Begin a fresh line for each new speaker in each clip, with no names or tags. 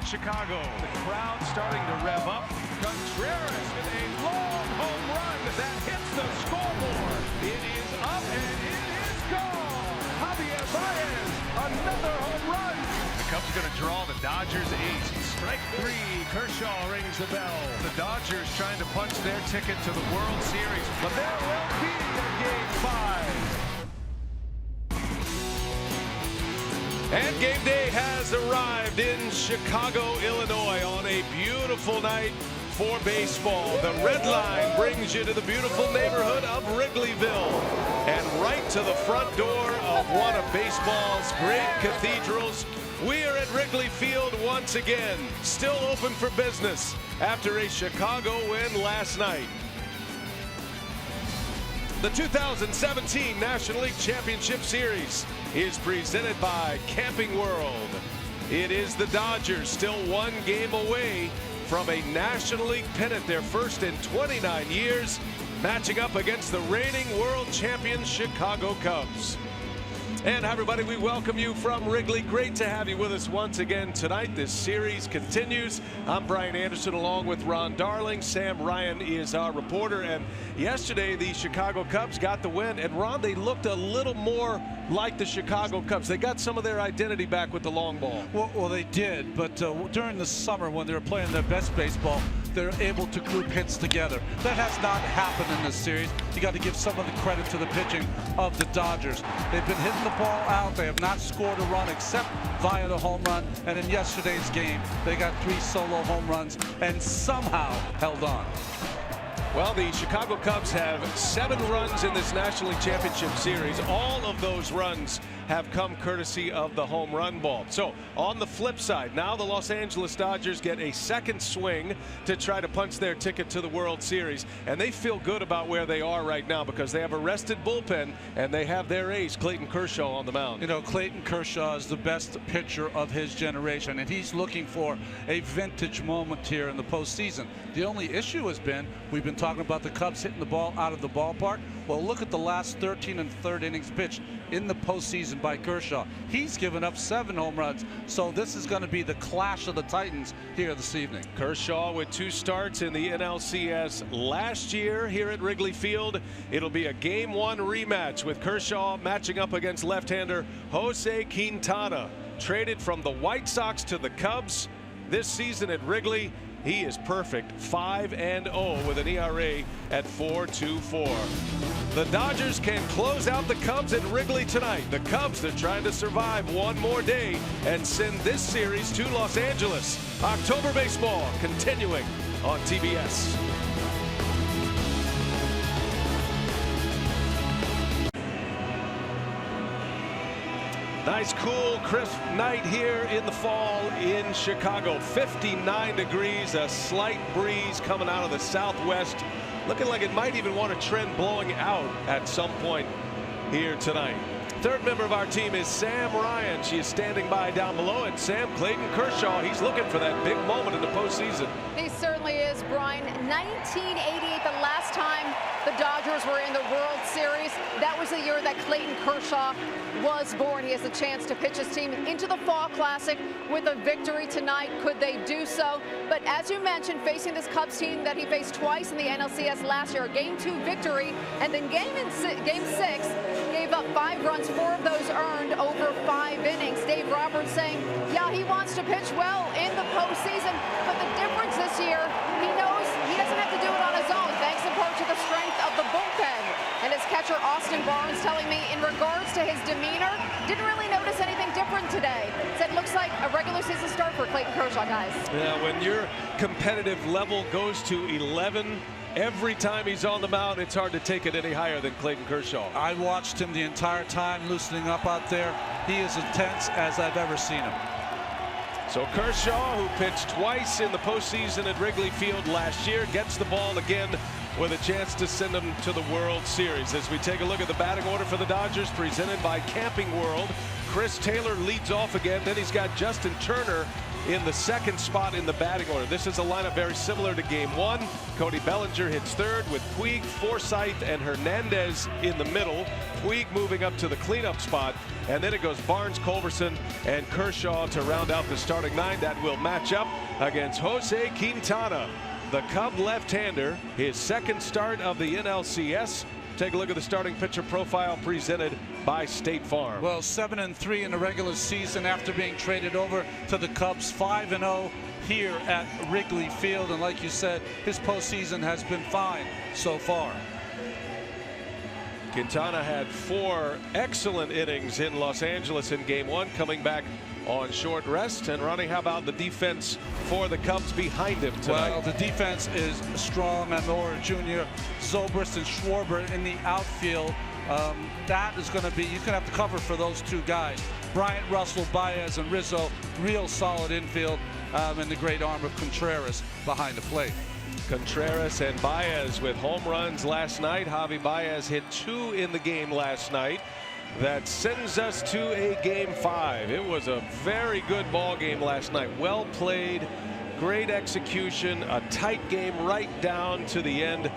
Chicago. The crowd starting to rev up. Contreras with a long home run that hits the scoreboard. It is up and it is gone. Javier Baez, another home run. The Cubs are going to draw the Dodgers ace. Strike three. Kershaw rings the bell. The Dodgers trying to punch their ticket to the World Series, but there will be a Game 5. And game day has arrived in Chicago, Illinois on a beautiful night for baseball. The Red Line brings you to the beautiful neighborhood of Wrigleyville and right to the front door of one of baseball's great cathedrals. We are at Wrigley Field once again, still open for business after a Chicago win last night. The 2017 National League Championship Series is presented by Camping World. It is the Dodgers, still one game away from a National League pennant, their first in 29 years, matching up against the reigning world champion Chicago Cubs. And hi everybody, we welcome you from Wrigley. Great to have you with us once again tonight. This series continues. I'm Brian Anderson along with Ron Darling. Sam Ryan is our reporter. And yesterday the Chicago Cubs got the win. And Ron, they looked a little more like the Chicago Cubs. They got some of their identity back with the long ball.
Well, they did. But during the summer when they were playing their best baseball, they're able to group hits together. That has not happened in this series. You got to give some of the credit to the pitching of the Dodgers. They've been hitting the ball out. They have not scored a run except via the home run. And in yesterday's game, they got 3 solo home runs and somehow held on.
Well, the Chicago Cubs have 7 runs in this National League Championship Series. All of those runs have come courtesy of the home run ball. So on the flip side, now the Los Angeles Dodgers get a second swing to try to punch their ticket to the World Series. And they feel good about where they are right now because they have a rested bullpen and they have their ace, Clayton Kershaw, on the mound.
You know, Clayton Kershaw is the best pitcher of his generation, and he's looking for a vintage moment here in the postseason. The only issue has been, we've been talking about the Cubs hitting the ball out of the ballpark. Well, look at the last 13 and third innings pitched in the postseason by Kershaw. He's given up 7 home runs, so this is going to be the clash of the Titans here this evening.
Kershaw with 2 starts in the NLCS last year here at Wrigley Field. It'll be a Game 1 rematch with Kershaw matching up against left-hander Jose Quintana. Traded from the White Sox to the Cubs this season at Wrigley. He is perfect, 5-0 with an ERA at 4.24. The Dodgers can close out the Cubs at Wrigley tonight. The Cubs, they're trying to survive one more day and send this series to Los Angeles. October baseball continuing on TBS. Nice, cool, crisp night here in the fall in Chicago. 59 degrees, a slight breeze coming out of the southwest. Looking like it might even want to trend blowing out at some point here tonight. Third member of our team is Sam Ryan. She is standing by down below. And Sam, Clayton Kershaw, he's looking for that big moment in the postseason.
He certainly is, Brian. 1988, the last time the Dodgers were in the World Series. That was the year that Clayton Kershaw was born. He has a chance to pitch his team into the Fall Classic with a victory tonight. Could they do so? But as you mentioned, facing this Cubs team that he faced twice in the NLCS last year, a Game 2 victory, and then Game 6 gave up 5 runs, 4 of those earned over 5 innings. Dave Roberts saying, yeah, he wants to pitch well in the postseason, but the difference this year, he knows he doesn't have to do it on his own, thanks in part to the strength of the bullpen. And his catcher, Austin Barnes, telling me in regards to his demeanor, didn't really notice anything different today. Said looks like a regular season start for Clayton Kershaw, guys. Yeah,
when your competitive level goes to 11, every time he's on the mound, it's hard to take it any higher than Clayton Kershaw.
I watched him the entire time loosening up out there. He is intense as I've ever seen him.
So Kershaw, who pitched twice in the postseason at Wrigley Field last year, gets the ball again with a chance to send them to the World Series. As we take a look at the batting order for the Dodgers, presented by Camping World, Chris Taylor leads off again. Then he's got Justin Turner in the second spot in the batting order. This is a lineup very similar to Game 1. Cody Bellinger hits third with Puig, Forsythe, and Hernandez in the middle. Puig moving up to the cleanup spot, and then it goes Barnes, Culberson, and Kershaw to round out the starting 9 that will match up against Jose Quintana, the Cub left-hander, his second start of the NLCS. Take a look at the starting pitcher profile presented by State Farm.
Well, 7-3 in the regular season after being traded over to the Cubs. 5-0 here at Wrigley Field, and like you said, his postseason has been fine so far.
Quintana had 4 excellent innings in Los Angeles in Game 1, coming back on short rest. And Ronnie, how about the defense for the Cubs behind him tonight?
Well, the defense is strong. Amora Jr., Zobrist, and Schwarber in the outfield. That is going to be, you're going to have to cover for those 2 guys. Bryant, Russell, Baez, and Rizzo, real solid infield, and the great arm of Contreras behind the plate.
Contreras and Baez with home runs last night. Javi Baez hit 2 in the game last night. That sends us to a Game 5. It was a very good ball game last night. Well played, great execution, a tight game right down to the end.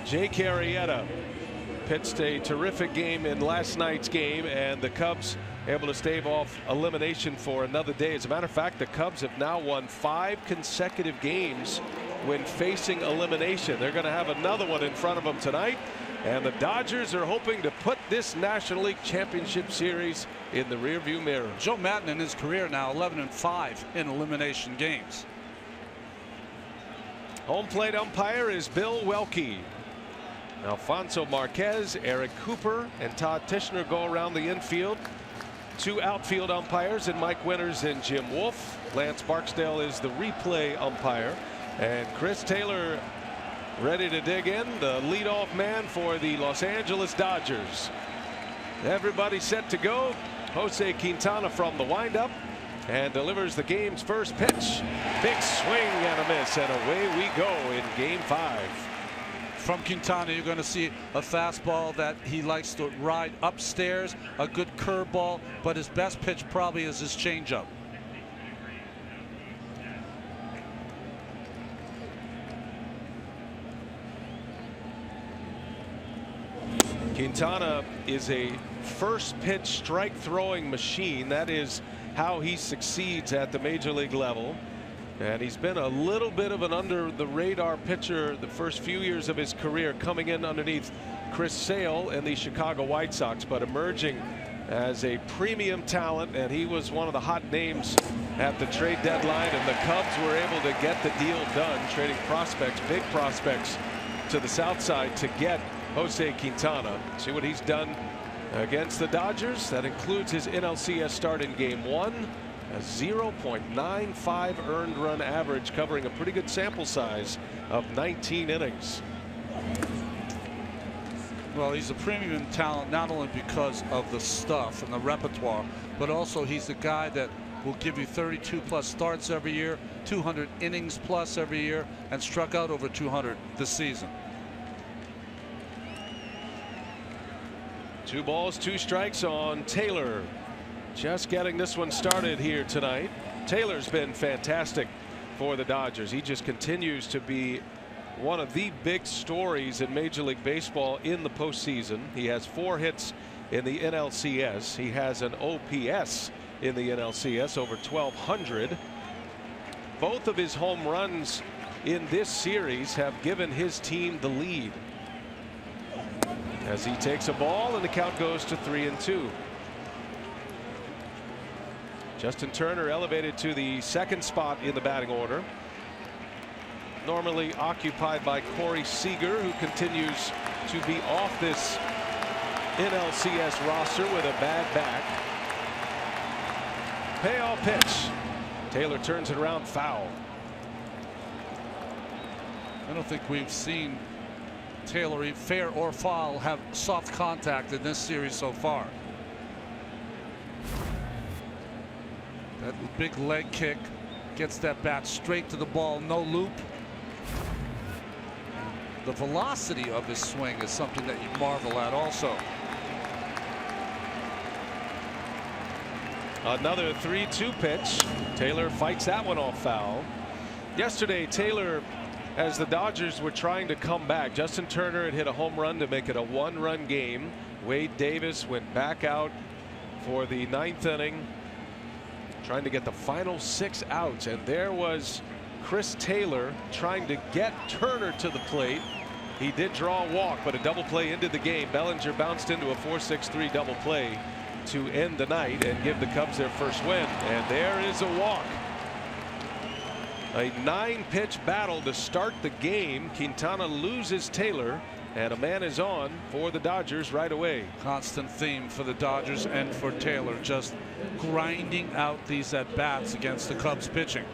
Jake Arrieta pitched a terrific game in last night's game, and the Cubs able to stave off elimination for another day. As a matter of fact, the Cubs have now won 5 consecutive games when facing elimination. They're going to have another one in front of them tonight, and the Dodgers are hoping to put this National League Championship Series in the rearview mirror.
Joe Maddon in his career now 11-5 in elimination games.
Home plate umpire is Bill Welke. Alfonso Marquez, Eric Cooper, and Todd Tishner go around the infield. 2 outfield umpires in Mike Winters and Jim Wolf. Lance Barksdale is the replay umpire, and Chris Taylor ready to dig in, the leadoff man for the Los Angeles Dodgers. Everybody set to go. Jose Quintana from the windup and delivers the game's first pitch. Big swing and a miss, and away we go in Game 5.
From Quintana, you're going to see a fastball that he likes to ride upstairs, a good curveball, but his best pitch probably is his changeup.
Quintana is a first pitch strike throwing machine. That is how he succeeds at the major league level. And he's been a little bit of an under the radar pitcher the first few years of his career, coming in underneath Chris Sale and the Chicago White Sox, but emerging as a premium talent. And he was one of the hot names at the trade deadline, and the Cubs were able to get the deal done, trading prospects, big prospects, to the south side to get Jose Quintana. See what he's done against the Dodgers. That includes his NLCS start in Game 1. A 0.95 earned run average, covering a pretty good sample size of 19 innings.
Well, he's a premium talent not only because of the stuff and the repertoire, but also he's the guy that will give you 32+ starts every year, 200 innings plus every year, and struck out over 200 this season.
2 balls, 2 strikes on Taylor. Just getting this one started here tonight. Taylor's been fantastic for the Dodgers. He just continues to be one of the big stories in Major League Baseball in the postseason. He has 4 hits in the NLCS. He has an OPS in the NLCS over 1,200. Both of his home runs in this series have given his team the lead. As he takes a ball, and the count goes to 3-2. Justin Turner elevated to the second spot in the batting order, normally occupied by Corey Seager, who continues to be off this NLCS roster with a bad back. Payoff pitch. Taylor turns it around, foul.
I don't think we've seen Taylor, fair or foul, have soft contact in this series so far. That big leg kick gets that bat straight to the ball, no loop. The velocity of his swing is something that you marvel at also.
Another 3-2 pitch. Taylor fights that one off foul. Yesterday, Taylor as the Dodgers were trying to come back. Justin Turner had hit a home run to make it a one-run game. Wade Davis went back out for the 9th inning, trying to get the final 6 outs, and there was Chris Taylor trying to get Turner to the plate. He did draw a walk, but a double play ended the game. Bellinger bounced into a 4-6-3 double play to end the night and give the Cubs their first win. And there is a walk. A 9-pitch battle to start the game. Quintana loses Taylor, and a man is on for the Dodgers right away.
Constant theme for the Dodgers and for Taylor, just grinding out these at-bats against the Cubs pitching.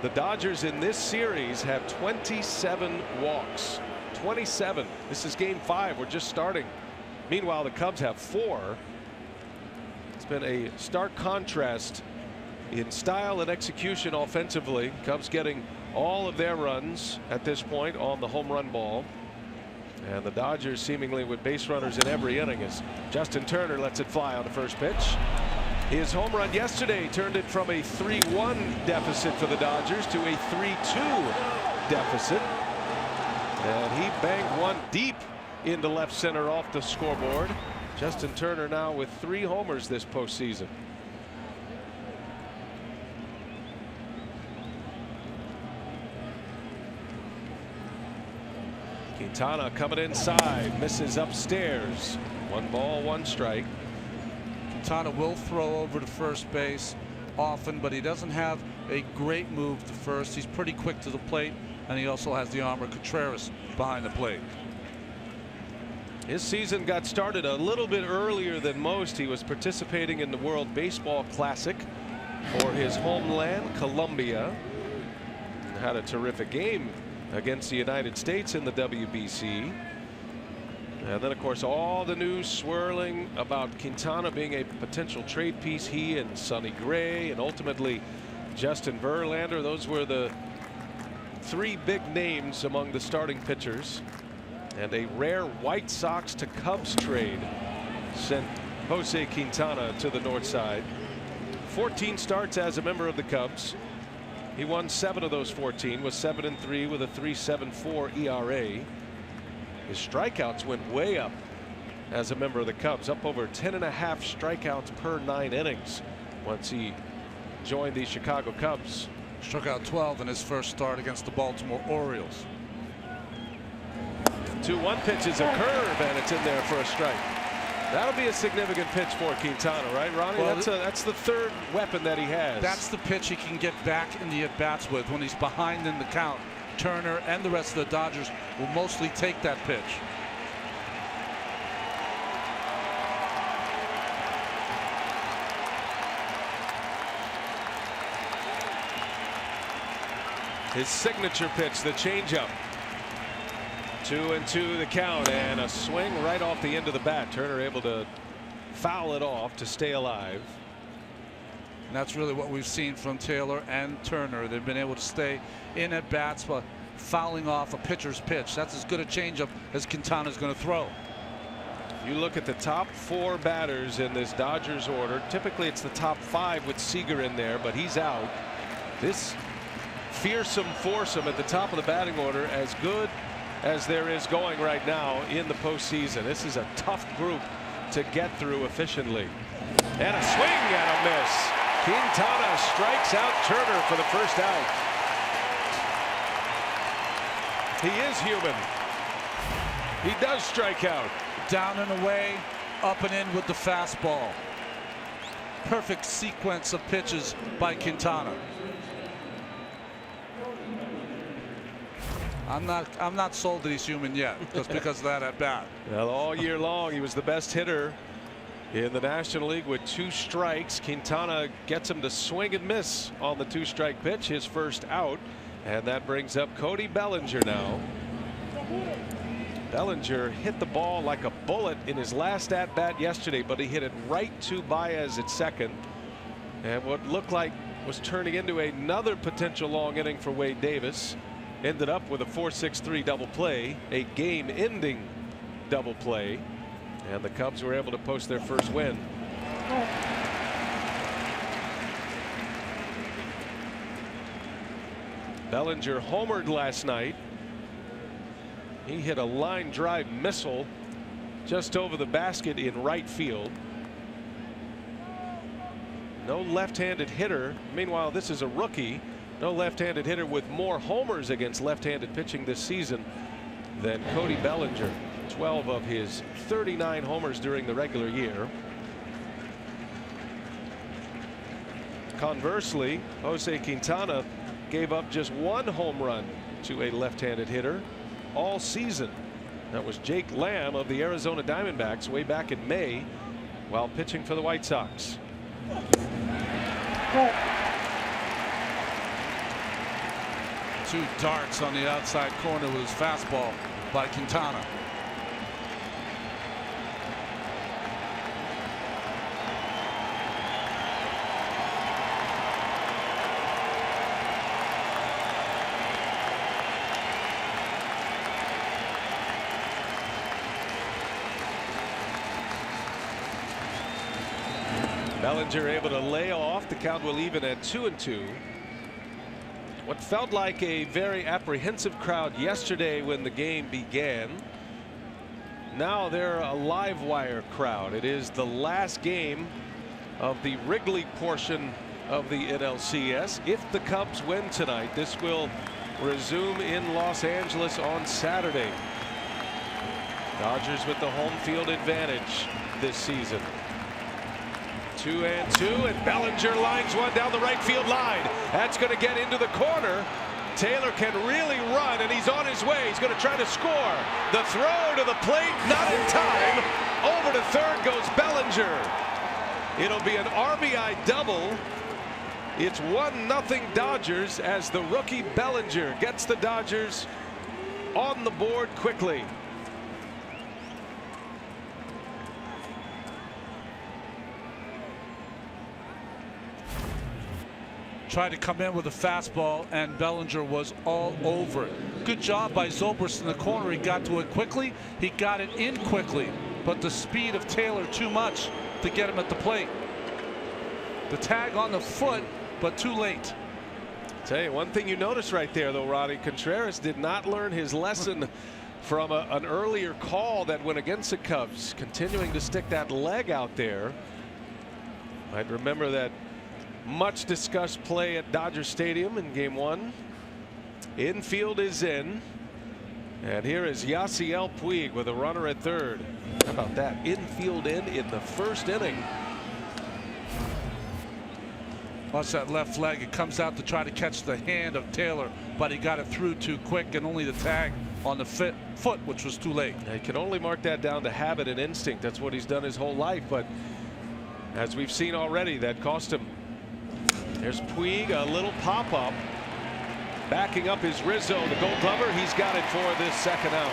The Dodgers in this series have 27 walks. 27. This is game 5. We're just starting. Meanwhile, the Cubs have 4. It's been a stark contrast in style and execution offensively. Cubs getting all of their runs at this point on the home run ball, and the Dodgers seemingly with base runners in every inning as Justin Turner lets it fly on the first pitch. His home run yesterday turned it from a 3-1 deficit for the Dodgers to a 3-2 deficit, and he banged one deep into left center off the scoreboard. Justin Turner now with 3 homers this postseason. Quintana coming inside, misses upstairs. 1 ball, 1 strike.
Quintana will throw over to first base often, but he doesn't have a great move to first. He's pretty quick to the plate, and he also has the arm of Contreras behind the plate.
His season got started a little bit earlier than most. He was participating in the World Baseball Classic for his homeland, Colombia. Had a terrific game against the United States in the WBC. And then, of course, all the news swirling about Quintana being a potential trade piece. He and Sonny Gray and ultimately Justin Verlander. Those were the 3 big names among the starting pitchers. And a rare White Sox to Cubs trade sent Jose Quintana to the north side. 14 starts as a member of the Cubs. He won 7 of those 14, was 7-3 with a 3.74 ERA. His strikeouts went way up as a member of the Cubs, up over 10.5 strikeouts per 9 innings once he joined the Chicago Cubs.
Struck out 12 in his first start against the Baltimore Orioles.
2-1 pitch is a curve, and it's in there for a strike. That'll be a significant pitch for Quintana, right, Ronnie?
Well,
that's the 3rd weapon that he has.
That's the pitch he can get back in the at-bats with when he's behind in the count. Turner and the rest of the Dodgers will mostly take that pitch.
His signature pitch, the changeup. 2-2 the count, and a swing right off the end of the bat. Turner able to foul it off to stay alive.
And that's really what we've seen from Taylor and Turner. They've been able to stay in at bats by fouling off a pitcher's pitch. That's as good a changeup as Quintana's going to throw.
You look at the top 4 batters in this Dodgers order. Typically it's the top 5 with Seager in there, but he's out. This fearsome foursome at the top of the batting order, as good as there is going right now in the postseason. This is a tough group to get through efficiently. And a swing and a miss. Quintana strikes out Turner for the first out. He is human. He does strike out.
Down and away, up and in with the fastball. Perfect sequence of pitches by Quintana. I'm not sold that he's human yet, just because of that at bat.
Well, all year long he was the best hitter in the National League with 2 strikes. Quintana gets him to swing and miss on the 2-strike pitch, his first out, and that brings up Cody Bellinger now. Bellinger hit the ball like a bullet in his last at bat yesterday, but he hit it right to Baez at second, and what looked like was turning into another potential long inning for Wade Davis. Ended up with a 4-6-3 double play, a game-ending double play, and the Cubs were able to post their first win. Bellinger homered last night He hit a line drive missile just over the basket in right field. No left-handed hitter. Meanwhile, this is a rookie. No left-handed hitter with more homers against left-handed pitching this season than Cody Bellinger. 12 of his 39 homers during the regular year. Conversely, Jose Quintana gave up just 1 home run to a left-handed hitter all season. That was Jake Lamb of the Arizona Diamondbacks way back in May while pitching for the White Sox.
Two darts on the outside corner with his fastball by Quintana.
Bellinger able to lay off. The count will even at 2-2. What felt like a very apprehensive crowd yesterday when the game began. Now they're a live wire crowd. It is the last game of the Wrigley portion of the NLCS. If the Cubs win tonight, this will resume in Los Angeles on Saturday. Dodgers with the home field advantage this season. 2-2, and Bellinger lines one down the right field line. That's going to get into the corner. Taylor can really run, and he's on his way. He's going to try to score. The throw to the plate, not in time. Over to third goes Bellinger. It'll be an RBI double. It's 1-0 Dodgers as the rookie Bellinger gets the Dodgers on the board quickly.
Tried to come in with a fastball, and Bellinger was all over it. Good job by Zobrist in the corner. He got to it quickly. He got it in quickly, but the speed of Taylor too much to get him at the plate. The tag on the foot, but too late.
Tell you one thing you notice right there, though, Roddy, Contreras did not learn his lesson from an earlier call that went against the Cubs, continuing to stick that leg out there. I'd remember that much discussed play at Dodger Stadium in game 1. Infield is in, and here is Yasiel Puig with a runner at third. How about that? Infield in the first inning.
Watch that left leg. It comes out to try to catch the hand of Taylor, but he got it through too quick, and only the tag on the foot, which was too late.
He can only mark that down to habit and instinct. That's what he's done his whole life, but as we've seen already, that cost him. There's Puig, a little pop-up. Backing up his Rizzo, the Gold Glover. He's got it for this second out.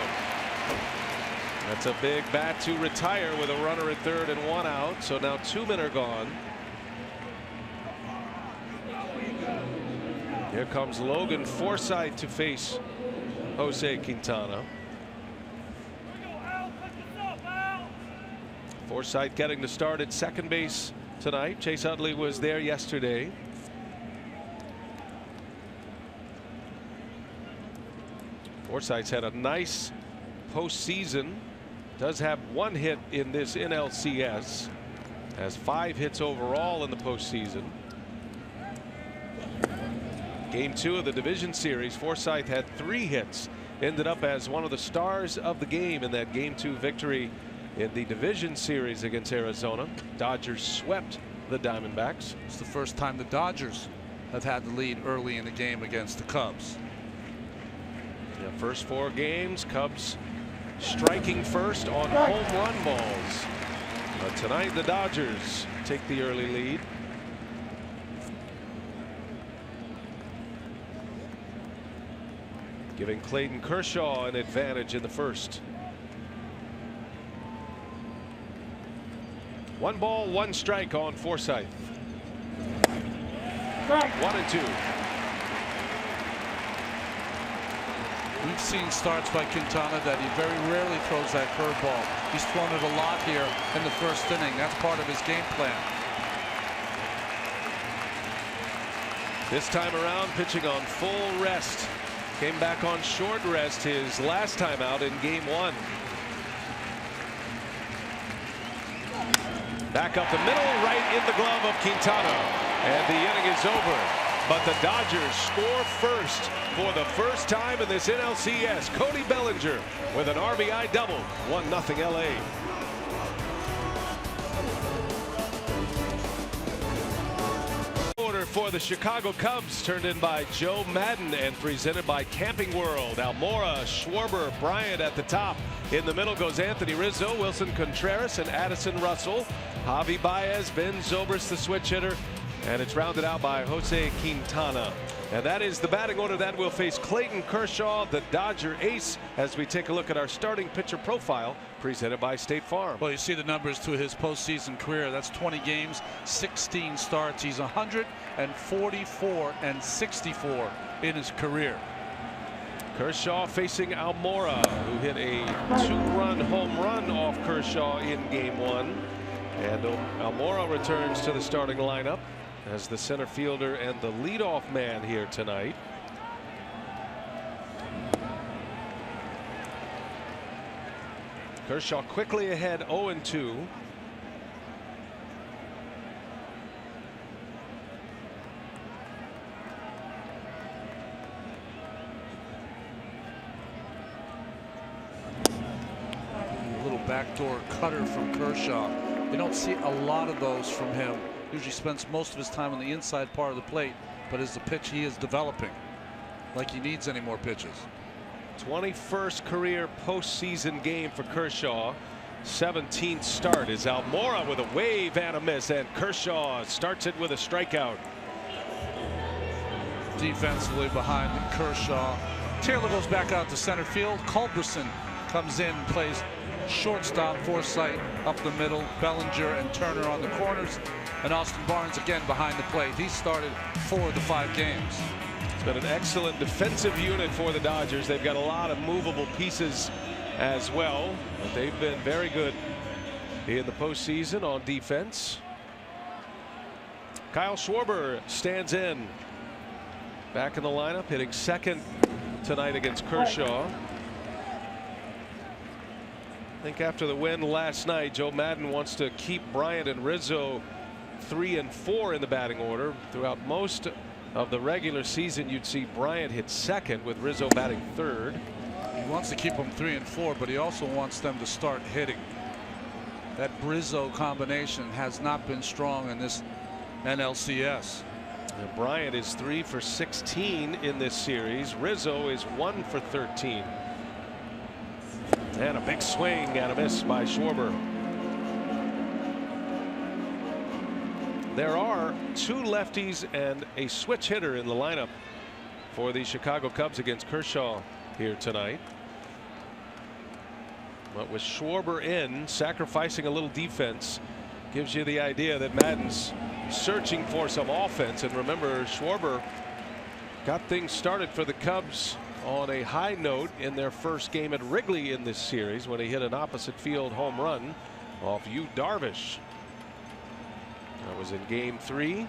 That's a big bat to retire with a runner at third and 1 out. So now 2 men are gone. Here comes Logan Forsythe to face Jose Quintana. Forsythe getting the start at second base tonight. Chase Utley was there yesterday. Forsythe's had a nice postseason. Does have 1 hit in this NLCS. Has 5 hits overall in the postseason. Game 2 of the division series, Forsythe had 3 hits. Ended up as one of the stars of the game in that game 2 victory in the division series against Arizona. Dodgers swept the Diamondbacks.
It's the first time the Dodgers have had the lead early in the game against the Cubs.
Yeah, first 4 games, Cubs striking first on home run balls. But tonight the Dodgers take the early lead. Giving Clayton Kershaw an advantage in the first. 1 ball, 1 strike on Forsythe. 1-2.
We've seen starts by Quintana that he very rarely throws that curveball. He's thrown it a lot here in the first inning. That's part of his game plan.
This time around, pitching on full rest Came back on short rest his last time out in game 1. Back up the middle, right in the glove of Quintana. And the inning is over. But the Dodgers score first for the first time in this NLCS. Cody Bellinger with an RBI double. 1-0 LA. For the Chicago Cubs, turned in by Joe Madden and presented by Camping World. Almora, Schwarber, Bryant at the top. In the middle goes Anthony Rizzo, Wilson Contreras, and Addison Russell. Javi Baez, Ben Zobrist, the switch hitter. And it's rounded out by Jose Quintana. And that is the batting order that will face Clayton Kershaw, the Dodger ace, as we take a look at our starting pitcher profile presented by State Farm.
Well, you see the numbers to his postseason career. That's 20 games, 16 starts. He's 144 and 64 in his career.
Kershaw facing Almora, who hit a 2-run home run off Kershaw in game 1. And Almora returns to the starting lineup as the center fielder and the leadoff man here tonight. Kershaw quickly ahead, 0-2.
A little backdoor cutter from Kershaw. You don't see a lot of those from him. Usually spends most of his time on the inside part of the plate, but as the pitch he is developing, like he needs any more pitches.
21st career postseason game for Kershaw. 17th start is Almora with a wave and a miss, and Kershaw starts it with a strikeout.
Defensively behind Kershaw. Taylor goes back out to center field. Culberson comes in and plays shortstop. Forsythe up the middle. Bellinger and Turner on the corners. And Austin Barnes again behind the plate. He started 4 of the 5 games.
It's been an excellent defensive unit for the Dodgers. They've got a lot of movable pieces as well, but they've been very good in the postseason on defense. Kyle Schwarber stands in, back in the lineup, hitting second tonight against Kershaw. I think after the win last night, Joe Madden wants to keep Bryant and Rizzo 3 and 4 in the batting order. Throughout most of the regular season, you'd see Bryant hit second with Rizzo batting third.
He wants to keep them 3 and 4, but he also wants them to start hitting. That Rizzo combination has not been strong in this NLCS.
And Bryant is 3 for 16 in this series. Rizzo is 1 for 13. And a big swing and a miss by Schwarber. There are 2 lefties and a switch hitter in the lineup for the Chicago Cubs against Kershaw here tonight. But with Schwarber in, sacrificing a little defense, gives you the idea that Madden's searching for some offense. And remember, Schwarber got things started for the Cubs on a high note in their first game at Wrigley in this series when he hit an opposite field home run off Yu Darvish. That was in game 3.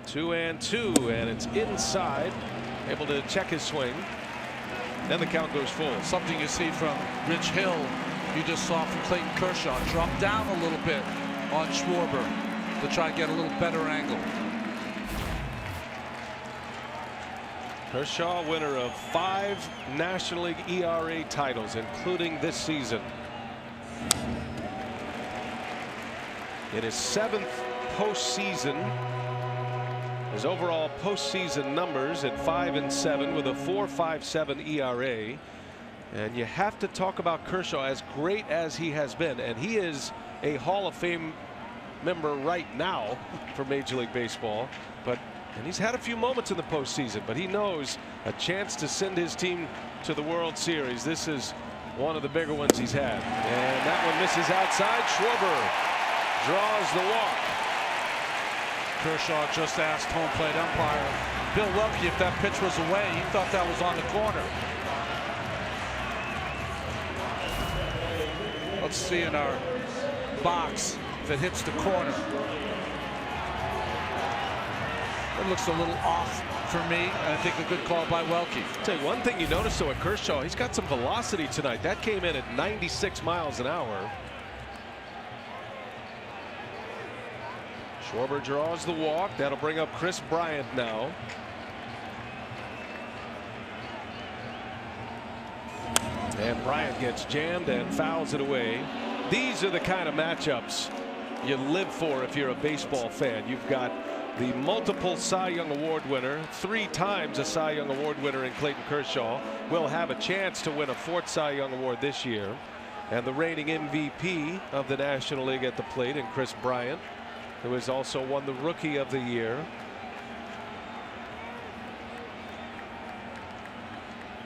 2-2, and it's inside. Able to check his swing. Then the count goes full.
Something you see from Rich Hill, you just saw from Clayton Kershaw. Drop down a little bit on Schwarber to try to get a little better angle.
Kershaw, winner of 5 National League ERA titles, including this season. In his 7th postseason, his overall postseason numbers at 5 and 7 with a 4.57 ERA. And you have to talk about Kershaw, as great as he has been, and he is a Hall of Fame member right now for Major League Baseball. And he's had a few moments in the postseason, but he knows a chance to send his team to the World Series. This is one of the bigger ones he's had. And that one misses outside. Schwarber draws the walk.
Kershaw just asked home plate umpire Bill Welke if that pitch was away. He thought that was on the corner. Let's see in our box if it hits the corner. It looks a little off for me, and I think a good call by Welke.
Tell you one thing you notice though at Kershaw, he's got some velocity tonight. That came in at 96 miles an hour. Schwarber draws the walk. That'll bring up Chris Bryant now. And Bryant gets jammed and fouls it away. These are the kind of matchups you live for if you're a baseball fan. You've got the multiple Cy Young Award winner, 3 times a Cy Young Award winner in Clayton Kershaw, will have a chance to win a 4th Cy Young Award this year. And the reigning MVP of the National League at the plate in Chris Bryant, who has also won the Rookie of the Year.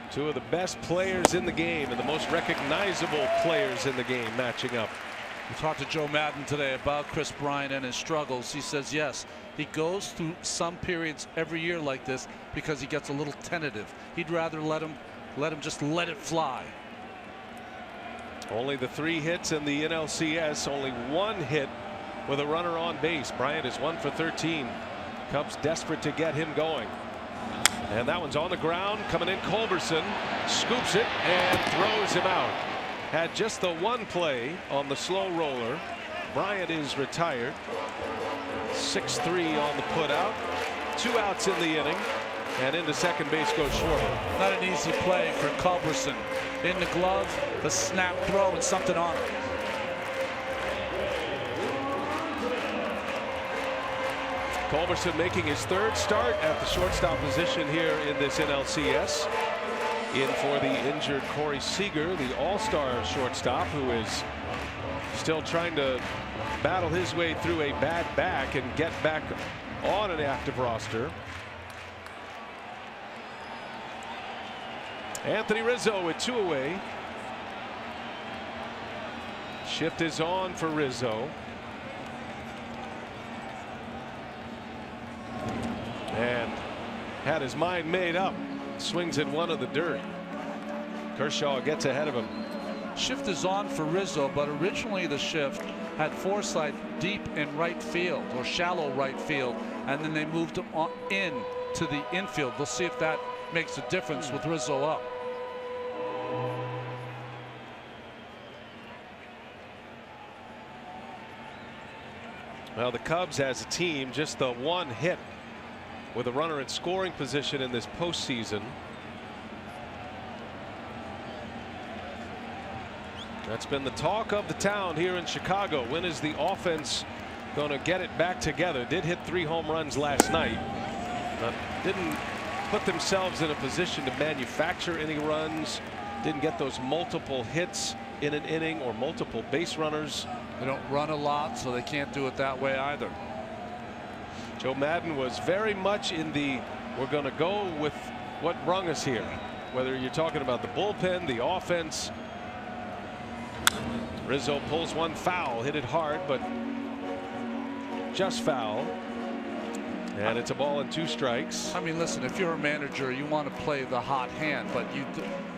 Two of the best players in the game and the most recognizable players in the game matching up.
We talked to Joe Madden today about Chris Bryant and his struggles. He says yes, he goes through some periods every year like this because he gets a little tentative. He'd rather let him just let it fly.
Only the 3 hits in the NLCS, only 1 hit with a runner on base. Bryant is 1 for 13. Cubs desperate to get him going. And that one's on the ground. Coming in, Culberson scoops it and throws him out. Had just the 1 play on the slow roller. Bryant is retired. 6-3 on the putout. 2 outs in the inning. And into second base goes Schwarber.
Not an easy play for Culberson. In the glove, the snap throw, and something on it.
Culberson making his 3rd start at the shortstop position here in this NLCS. In for the injured Corey Seager, the all-star shortstop, who is still trying to battle his way through a bad back and get back on an active roster. Anthony Rizzo with 2 away. Shift is on for Rizzo. And had his mind made up. Swings in one of the dirt. Kershaw gets ahead of him.
Shift is on for Rizzo, but originally the shift had Forsythe deep in right field or shallow right field, and then they moved him on in to the infield. We'll see if that makes a difference with Rizzo up.
Well, the Cubs as a team, just the 1 hit with a runner in scoring position in this postseason. That's been the talk of the town here in Chicago. When is the offense going to get it back together? Did hit 3 home runs last night, but didn't put themselves in a position to manufacture any runs. Didn't get those multiple hits in an inning or multiple base runners.
They don't run a lot, so they can't do it that way either.
Joe Madden was very much in the we're going to go with what brung us here. Whether you're talking about the bullpen, the offense. Rizzo pulls 1 foul, hit it hard, but just foul. And it's a ball and 2 strikes.
I mean, listen, if you're a manager, you want to play the hot hand, but you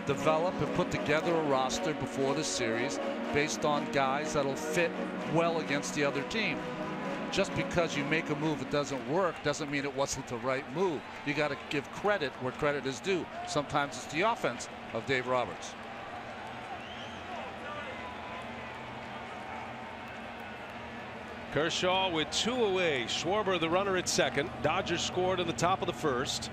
develop and put together a roster before the series based on guys that'll fit well against the other team. Just because you make a move it doesn't work doesn't mean it wasn't the right move. You got to give credit where credit is due. Sometimes it's the offense of Dave Roberts.
Kershaw with 2 away. Schwarber the runner at second. Dodgers scored in the top of the 1st.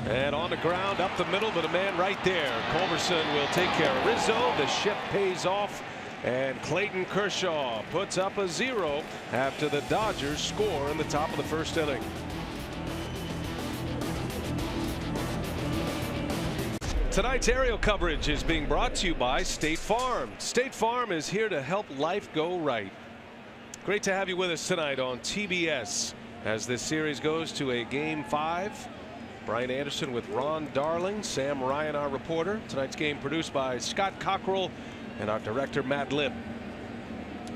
And on the ground up the middle, but a man right there. Culberson will take care of Rizzo. The shift pays off. And Clayton Kershaw puts up a 0 after the Dodgers score in the top of the 1st inning. Tonight's aerial coverage is being brought to you by State Farm. State Farm is here to help life go right. Great to have you with us tonight on TBS as this series goes to a Game 5. Brian Anderson with Ron Darling, Sam Ryan, our reporter. Tonight's game produced by Scott Cockrell and our director, Matt Lipp.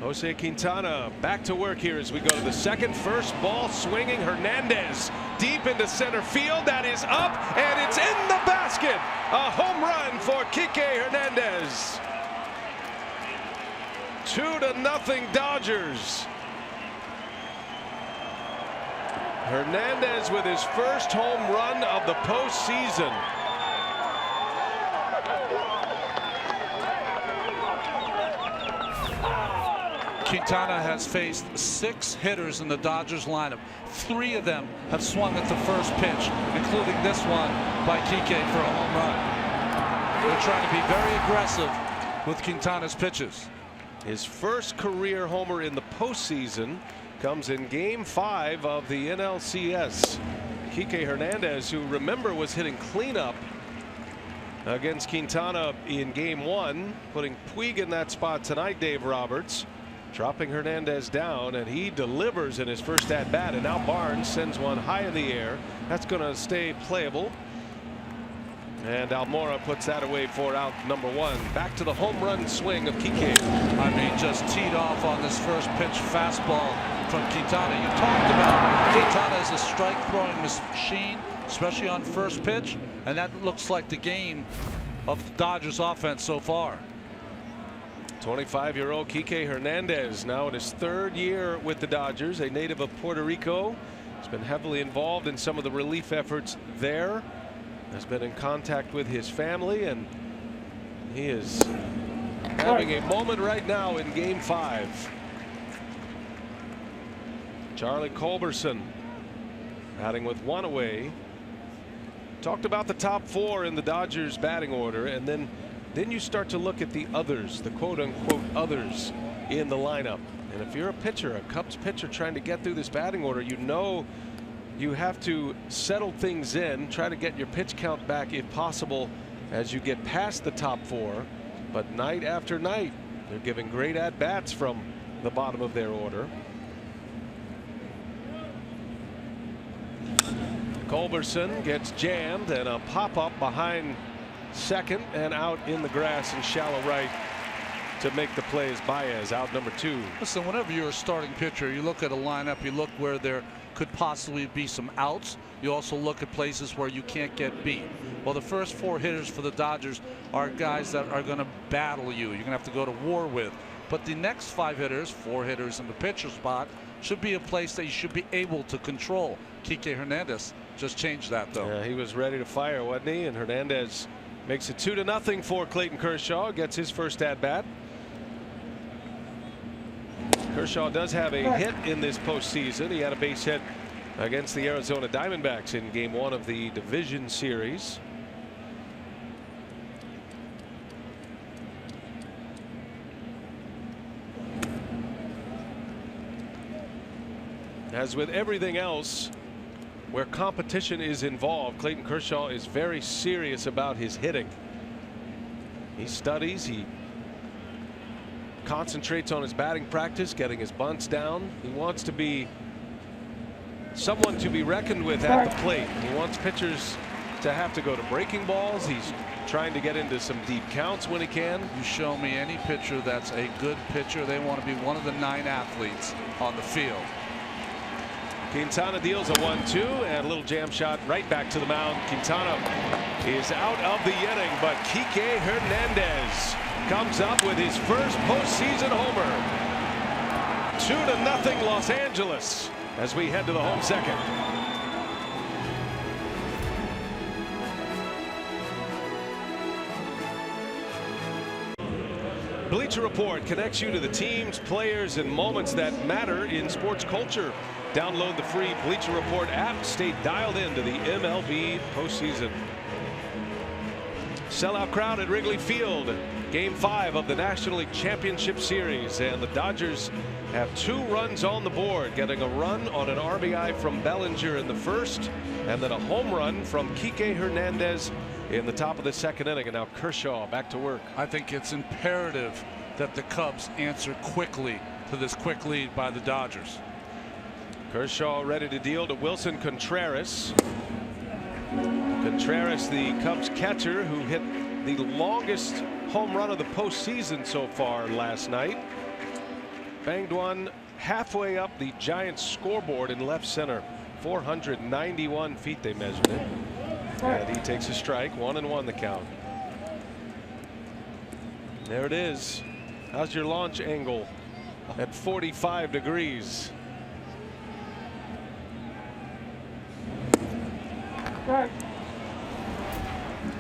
Jose Quintana back to work here as we go to the second. First ball swinging. Hernandez deep into center field. That is up and it's in the basket. A home run for Kike Hernandez. 2-0 Dodgers. Hernandez with his first home run of the postseason.
Quintana has faced 6 hitters in the Dodgers lineup. 3 of them have swung at the first pitch, including this one by Kike for a home run. They're trying to be very aggressive with Quintana's pitches.
His first career homer in the postseason comes in Game 5 of the NLCS. Kike Hernandez, who remember was hitting cleanup against Quintana in Game 1, putting Puig in that spot tonight. Dave Roberts dropping Hernandez down, and he delivers in his first at bat, and now Barnes sends one high in the air. That's going to stay playable, and Almora puts that away for out number 1. Back to the home run swing of Kike.
I mean, just teed off on this first pitch fastball from Quintana. You talked about Quintana as a strike throwing machine, especially on first pitch, and that looks like the game of the Dodgers offense so far.
25-year-old Kike Hernandez, now in his 3rd year with the Dodgers, a native of Puerto Rico. He's been heavily involved in some of the relief efforts there. Has been in contact with his family, and he is having a moment right now in Game 5. Charlie Culberson batting with 1 away. Talked about the top 4 in the Dodgers batting order, and then you start to look at the others, the quote-unquote others in the lineup. And if you're a pitcher, a Cubs pitcher trying to get through this batting order, you know you have to settle things in, try to get your pitch count back if possible as you get past the top 4. But night after night, they're giving great at-bats from the bottom of their order. Culberson gets jammed, and a pop-up behind second and out in the grass in shallow right to make the play is Baez, out number 2.
Listen, whenever you're a starting pitcher, you look at a lineup, you look where there could possibly be some outs. You also look at places where you can't get beat. Well, the first 4 hitters for the Dodgers are guys that are going to battle you. You're going to have to go to war with. But the next 5 hitters, 4 hitters in the pitcher spot, should be a place that you should be able to control. Kike Hernandez just changed that, though.
Yeah, he was ready to fire, wasn't he? And Hernandez makes it 2-0 for Clayton Kershaw. Gets his first at bat. Kershaw does have a hit in this postseason. He had a base hit against the Arizona Diamondbacks in Game 1 of the division series. As with everything else where competition is involved, Clayton Kershaw is very serious about his hitting. He studies, he concentrates on his batting practice, getting his bunts down. He wants to be someone to be reckoned with at the plate. He wants pitchers to have to go to breaking balls. He's trying to get into some deep counts when he can.
You show me any pitcher that's a good pitcher, they want to be one of the 9 athletes on the field.
Quintana deals a 1-2 and a little jam shot right back to the mound. Quintana is out of the inning, but Kike Hernandez comes up with his first postseason homer. 2-0 Los Angeles as we head to the home second. Bleacher Report connects you to the teams, players, and moments that matter in sports culture. Download the free Bleacher Report app. Stay dialed into the MLB postseason. Sellout crowd at Wrigley Field. Game 5 of the National League Championship Series, and the Dodgers have 2 runs on the board, getting a run on an RBI from Bellinger in the first, and then a home run from Kike Hernandez in the top of the second inning. And now Kershaw back to work.
I think it's imperative that the Cubs answer quickly to this quick lead by the Dodgers.
Kershaw ready to deal to Wilson Contreras. Contreras, the Cubs catcher, who hit the longest home run of the postseason so far last night. Banged one halfway up the Giants scoreboard in left center. 491 feet they measured it. And he takes a strike. 1-1 the count. There it is. How's your launch angle at 45 degrees?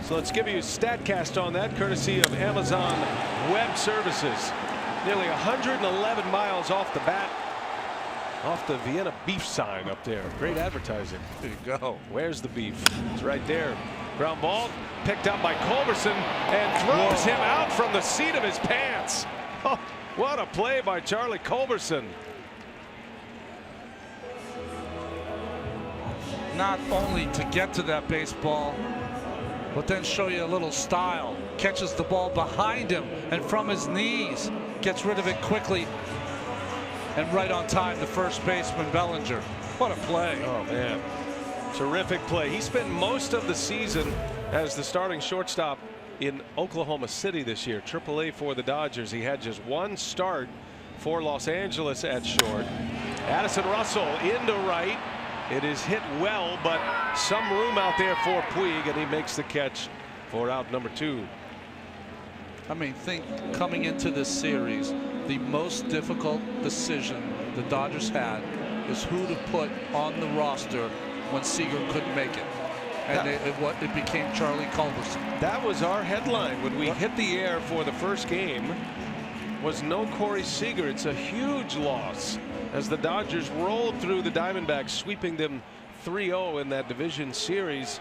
So let's give you a StatCast on that, courtesy of Amazon Web Services. Nearly 111 miles off the bat, off the Vienna beef sign up there. Great advertising.
There you go.
Where's the beef? It's right there. Ground ball picked up by Culberson and throws him out from the seat of his pants. Oh, what a play by Charlie Culberson.
Not only to get to that baseball, but then show you a little style. Catches the ball behind him and from his knees. Gets rid of it quickly. And right on time, the first baseman, Bellinger. What a play.
Oh, man. Terrific play. He spent most of the season as the starting shortstop in Oklahoma City this year. AAA for the Dodgers. He had just one start for Los Angeles at short. Addison Russell into right. It is hit well, but some room out there for Puig, and he makes the catch for out number 2.
I mean, think coming into this series, the most difficult decision the Dodgers had is who to put on the roster when Seager couldn't make it. And it became Charlie Culberson.
That was our headline when we hit the air for the first game, was no Corey Seager. It's a huge loss as the Dodgers rolled through the Diamondbacks, sweeping them 3-0 in that division series.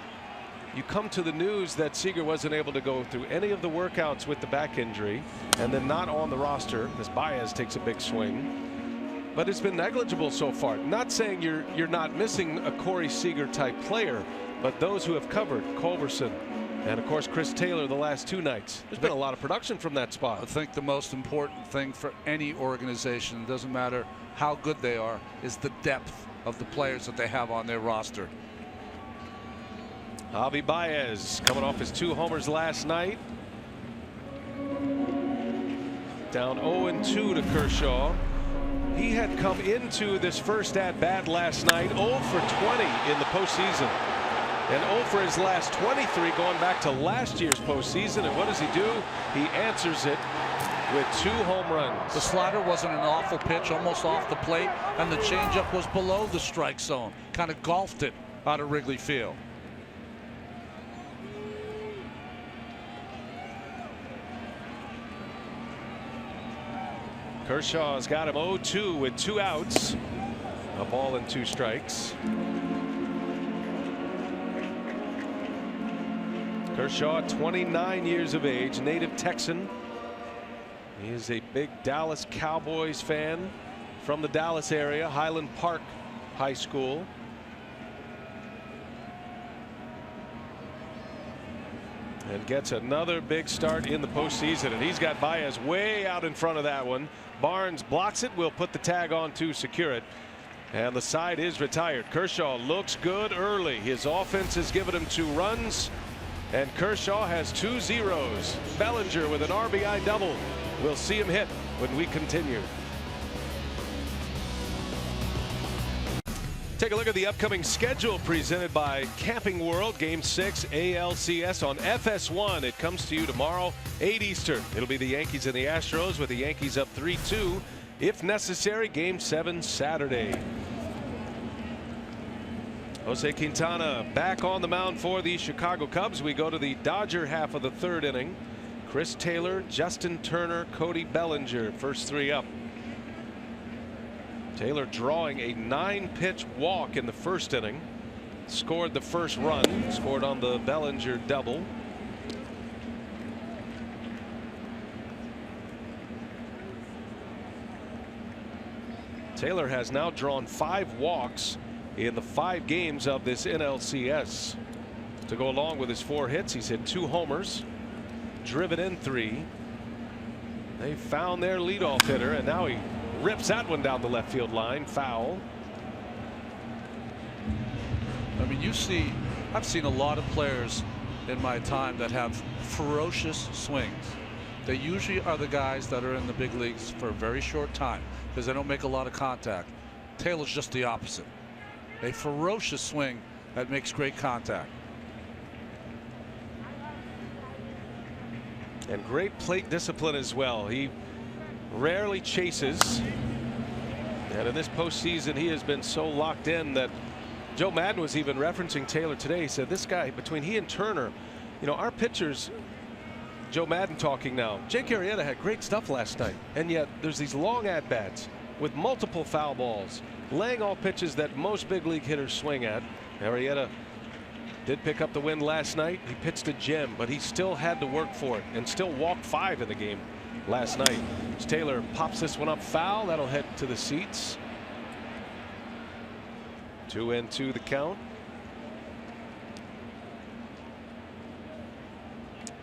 You come to the news that Seager wasn't able to go through any of the workouts with the back injury, and then not on the roster as Baez takes a big swing. But it's been negligible so far. Not saying you're not missing a Corey Seager type player, but those who have covered Culberson and of course Chris Taylor the last 2 nights. There's been a lot of production from that spot.
I think the most important thing for any organization, doesn't matter how good they are, is the depth of the players that they have on their roster.
Javi Baez coming off his 2 homers last night. Down 0-2 to Kershaw. He had come into this first at bat last night 0 for 20 in the postseason. And 0 for his last 23 going back to last year's postseason. And what does he do? He answers it with 2 home runs.
The slider wasn't an awful pitch, almost off the plate, and the changeup was below the strike zone. Kind of golfed it out of Wrigley Field.
Kershaw's got him 0-2 with 2 outs. A ball and 2 strikes. Kershaw, 29 years of age, native Texan. He is a big Dallas Cowboys fan from the Dallas area, Highland Park High School. And gets another big start in the postseason, and he's got Baez way out in front of that one. Barnes blocks it, will put the tag on to secure it, and the side is retired. Kershaw looks good early. His offense has given him 2 runs, and Kershaw has 2 zeros. Bellinger with an RBI double. We'll see him hit when we continue. Take a look at the upcoming schedule presented by Camping World. Game 6 ALCS on FS1. It comes to you tomorrow 8 Eastern. It'll be the Yankees and the Astros, with the Yankees up 3-2. If necessary, Game 7 Saturday. Jose Quintana back on the mound for the Chicago Cubs. We go to the Dodger half of the 3rd inning. Chris Taylor, Justin Turner, Cody Bellinger, first 3 up. Taylor drawing a 9-pitch walk in the 1st inning. Scored the first run, scored on the Bellinger double. Taylor has now drawn 5 walks in the 5 games of this NLCS. To go along with his 4 hits, he's hit 2 homers, driven in 3. They found their leadoff hitter, and now he rips that one down the left field line, foul.
I mean, I've seen a lot of players in my time that have ferocious swings. They usually are the guys that are in the big leagues for a very short time because they don't make a lot of contact. Taylor's just the opposite. A ferocious swing that makes great contact.
And great plate discipline as well. He rarely chases. And in this postseason, he has been so locked in that Joe Madden was even referencing Taylor today. He said this guy, between he and Turner, you know, our pitchers, Joe Madden talking now, Jake Arrieta had great stuff last night, and yet there's these long at-bats with multiple foul balls, laying off pitches that most big league hitters swing at. Arrieta did pick up the win last night. He pitched a gem, but he still had to work for it and still walked 5 in the game last night. As Taylor pops this one up foul, that'll head to the seats. 2-2 the count.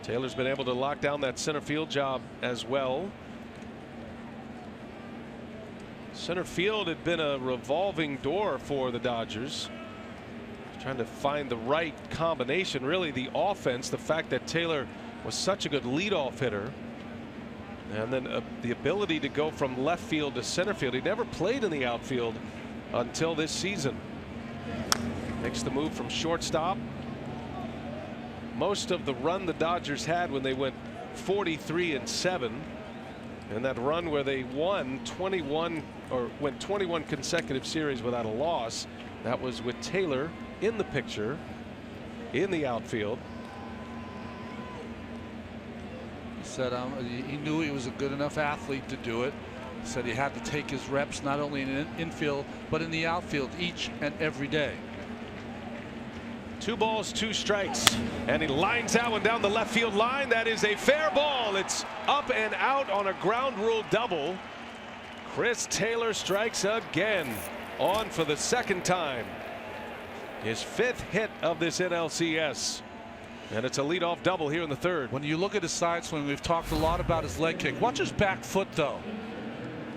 Taylor's been able to lock down that center field job as well. Center field had been a revolving door for the Dodgers. Trying to find the right combination. Really, the offense, the fact that Taylor was such a good leadoff hitter, and then the ability to go from left field to center field. He never played in the outfield until this season. Makes the move from shortstop. Most of the run the Dodgers had when they went 43-7, and that run where they won 21 or went 21 consecutive series without a loss, that was with Taylor in the picture in the outfield.
He said he knew he was a good enough athlete to do it. He said he had to take his reps not only in the infield but in the outfield each and every day.
2 balls, 2 strikes, and he lines that one down the left field line. That is a fair ball. It's up and out on a ground rule double. Chris Taylor strikes again, on for the 2nd time. His 5th hit of this NLCS, and it's a leadoff double here in the 3rd.
When you look at his side swing, we've talked a lot about his leg kick. Watch his back foot, though.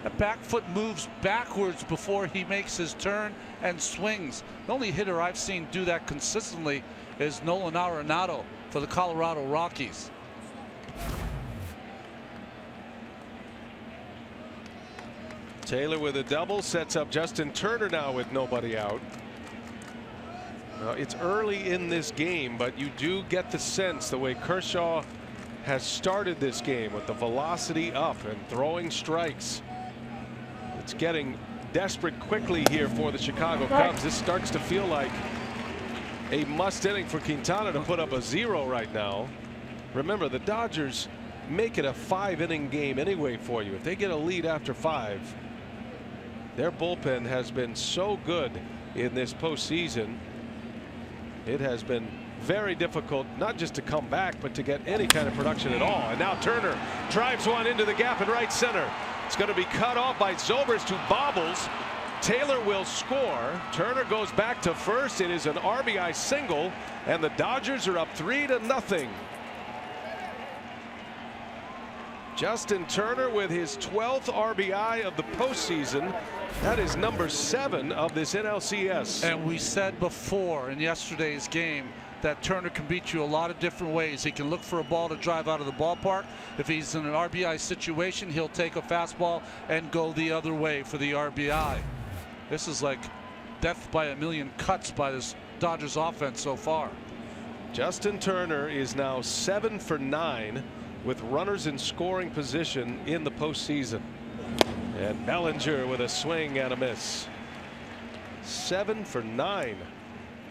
That back foot moves backwards before he makes his turn and swings. The only hitter I've seen do that consistently is Nolan Arenado for the Colorado Rockies.
Taylor with a double sets up Justin Turner now with nobody out. It's early in this game, but you do get the sense the way Kershaw has started this game with the velocity up and throwing strikes. It's getting desperate quickly here for the Chicago Cubs. This starts to feel like a must inning for Quintana to put up a 0 right now. Remember, the Dodgers make it a 5-inning game anyway for you. If they get a lead after 5, their bullpen has been so good in this postseason. It has been very difficult not just to come back, but to get any kind of production at all. And now Turner drives one into the gap in right center. It's going to be cut off by Zobrist, who bobbles. Taylor will score. Turner goes back to first. It is an RBI single, and the Dodgers are up 3-0. Justin Turner with his 12th RBI of the postseason. That is number 7 of this NLCS.
And we said before in yesterday's game that Turner can beat you a lot of different ways. He can look for a ball to drive out of the ballpark. If he's in an RBI situation, he'll take a fastball and go the other way for the RBI. This is like death by a million cuts by this Dodgers offense so far.
Justin Turner is now 7 for 9 with runners in scoring position in the postseason. And Bellinger with a swing and a miss. 7 for 9.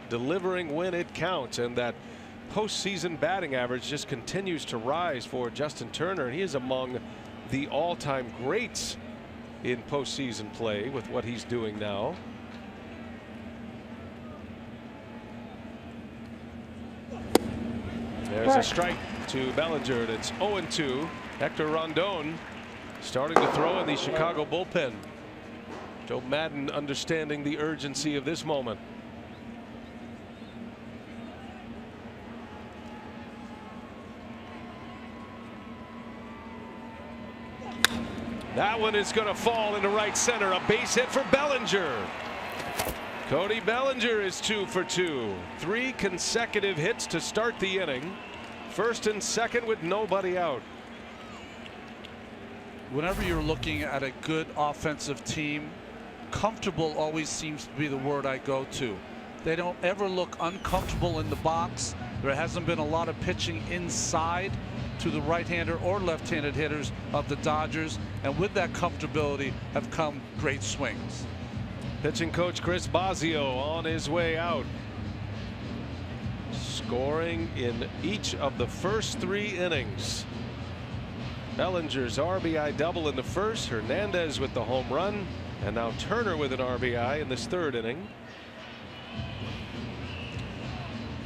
Delivering when it counts, and that postseason batting average just continues to rise for Justin Turner. He is among the all-time greats in postseason play with what he's doing now. There's a strike to Bellinger, and it's 0-2. Hector Rondon starting to throw in the Chicago bullpen. Joe Madden understanding the urgency of this moment. That one is going to fall into right center. A base hit for Bellinger. Cody Bellinger is 2 for 2. 3 consecutive hits to start the inning. First and second with nobody out.
Whenever you're looking at a good offensive team, comfortable always seems to be the word I go to. They don't ever look uncomfortable in the box. There hasn't been a lot of pitching inside to the right-hander or left-handed hitters of the Dodgers, and with that comfortability have come great swings.
Pitching coach Chris Bosio on his way out. Scoring in each of the first 3 innings. Bellinger's RBI double in the first, Hernandez with the home run, and now Turner with an RBI in this 3rd inning.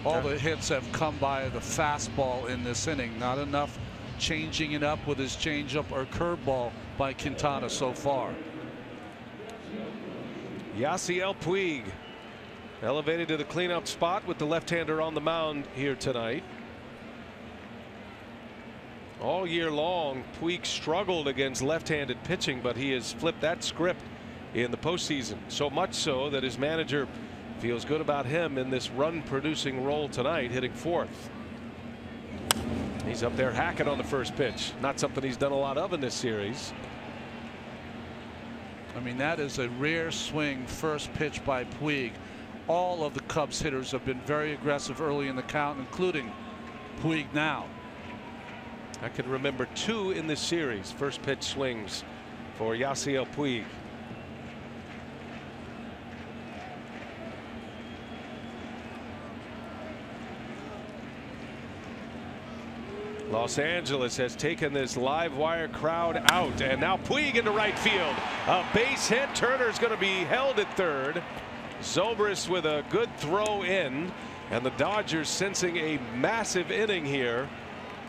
All the hits have come by the fastball in this inning. Not enough changing it up with his changeup or curveball by Quintana so far.
Yasiel Puig elevated to the cleanup spot with the left-hander on the mound here tonight. All year long, Puig struggled against left-handed pitching, but he has flipped that script in the postseason. So much so that his manager feels good about him in this run-producing role tonight, hitting 4th. He's up there hacking on the first pitch. Not something he's done a lot of in this series.
I mean, that is a rare swing first pitch by Puig. All of the Cubs hitters have been very aggressive early in the count, including Puig now.
I can remember 2 in this series first pitch swings for Yasiel Puig. Los Angeles has taken this live wire crowd out, and now Puig into right field. A base hit. Turner's going to be held at 3rd. Zobrist with a good throw in, and the Dodgers, sensing a massive inning here,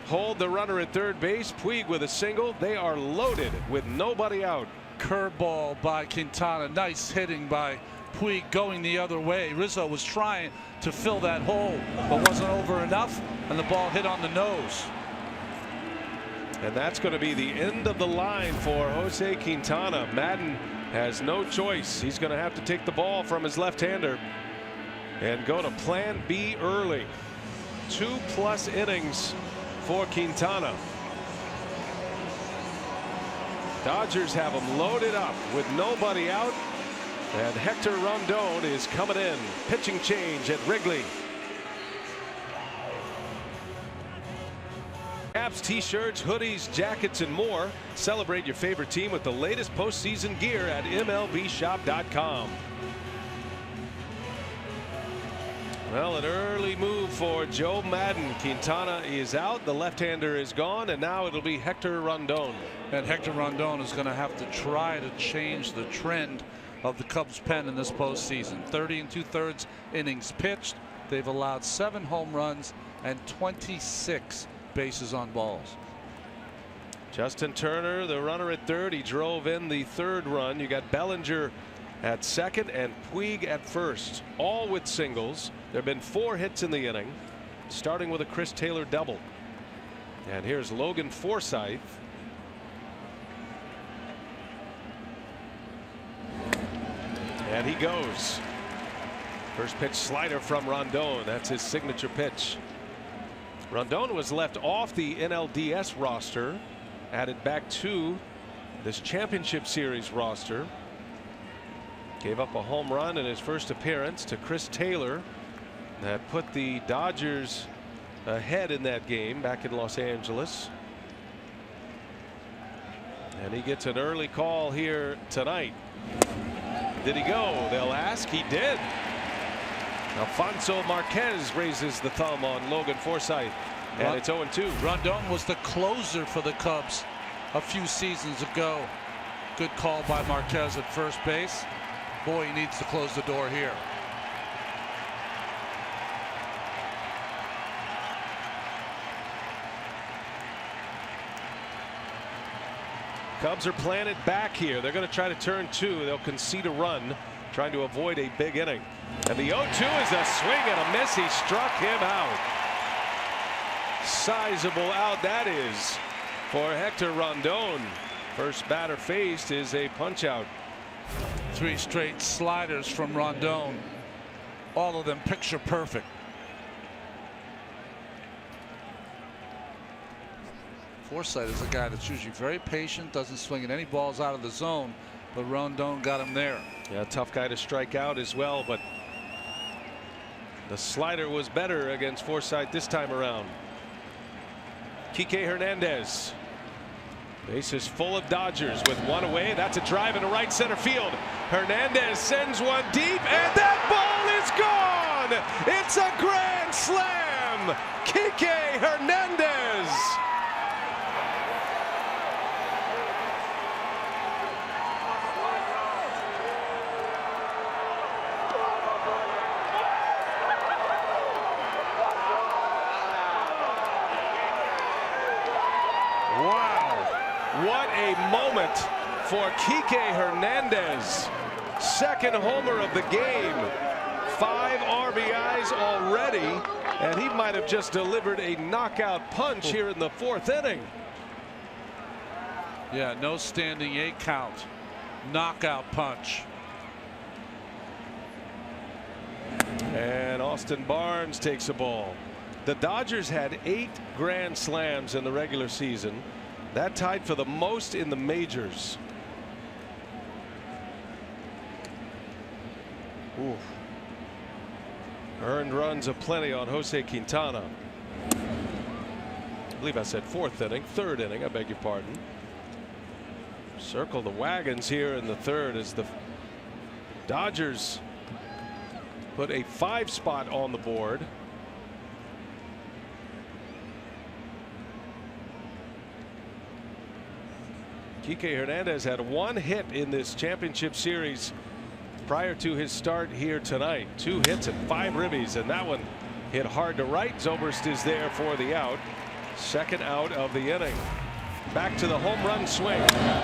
hold the runner at 3rd base. Puig with a single. They are loaded with nobody out.
Curveball by Quintana. Nice hitting by Puig going the other way. Rizzo was trying to fill that hole, but wasn't over enough, and the ball hit on the nose.
And that's going to be the end of the line for Jose Quintana. Madden has no choice. He's going to have to take the ball from his left-hander and go to plan B early. 2+ innings for Quintana. Dodgers have him loaded up with nobody out, and Hector Rondon is coming in. Pitching change at Wrigley. Caps, t-shirts, hoodies, jackets, and more. Celebrate your favorite team with the latest postseason gear at MLBshop.com. Well, an early move for Joe Madden. Quintana is out, the left-hander is gone, and now it'll be Hector Rondon.
And Hector Rondon is going to have to try to change the trend of the Cubs pen in this postseason. 30 2/3 innings pitched. They've allowed 7 home runs and 26 bases on balls.
Justin Turner, the runner at 3rd. He drove in the 3rd run. You got Bellinger at 2nd and Puig at 1st, all with singles. There have been 4 hits in the inning, starting with a Chris Taylor double. And here's Logan Forsythe. And he goes. First pitch slider from Rondon. That's his signature pitch. Rondon was left off the NLDS roster, added back to this championship series roster. Gave up a home run in his first appearance to Chris Taylor that put the Dodgers ahead in that game back in Los Angeles. And he gets an early call here tonight. Did he go? They'll ask. He did. Alfonso Marquez raises the thumb on Logan Forsythe, and it's 0-2.
Rondon was the closer for the Cubs a few seasons ago. Good call by Marquez at first base. Boy, he needs to close the door here.
Cubs are planted back here. They're going to try to turn 2. They'll concede a run, trying to avoid a big inning. And the 0-2 is a swing and a miss. He struck him out. Sizable out that is for Hector Rondon. First batter faced is a punch out.
3 straight sliders from Rondon. All of them picture perfect. Forsythe is a guy that's usually very patient, doesn't swing at any balls out of the zone, but Rondon got him there.
Yeah, tough guy to strike out as well, but the slider was better against Forsythe this time around. Kike Hernandez Base is full of Dodgers with one away. That's a drive into right center field. Hernandez sends one deep, and that ball is gone. It's a grand slam. Kike Hernandez. What a moment for Kike Hernandez. Second homer of the game. 5 RBIs already, and he might have just delivered a knockout punch here in the 4th inning.
Yeah, no standing 8 count. Knockout punch.
And Austin Barnes takes a ball. The Dodgers had 8 grand slams in the regular season. That tied for the most in the majors. Ooh. Earned runs aplenty on Jose Quintana. I believe I said 4th inning, 3rd inning, I beg your pardon. Circle the wagons here in the 3rd as the Dodgers put a 5 spot on the board. Kike Hernandez had 1 hit in this championship series prior to his start here tonight. 2 hits and 5 ribbies, and that one hit hard to right. Zobrist is there for the out. 2nd out of the inning. Back to the home run swing.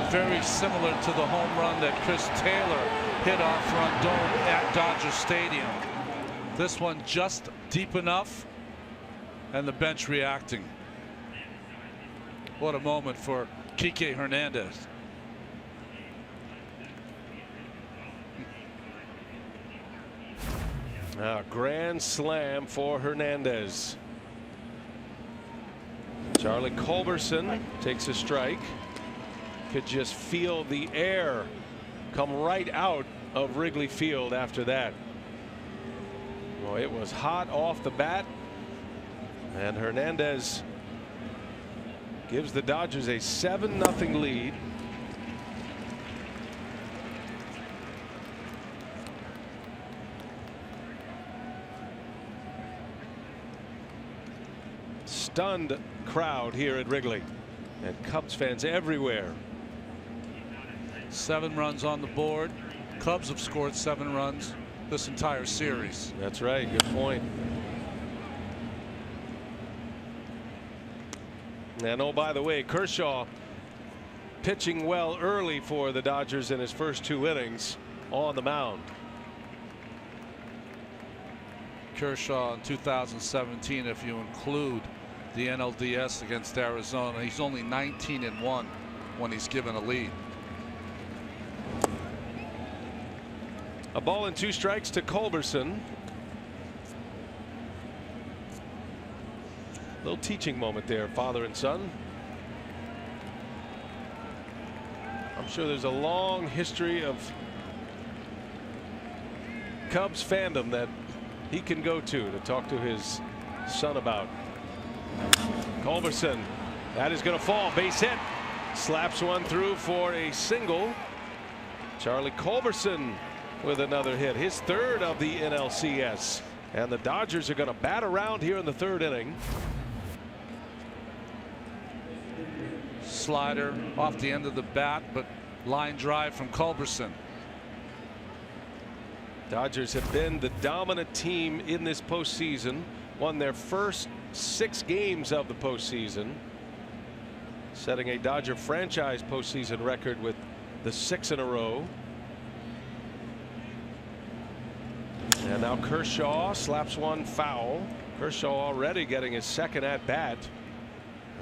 Very similar to the home run that Chris Taylor hit off Rondon at Dodger Stadium. This one just deep enough, and the bench reacting. What a moment for Kike Hernandez.
A grand slam for Hernandez. Charlie Culberson takes a strike. Could just feel the air come right out of Wrigley Field after that. Well, it was hot off the bat, and Hernandez gives the Dodgers a 7-0 lead. Stunned crowd here at Wrigley, and Cubs fans everywhere.
7 runs on the board. Cubs have scored 7 runs this entire series.
That's right. Good point. And oh, by the way, Kershaw pitching well early for the Dodgers in his first 2 innings on the mound.
Kershaw in 2017, if you include the NLDS against Arizona, he's only 19-1 when he's given a lead.
A ball and 2 strikes to Culberson. Little teaching moment there, father and son. I'm sure there's a long history of Cubs fandom that he can go to talk to his son about. Culberson, that is going to fall. Base hit. Slaps one through for a single. Charlie Culberson with another hit, his 3rd of the NLCS. And the Dodgers are going to bat around here in the 3rd inning.
Slider off the end of the bat, but line drive from Culberson.
Dodgers have been the dominant team in this postseason. Won their first 6 games of the postseason, setting a Dodger franchise postseason record with the 6 in a row. And now Kershaw slaps one foul. Kershaw already getting his 2nd at bat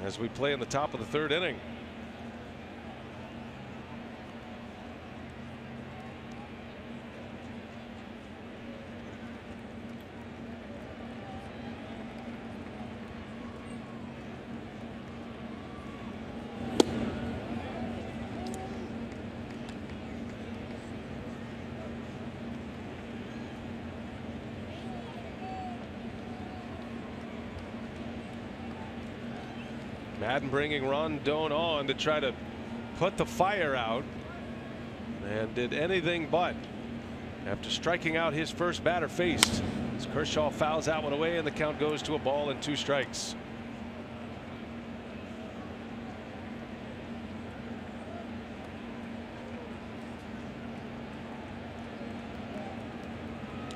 as we play in the top of the 3rd inning. Madden bringing Rondon on to try to put the fire out and did anything but after striking out his first batter faced. As Kershaw fouls that one away and the count goes to a ball and 2 strikes.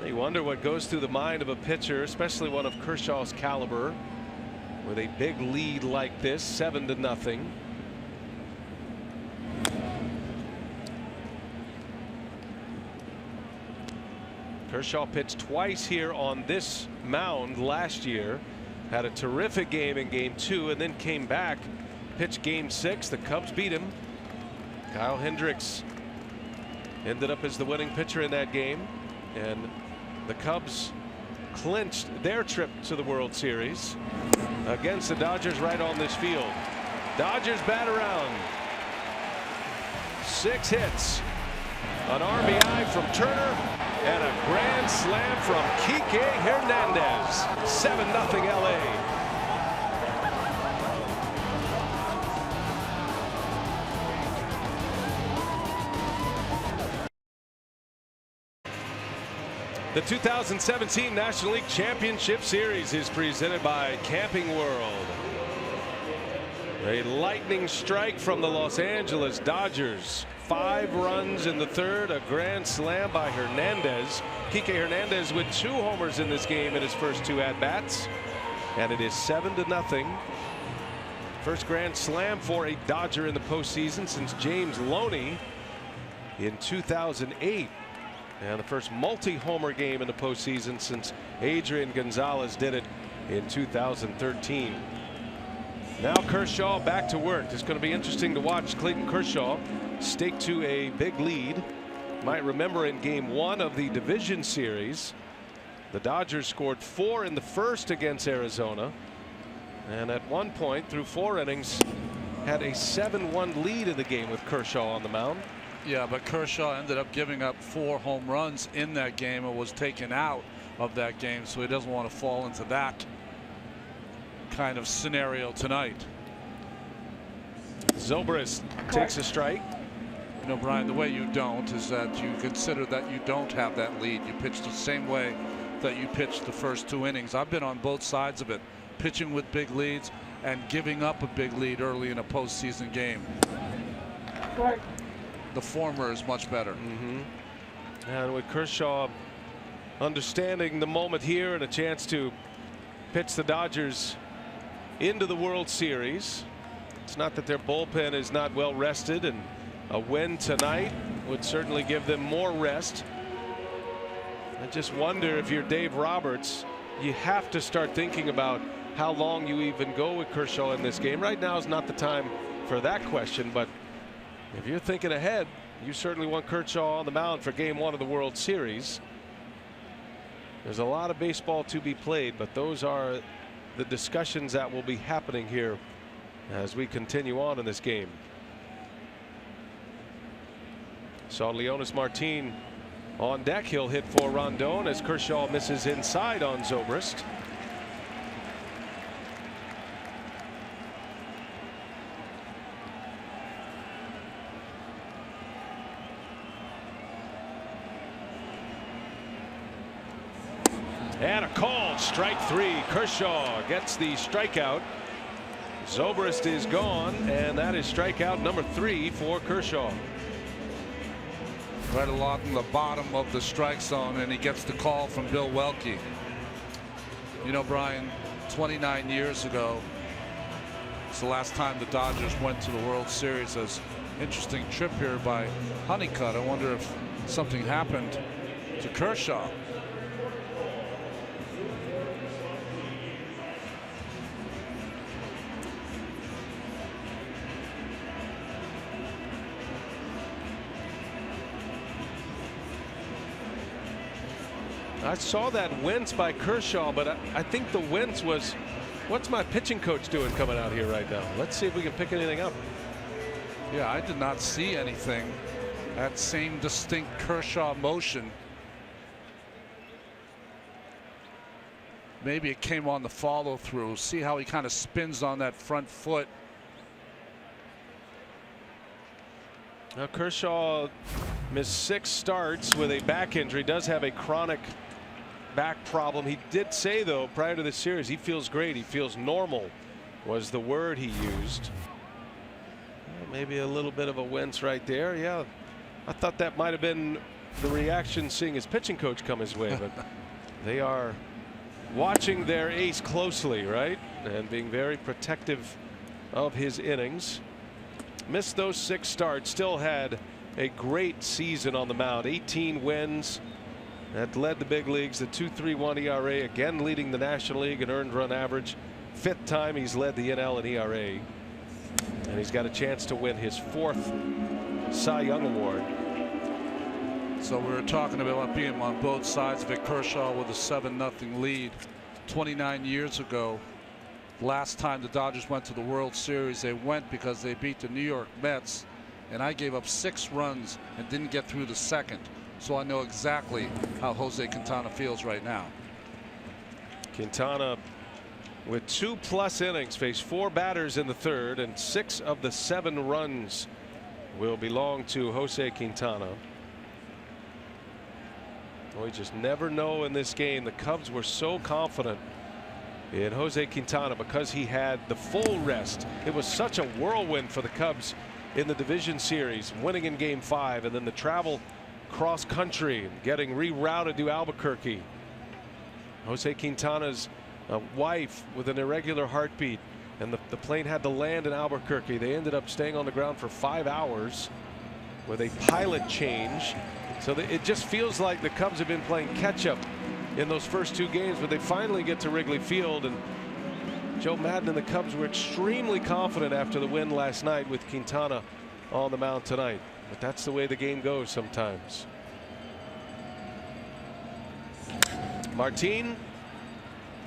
You wonder what goes through the mind of a pitcher, especially one of Kershaw's caliber, with a big lead like this, 7-0. Kershaw pitched twice here on this mound last year, had a terrific game in game 2 and then came back, pitched game 6. The Cubs beat him. Kyle Hendricks ended up as the winning pitcher in that game, and the Cubs clinched their trip to the World Series against the Dodgers right on this field. Dodgers bat around. 6 hits, an RBI from Turner, and a grand slam from Kike Hernandez. 7-0 LA. The 2017 National League Championship Series is presented by Camping World. A lightning strike from the Los Angeles Dodgers. 5 runs in the 3rd, a grand slam by Hernandez. Kike Hernandez with 2 homers in this game in his first 2 at-bats. And it is 7-0. First grand slam for a Dodger in the postseason since James Loney in 2008. And the first multi-homer game in the postseason since Adrian Gonzalez did it in 2013. Now Kershaw back to work. It's going to be interesting to watch Clayton Kershaw stake to a big lead. Might remember in game 1 of the division series, the Dodgers scored 4 in the first against Arizona, and at one point through 4 innings had a 7-1 lead in the game with Kershaw on the mound.
Yeah, but Kershaw ended up giving up 4 home runs in that game and was taken out of that game, so he doesn't want to fall into that kind of scenario tonight.
Zobrist takes a strike.
You know, Brian, the way you don't is that you consider that you don't have that lead. You pitch the same way that you pitched the first 2 innings. I've been on both sides of it, pitching with big leads and giving up a big lead early in a postseason game. The former is much better.
And with Kershaw understanding the moment here and a chance to pitch the Dodgers into the World Series. It's not that their bullpen is not well rested, and a win tonight would certainly give them more rest. I just wonder if you're Dave Roberts, you have to start thinking about how long you even go with Kershaw in this game. Right now is not the time for that question, but if you're thinking ahead, you certainly want Kershaw on the mound for game 1 of the World Series. There's a lot of baseball to be played, but those are the discussions that will be happening here as we continue on in this game. Saw Leonis Martin on deck. He'll hit for Rondon as Kershaw misses inside on Zobrist. And a called strike 3. Kershaw gets the strikeout. Zobrist is gone, and that is strikeout number 3 for Kershaw.
Right along the bottom of the strike zone, and he gets the call from Bill Welke. You know, Brian, 29 years ago, it's the last time the Dodgers went to the World Series. As interesting trip here by Honeycutt. I wonder if something happened to Kershaw.
I saw that wince by Kershaw, but I think the wince was, what's my pitching coach doing coming out here right now? Let's see if we can pick anything up.
Yeah, I did not see anything. That same distinct Kershaw motion. Maybe it came on the follow through. See how he kind of spins on that front foot.
Now Kershaw missed 6 starts with a back injury. Does have a chronic back problem. He did say, though, prior to this series, he feels great. He feels normal, was the word he used. Well, maybe a little bit of a wince right there. Yeah, I thought that might have been the reaction seeing his pitching coach come his way, but they are watching their ace closely, right? And being very protective of his innings. Missed those 6 starts, still had a great season on the mound. 18 wins. That led the big leagues. The 2.31 ERA, again leading the National League in earned run average. 5th time he's led the NL in ERA. And he's got a chance to win his 4th Cy Young Award.
So we were talking about being on both sides of it. Kershaw with a 7-0 lead 29 years ago. Last time the Dodgers went to the World Series, they went because they beat the New York Mets, and I gave up 6 runs and didn't get through the 2nd. So I know exactly how Jose Quintana feels right now.
Quintana with 2+ innings faced 4 batters in the 3rd, and 6 of the 7 runs will belong to Jose Quintana. We just never know in this game. The Cubs were so confident in Jose Quintana because he had the full rest. It was such a whirlwind for the Cubs in the division series, winning in Game 5, and then the travel cross country, getting rerouted to Albuquerque. Jose Quintana's wife with an irregular heartbeat, and the plane had to land in Albuquerque. They ended up staying on the ground for 5 hours with a pilot change. So it just feels like the Cubs have been playing catch up in those first 2 games, but they finally get to Wrigley Field, and Joe Maddon and the Cubs were extremely confident after the win last night with Quintana on the mound tonight. But that's the way the game goes sometimes. Martin,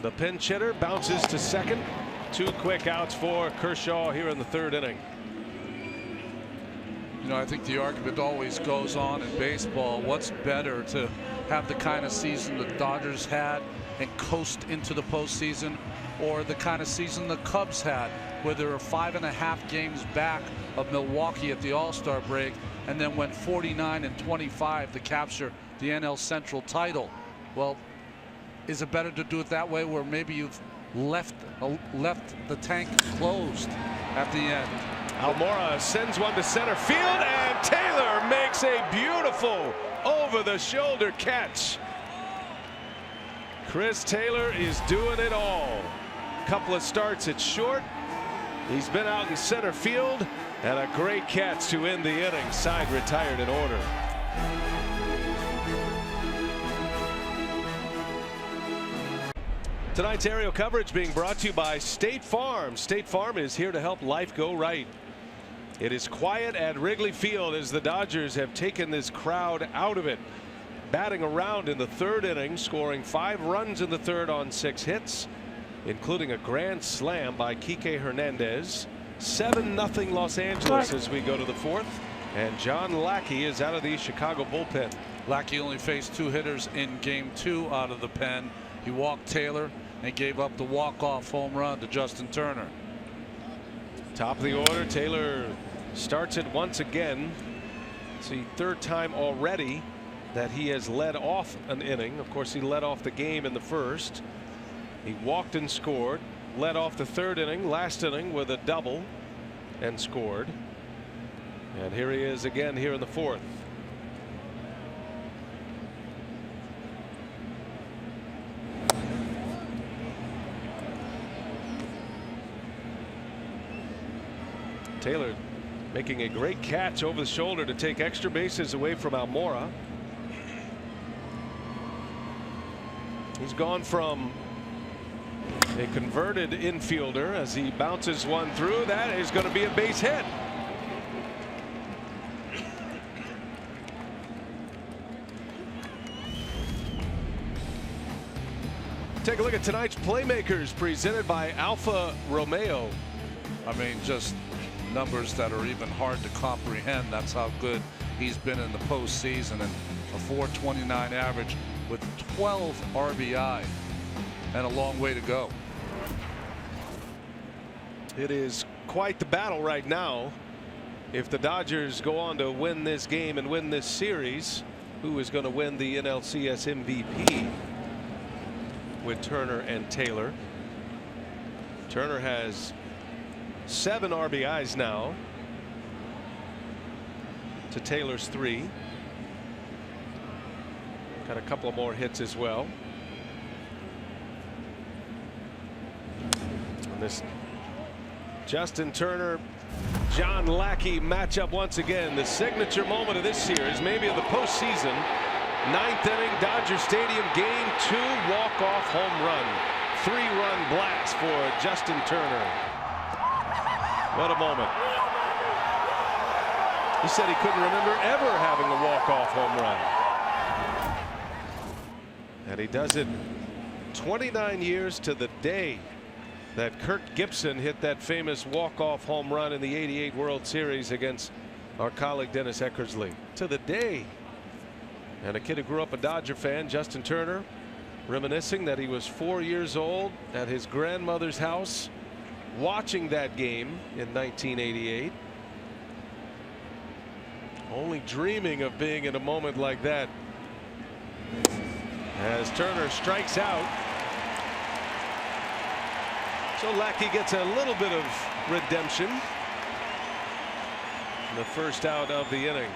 the pinch hitter, bounces to 2nd. 2 quick outs for Kershaw here in the 3rd inning.
You know, I think the argument always goes on in baseball. What's better, to have the kind of season the Dodgers had and coast into the postseason, or the kind of season the Cubs had, where they were 5.5 games back of Milwaukee at the All-Star break and then went 49-25 to capture the NL Central title? Well, is it better to do it that way, where maybe you've left the tank closed at the end?
Almora sends one to center field, and Taylor makes a beautiful over-the-shoulder catch. Chris Taylor is doing it all. Couple of starts at short. He's been out in center field, and a great catch to end the inning. Side retired in order. Tonight's aerial coverage being brought to you by State Farm. State Farm is here to help life go right. It is quiet at Wrigley Field as the Dodgers have taken this crowd out of it. Batting around in the 3rd inning, scoring 5 runs in the 3rd on 6 hits, including a grand slam by Kike Hernandez. 7-0 Los Angeles as we go to the 4th. And John Lackey is out of the Chicago bullpen.
Lackey only faced 2 hitters in Game 2 out of the pen. He walked Taylor and gave up the walk-off home run to Justin Turner.
Top of the order, Taylor starts it once again. It's the 3rd time already that he has led off an inning. Of course, he led off the game in the 1st. He walked and scored, led off the 3rd inning, last inning with a double, and scored. And here he is again here in the 4th. Taylor making a great catch over the shoulder to take extra bases away from Almora. He's gone from a converted infielder as he bounces one through. That is going to be a base hit. Take a look at tonight's playmakers presented by Alfa Romeo.
I mean, just numbers that are even hard to comprehend. That's how good he's been in the postseason, and a .429 average with 12 RBI and a long way to go.
It is quite the battle right now if the Dodgers go on to win this game and win this series, who is going to win the NLCS MVP with Turner and Taylor? Turner has 7 RBIs now to Taylor's 3. Got a couple of more hits as well. And this Justin Turner, John Lackey matchup once again. The signature moment of this series, maybe of the postseason. 9th inning, Dodger Stadium, Game 2, walk-off home run. 3-run blast for Justin Turner. What a moment. He said he couldn't remember ever having a walk-off home run. And he does it 29 years to the day that Kirk Gibson hit that famous walk-off home run in the '88 World Series against our colleague Dennis Eckersley. To the day. And a kid who grew up a Dodger fan, Justin Turner, reminiscing that he was 4 years old at his grandmother's house watching that game in 1988. Only dreaming of being in a moment like that. As Turner strikes out. So Lackey gets a little bit of redemption. The first out of the inning.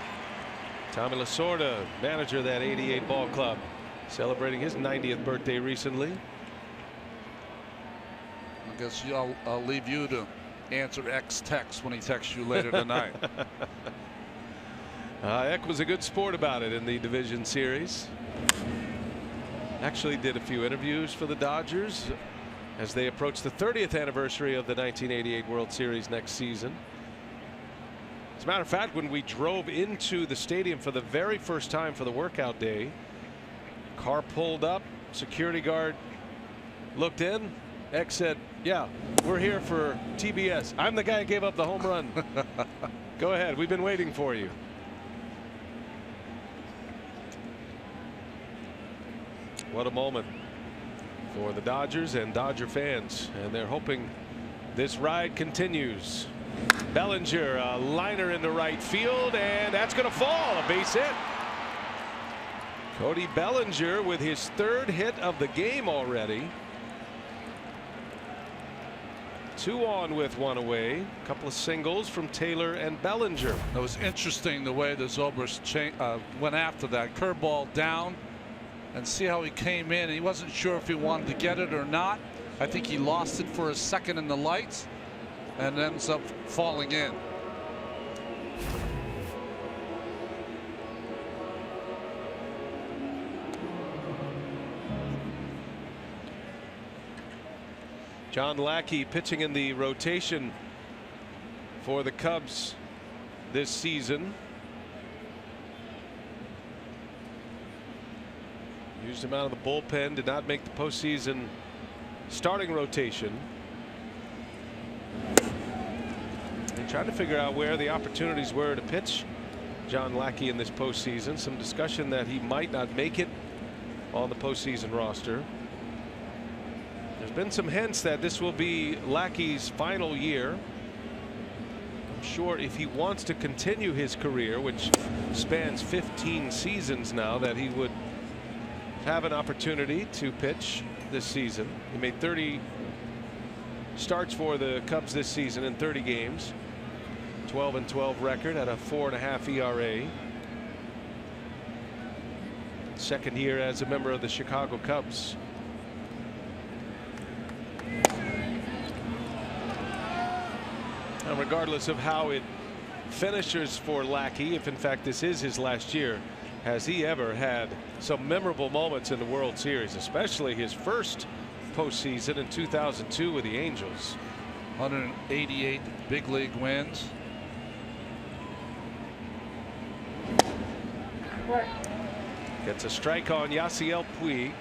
Tommy Lasorda, manager of that '88 ball club, celebrating his 90th birthday recently.
I guess I'll leave you to answer X text when he texts you later tonight.
Eck was a good sport about it in the division series. Actually did a few interviews for the Dodgers as they approach the 30th anniversary of the 1988 World Series next season. As a matter of fact, when we drove into the stadium for the very first time for the workout day, car pulled up, security guard looked in. Eck said, "Yeah, we're here for TBS. I'm the guy who gave up the home run. Go ahead, we've been waiting for you." What a moment for the Dodgers and Dodger fans, and they're hoping this ride continues. Bellinger, a liner into right field, and that's going to fall. A base hit. Cody Bellinger with his 3rd hit of the game already. 2 on with 1 away. A couple of singles from Taylor and Bellinger.
It was interesting the way the Zobrist went after that curveball down, and see how he came in. He wasn't sure if he wanted to get it or not. I think he lost it for a second in the lights and ends up falling in.
John Lackey pitching in the rotation for the Cubs this season. Used him out of the bullpen, did not make the postseason starting rotation. And trying to figure out where the opportunities were to pitch John Lackey in this postseason. Some discussion that he might not make it on the postseason roster. There's been some hints that this will be Lackey's final year. I'm sure if he wants to continue his career, which spans 15 seasons now, that he would have an opportunity to pitch this season. He made 30 starts for the Cubs this season in 30 games. 12-12 record at a 4.5 ERA. Second year as a member of the Chicago Cubs. Now, regardless of how it finishes for Lackey, if in fact this is his last year, has he ever had some memorable moments in the World Series, especially his first postseason in 2002 with the Angels.
188 big league wins.
Gets a strike on Yasiel Puig.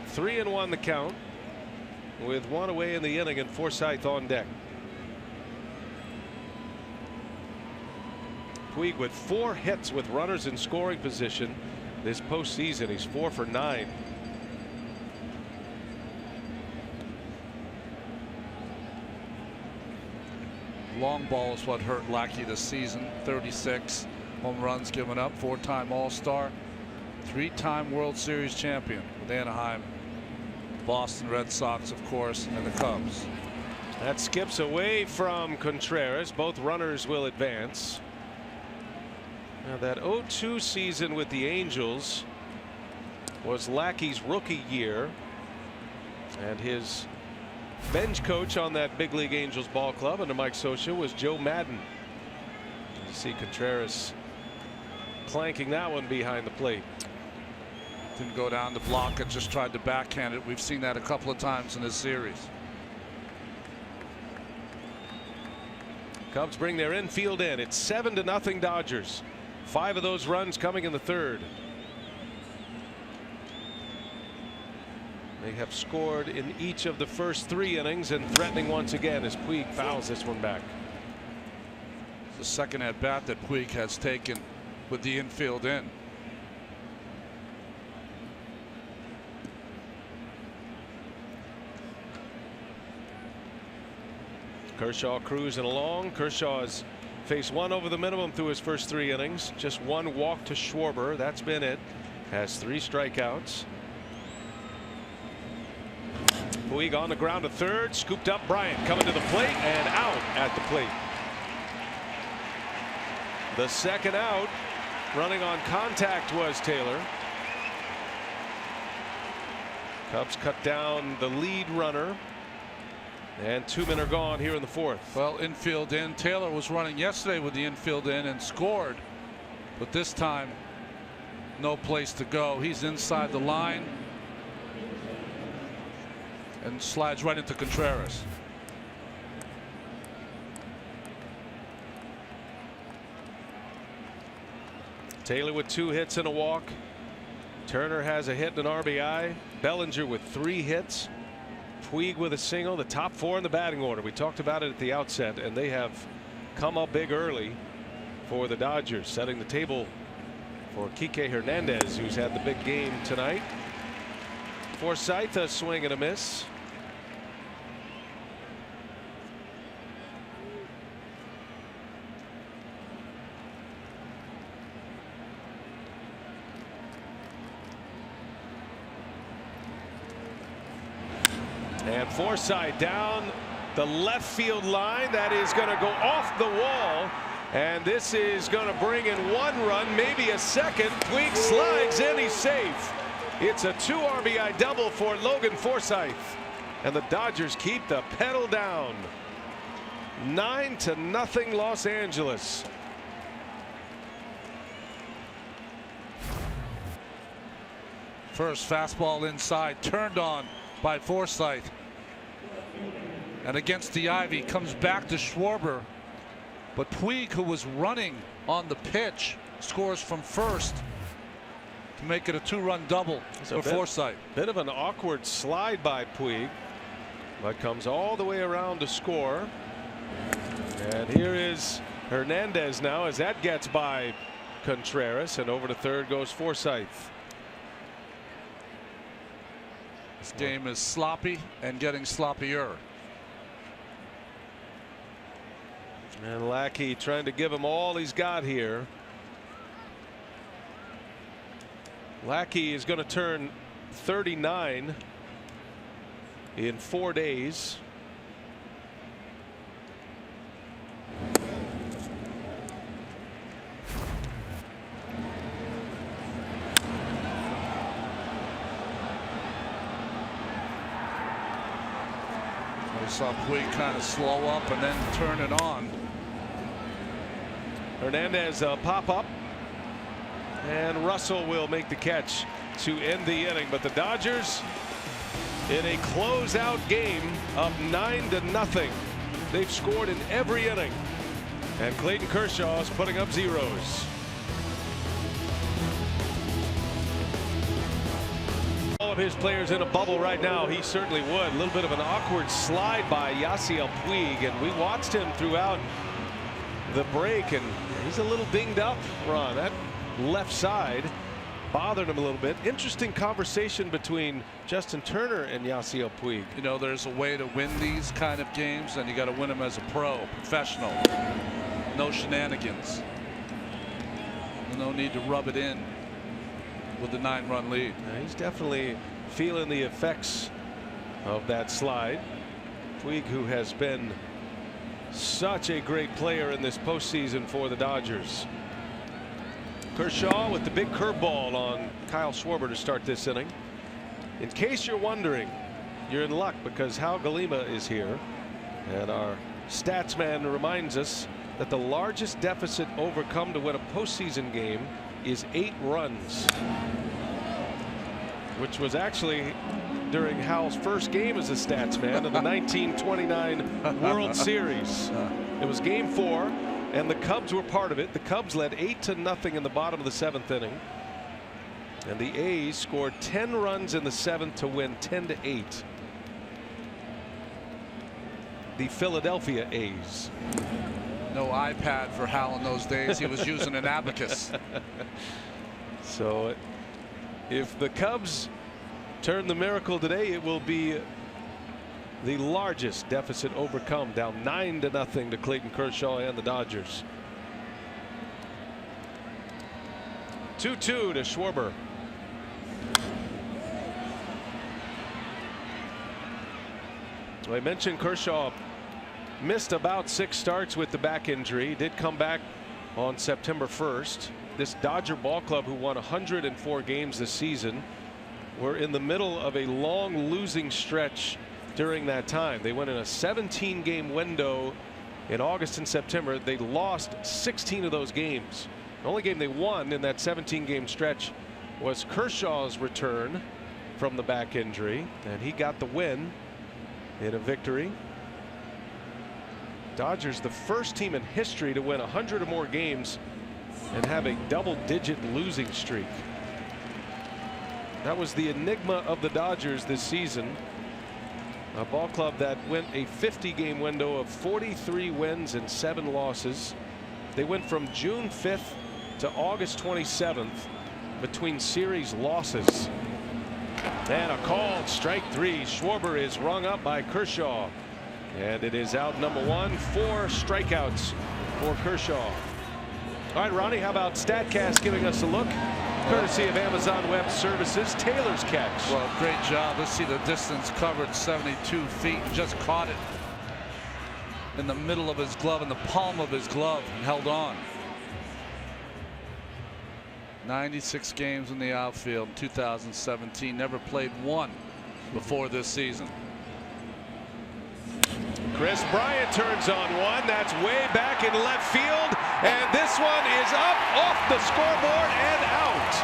3-1 the count with 1 away in the inning and Forsythe on deck. Puig with 4 hits with runners in scoring position this postseason. He's 4 for 9.
long ball is what hurt Lackey this season. 36 home runs given up. 4-time All-Star. 3-time World Series champion with Anaheim, Boston Red Sox, of course, and the Cubs.
That skips away from Contreras. Both runners will advance. Now that 0-2 season with the Angels was Lackey's rookie year, and his bench coach on that big league Angels ball club under Mike Scioscia was Joe Madden. You see Contreras clanking that one behind the plate.
Didn't go down the block and just tried to backhand it. We've seen that a couple of times in this series.
Cubs bring their infield in. It's 7-0 Dodgers. 5 of those runs coming in the third. They have scored in each of the first 3 innings, and threatening once again as Puig fouls this one back.
The second at bat that Puig has taken with the infield in.
Kershaw cruising along. Kershaw has faced 1 over the minimum through his first 3 innings. Just 1 walk to Schwarber. That's been it. Has 3 strikeouts. Puig on the ground to third. Scooped up. Bryant coming to the plate and out at the plate. The second out. Running on contact was Taylor. Cubs cut down the lead runner. And 2 men are gone here in the fourth.
Well, infield in. Taylor was running yesterday with the infield in and scored. But this time, no place to go. He's inside the line and slides right into Contreras.
Taylor with 2 hits and a walk. Turner has a hit and an RBI. Bellinger with 3 hits. Puig with a single. The top 4 in the batting order. We talked about it at the outset, and they have come up big early for the Dodgers, setting the table for Kike Hernandez, who's had the big game tonight. Forsythe, a swing and a miss. And Forsythe down the left field line. That is going to go off the wall. And this is going to bring in 1 run, maybe a second. Puig slides in. He's safe. It's a 2 RBI double for Logan Forsythe. And the Dodgers keep the pedal down. 9-0 Los Angeles.
First fastball inside, turned on by Forsythe. And against the ivy, comes back to Schwarber. But Puig, who was running on the pitch, scores from first to make it a 2-run double for Forsythe.
Bit of an awkward slide by Puig, but comes all the way around to score. And here is Hernandez now as that gets by Contreras, and over to third goes Forsythe.
This game is sloppy and getting sloppier.
And Lackey trying to give him all he's got here. Lackey is going to turn 39 in 4 days.
I saw Puig kind of slow up and then turn it on.
Hernandez pop up, and Russell will make the catch to end the inning. But the Dodgers in a closeout game up 9-0. They've scored in every inning, and Clayton Kershaw is putting up zeros. All of his players in a bubble right now. He certainly would. A little bit of an awkward slide by Yasiel Puig, and we watched him throughout the break, and he's a little dinged up, Ron. That left side. bothered him a little bit. Interesting conversation between Justin Turner and Yasiel Puig.
You know, there's a way to win these kind of games, and you got to win them as a professional. No shenanigans. No need to rub it in with the 9-run lead.
He's definitely feeling the effects of that slide. Puig, who has been such a great player in this postseason for the Dodgers. Kershaw with the big curveball on Kyle Schwarber to start this inning. In case you're wondering, you're in luck because Hal Galima is here, and our stats man reminds us that the largest deficit overcome to win a postseason game is 8 runs, which was actually during Hal's first game as a stats man in the 1929 World Series. It was game 4, and the Cubs were part of it. The Cubs led 8-0 in the bottom of the 7th inning, and the A's scored 10 runs in the 7th to win 10-8. The Philadelphia A's.
No iPad for Hal in those days. He was using an abacus.
So if the Cubs turn the miracle today, it will be the largest deficit overcome, down 9-0 to Clayton Kershaw and the Dodgers. 2-2 to Schwarber. Well, I mentioned Kershaw missed about 6 starts with the back injury. Did come back on September 1st. This Dodger ball club, who won 104 games this season, were in the middle of a long losing stretch during that time. They went in a 17-game window in August and September. They lost 16 of those games. The only game they won in that 17-game stretch was Kershaw's return from the back injury, and he got the win in a victory. Dodgers, the first team in history to win 100 or more games and have a double-digit losing streak. That was the enigma of the Dodgers this season. A ball club that went a 50-game window of 43 wins and 7 losses. They went from June 5th to August 27th between series losses. And a called strike 3. Schwarber is rung up by Kershaw, and it is out number 1. 4 strikeouts for Kershaw. All right, Ronnie, how about StatCast giving us a look, courtesy of Amazon Web Services. Taylor's catch.
Well, great job. Let's see the distance covered, 72 feet. Just caught it in the middle of his glove, in the palm of his glove, and held on. 96 games in the outfield in 2017. Never played one before this season.
Chris Bryant turns on one. That's way back in left field, and this one is up off the scoreboard and out.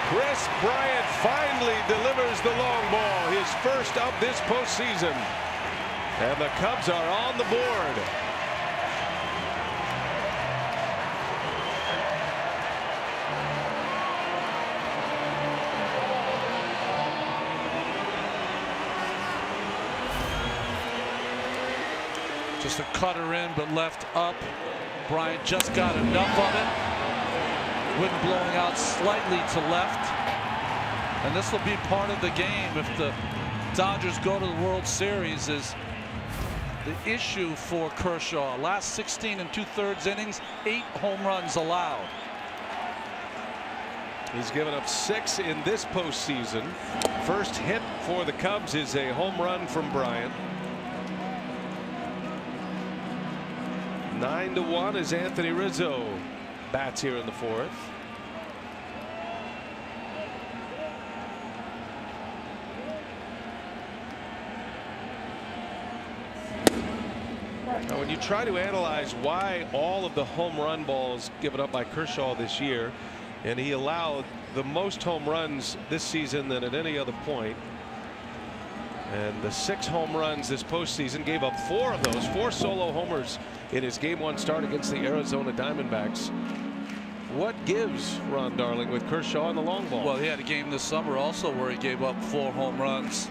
Chris Bryant finally delivers the long ball, his first of this postseason, and the Cubs are on the board.
Just a cutter in, but left up. Bryant just got enough of it. Wind blowing out slightly to left. And this will be part of the game if the Dodgers go to the World Series. Is the issue for Kershaw. Last 16 2/3 innings, 8 home runs allowed.
He's given up 6 in this postseason. First hit for the Cubs is a home run from Bryant. 9-1 as Anthony Rizzo bats here in the 4th. Now, when you try to analyze why all of the home run balls given up by Kershaw this year, and he allowed the most home runs this season than at any other point, and the 6 home runs this postseason, gave up 4 of those, 4 solo homers in his Game 1 start against the Arizona Diamondbacks. What gives, Ron Darling, with Kershaw and the long ball?
Well, he had a game this summer also where he gave up 4 home runs.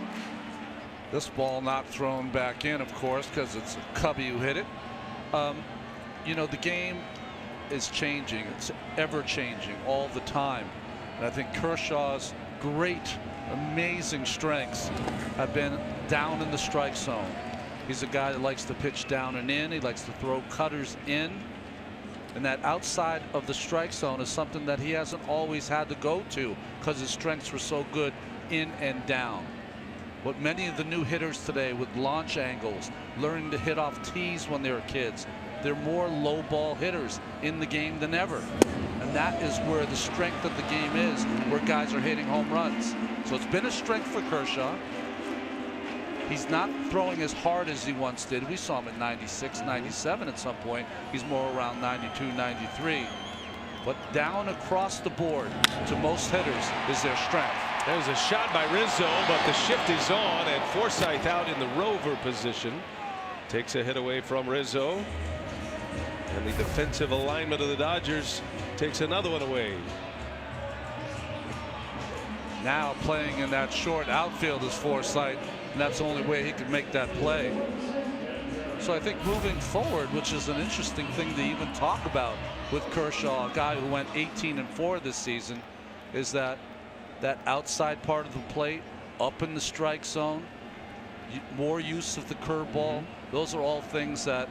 This ball not thrown back in, of course, because it's Cubby who hit it. You know, the game is changing. It's ever changing all the time. And I think Kershaw's great, amazing strengths have been down in the strike zone. He's a guy that likes to pitch down and in. He likes to throw cutters in. And that outside of the strike zone is something that he hasn't always had to go to because his strengths were so good in and down. But many of the new hitters today with launch angles, learning to hit off tees when they were kids, they're more low ball hitters in the game than ever. And that is where the strength of the game is, where guys are hitting home runs. So it's been a strength for Kershaw. He's not throwing as hard as he once did. We saw him at 96, 97 at some point. He's more around 92, 93. But down across the board to most hitters is their strength.
There's a shot by Rizzo, but the shift is on, and Forsythe out in the rover position. Takes a hit away from Rizzo. And the defensive alignment of the Dodgers takes another one away.
Now playing in that short outfield is Forsythe, and that's the only way he could make that play. So I think moving forward, which is an interesting thing to even talk about with Kershaw, a guy who went 18-4 this season, is that outside part of the plate, up in the strike zone, more use of the curveball. Those are all things that,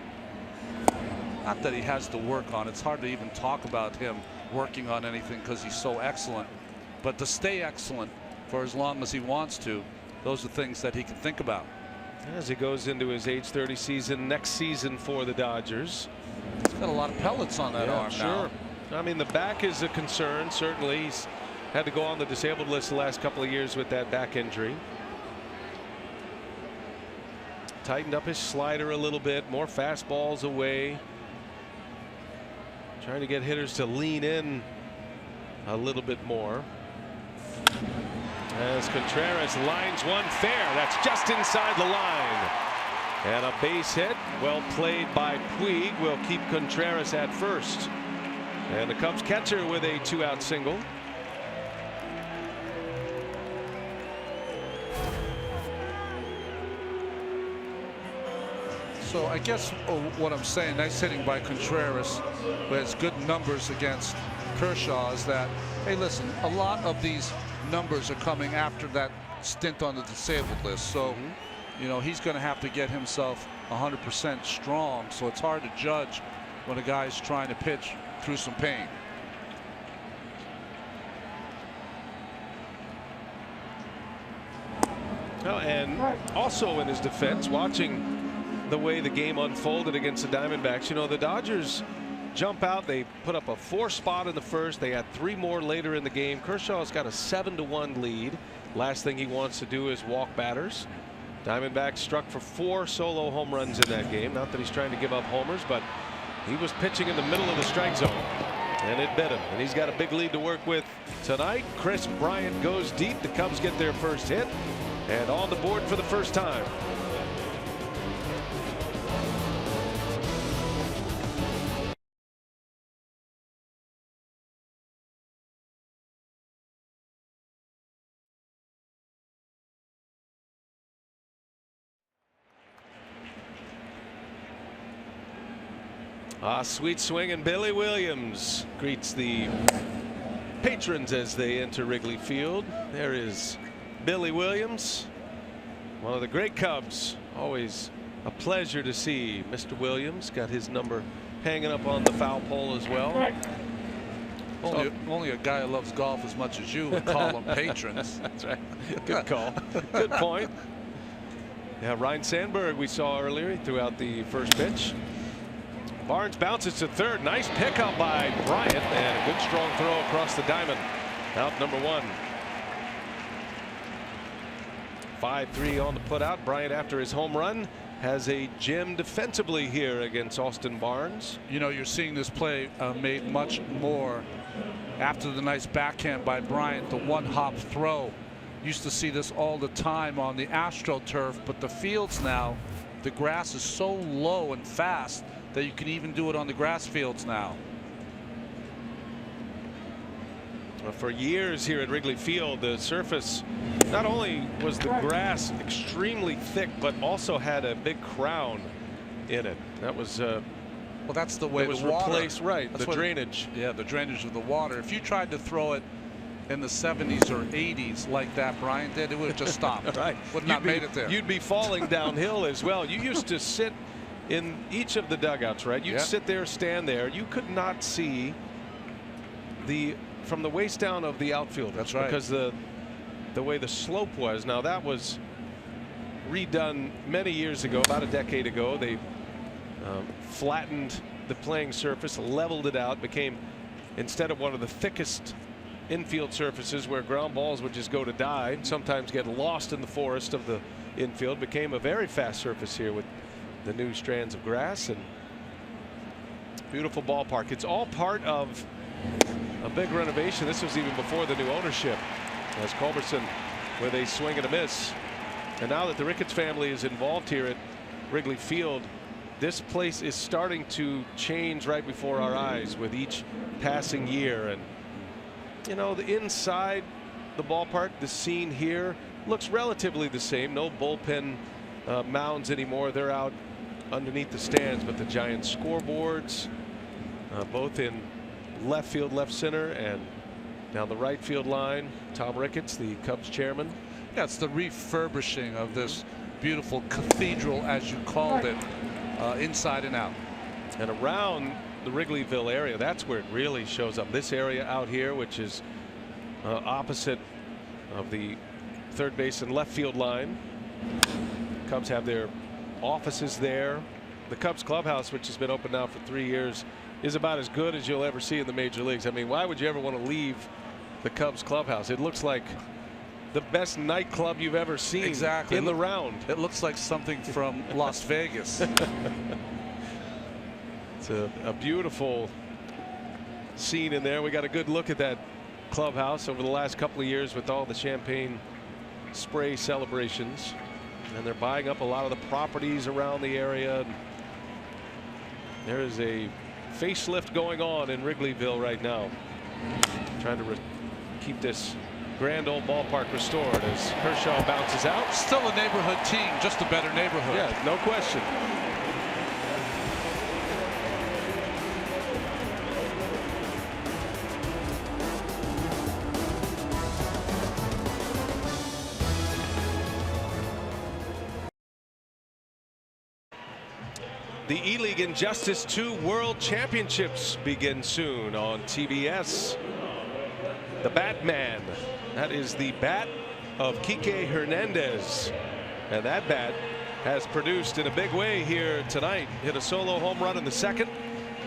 not that he has to work on. It's hard to even talk about him working on anything because he's so excellent. But to stay excellent for as long as he wants to, those are things that he can think about.
As he goes into his age 30 season next season for the Dodgers.
He's got a lot of pellets on that arm now.
I mean, the back is a concern. Certainly, he's had to go on the disabled list the last couple of years with that back injury. Tightened up his slider a little bit, more fastballs away. Trying to get hitters to lean in a little bit more. As Contreras lines one fair, that's just inside the line. And a base hit, well played by Puig, will keep Contreras at first. And the Cubs catcher with a 2-out single.
So I guess what I'm saying, nice hitting by Contreras, who has good numbers against Kershaw, is that, hey, listen, a lot of these numbers are coming after that stint on the disabled list. So, you know, he's going to have to get himself 100% strong. So it's hard to judge when a guy's trying to pitch through some pain.
Well, and also in his defense, watching the way the game unfolded against the Diamondbacks, you know, the Dodgers jump out. They put up a 4 spot in the first. They had 3 more later in the game. Kershaw's got a 7-1 lead. Last thing he wants to do is walk batters. Diamondbacks struck for 4 solo home runs in that game. Not that he's trying to give up homers, but he was pitching in the middle of the strike zone, and it bit him. And he's got a big lead to work with tonight. Chris Bryant goes deep. The Cubs get their first hit, and on the board for the first time. Sweet swing, and Billy Williams greets the patrons as they enter Wrigley Field. There is Billy Williams, one of the great Cubs. Always a pleasure to see Mr. Williams. Got his number hanging up on the foul pole as well.
Only a guy who loves golf as much as you would call them patrons.
That's right. Good call. Good point. Yeah, Ryan Sandberg we saw earlier. He threw out the first pitch. Barnes bounces to third. Nice pickup by Bryant, and a good strong throw across the diamond. Out number 1. 5-3 on the putout. Bryant, after his home run, has a gem defensively here against Austin Barnes.
You know, you're seeing this play made much more after the nice backhand by Bryant, the one-hop throw. Used to see this all the time on the AstroTurf, but the fields now, the grass is so low and fast that you can even do it on the grass fields now.
Well, for years here at Wrigley Field, the surface, not only was the grass extremely thick, but also had a big crown in it. That was
Well, that's the way
it was
the water.
replaced, right?
That's
the drainage.
Yeah, the drainage of the water. If you tried to throw it in the 70s or 80s like that Bryant did, it would have just stopped.
Right.
Would not made it there.
You'd be falling downhill as well. You used to sit in each of the dugouts, right? You'd sit there, stand there. You could not see from the waist down of the outfield.
That's right.
Because the way the slope was. Now that was redone many years ago, about a decade ago. They flattened the playing surface, leveled it out, became, instead of one of the thickest infield surfaces where ground balls would just go to die, sometimes get lost in the forest of the infield, became a very fast surface here with the new strands of grass. And beautiful ballpark. It's all part of a big renovation. This was even before the new ownership, as Culberson with a swing and a miss. And now that the Ricketts family is involved here at Wrigley Field, this place is starting to change right before our eyes with each passing year. And you know, the inside the ballpark, the scene here looks relatively the same. No bullpen mounds anymore. They're out underneath the stands, but the giant scoreboards, both in left field, left center, and down the right field line. Tom Ricketts, the Cubs chairman.
Yeah, it's the refurbishing of this beautiful cathedral, as you called it, inside and out.
And around the Wrigleyville area, that's where it really shows up. This area out here, which is opposite of the third base and left field line. Cubs have their offices there. The Cubs clubhouse, which has been open now for 3 years, is about as good as you'll ever see in the major leagues. I mean, why would you ever want to leave the Cubs clubhouse? It looks like the best nightclub you've ever seen.
Exactly.
In the round.
It looks like something from Las Vegas.
It's a beautiful scene in there. We got a good look at that clubhouse over the last couple of years with all the champagne spray celebrations, and they're buying up a lot of the properties around the area. There is a facelift going on in Wrigleyville right now, trying to keep this grand old ballpark restored as Kershaw bounces out.
Still a neighborhood team, just a better neighborhood.
Yeah, no question. The E-League Injustice 2 World Championships begin soon on TBS. The Batman. That is the bat of Kike Hernandez. And that bat has produced in a big way here tonight. Hit a solo home run in the second.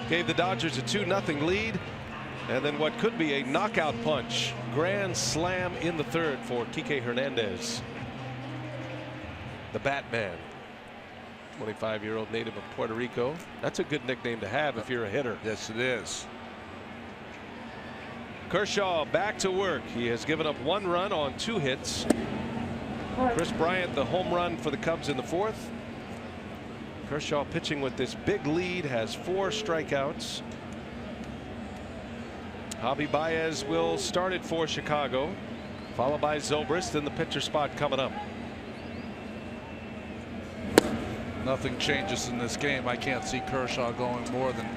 Gave the Dodgers a 2-0 lead. And then what could be a knockout punch. Grand slam in the third for Kike Hernandez. The Batman. 25-year-old native of Puerto Rico. That's a good nickname to have if you're a hitter.
Yes, it is.
Kershaw back to work. He has given up 1 run on 2 hits. Chris Bryant, the home run for the Cubs in the fourth. Kershaw pitching with this big lead, has 4 strikeouts. Javi Baez will start it for Chicago, followed by Zobrist in the pitcher spot coming up.
Nothing changes in this game. I can't see Kershaw going more than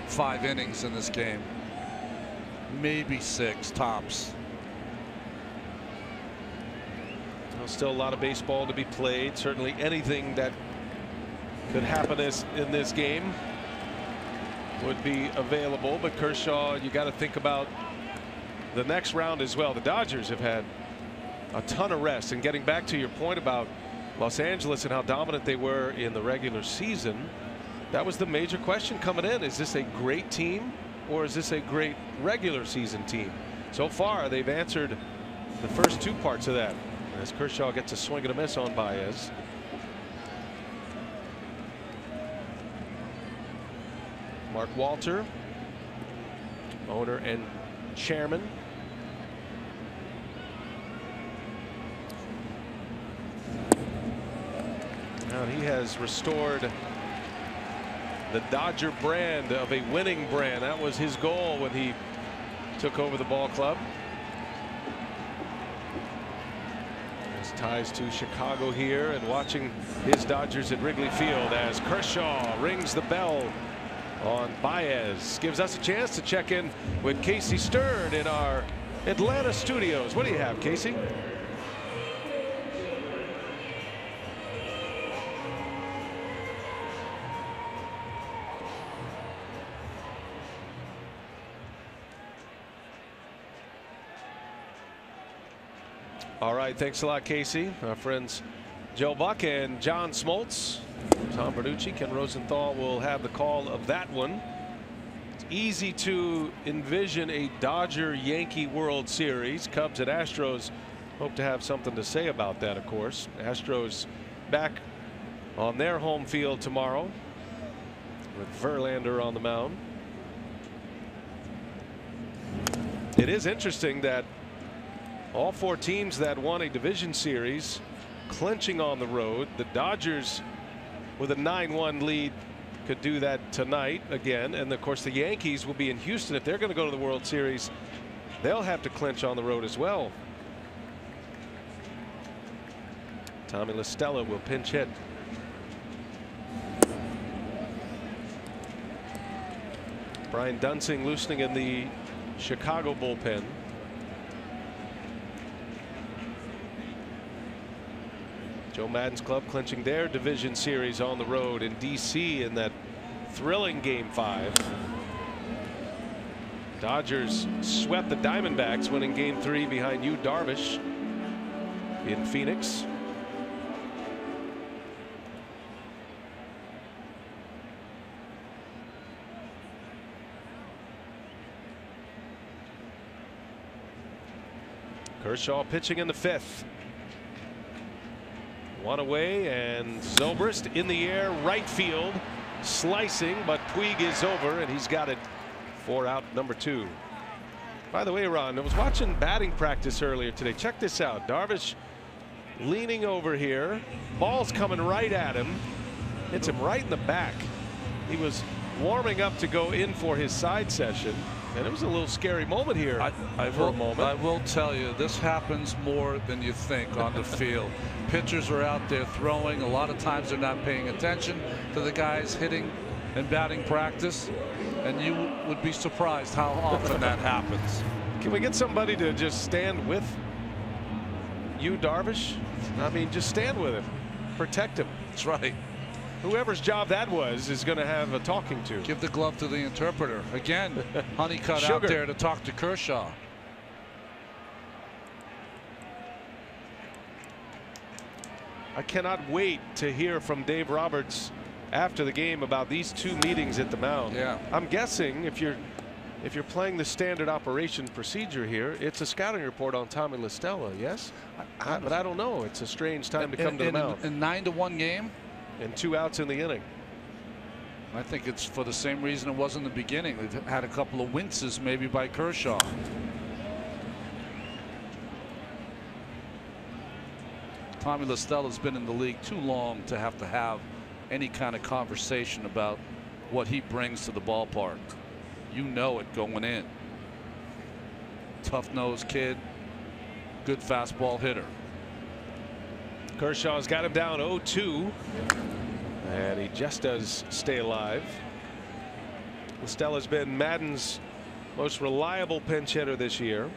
5 innings in this game. Maybe 6 tops.
Well, still a lot of baseball to be played. Certainly anything that could happen in this game would be available. But Kershaw, you got to think about the next round as well. The Dodgers have had a ton of rest. And getting back to your point about Los Angeles and how dominant they were in the regular season, that was the major question coming in. Is this a great team or is this a great regular season team? So far they've answered the first 2 parts of that, as Kershaw gets a swing and a miss on Baez. Mark Walter, owner and chairman. Now he has restored the Dodger brand of a winning brand. That was his goal when he took over the ball club. His ties to Chicago here, and watching his Dodgers at Wrigley Field as Kershaw rings the bell on Baez. Gives us a chance to check in with Casey Stern in our Atlanta studios. What do you have, Casey? All right, thanks a lot, Casey. Our friends Joe Buck and John Smoltz, Tom Bernucci, Ken Rosenthal will have the call of that one. It's easy to envision a Dodger-Yankee World Series. Cubs and Astros hope to have something to say about that, of course. Astros back on their home field tomorrow with Verlander on the mound. It is interesting that all four teams that won a division series clinching on the road. The Dodgers with a 9-1 lead could do that tonight again, and of course the Yankees will be in Houston. If they're going to go to the World Series, they'll have to clinch on the road as well. Tommy La Stella will pinch hit. Brian Dunsing loosening in the Chicago bullpen. Joe Madden's club clinching their division series on the road in D.C. in that thrilling Game 5. Dodgers swept the Diamondbacks, winning Game 3 behind Yu Darvish in Phoenix. Kershaw pitching in the 5th. One away, and Zobrist in the air, right field, slicing, but Puig is over, and he's got it for out number 2. By the way, Ron, I was watching batting practice earlier today. Check this out. Darvish leaning over here. Ball's coming right at him. Hits him right in the back. He was warming up to go in for his side session. And it was a little scary moment here for a moment.
I will tell you, this happens more than you think on the field. Pitchers are out there throwing. A lot of times they're not paying attention to the guys hitting and batting practice. And you would be surprised how often that happens.
Can we get somebody to just stand with Yu Darvish? I mean, just stand with him. Protect him.
That's right.
Whoever's job that was is going to have a talking to.
Give the glove to the interpreter. Again, Honeycutt out there to talk to Kershaw.
I cannot wait to hear from Dave Roberts after the game about these two meetings at the mound.
Yeah.
I'm guessing if you're playing the standard operation procedure here, it's a scouting report on Tommy La Stella, yes? But I don't know. It's a strange time to come to the mound.
A 9-1 game?
And 2 outs in the inning.
I think it's for the same reason it was in the beginning. They've had a couple of winces maybe by Kershaw. Tommy La Stella's been in the league too long to have any kind of conversation about what he brings to the ballpark. You know it going in. Tough-nosed kid, good fastball hitter.
Kershaw's got him down 0-2, and he just does stay alive. La Stella's been Madden's most reliable pinch hitter this year.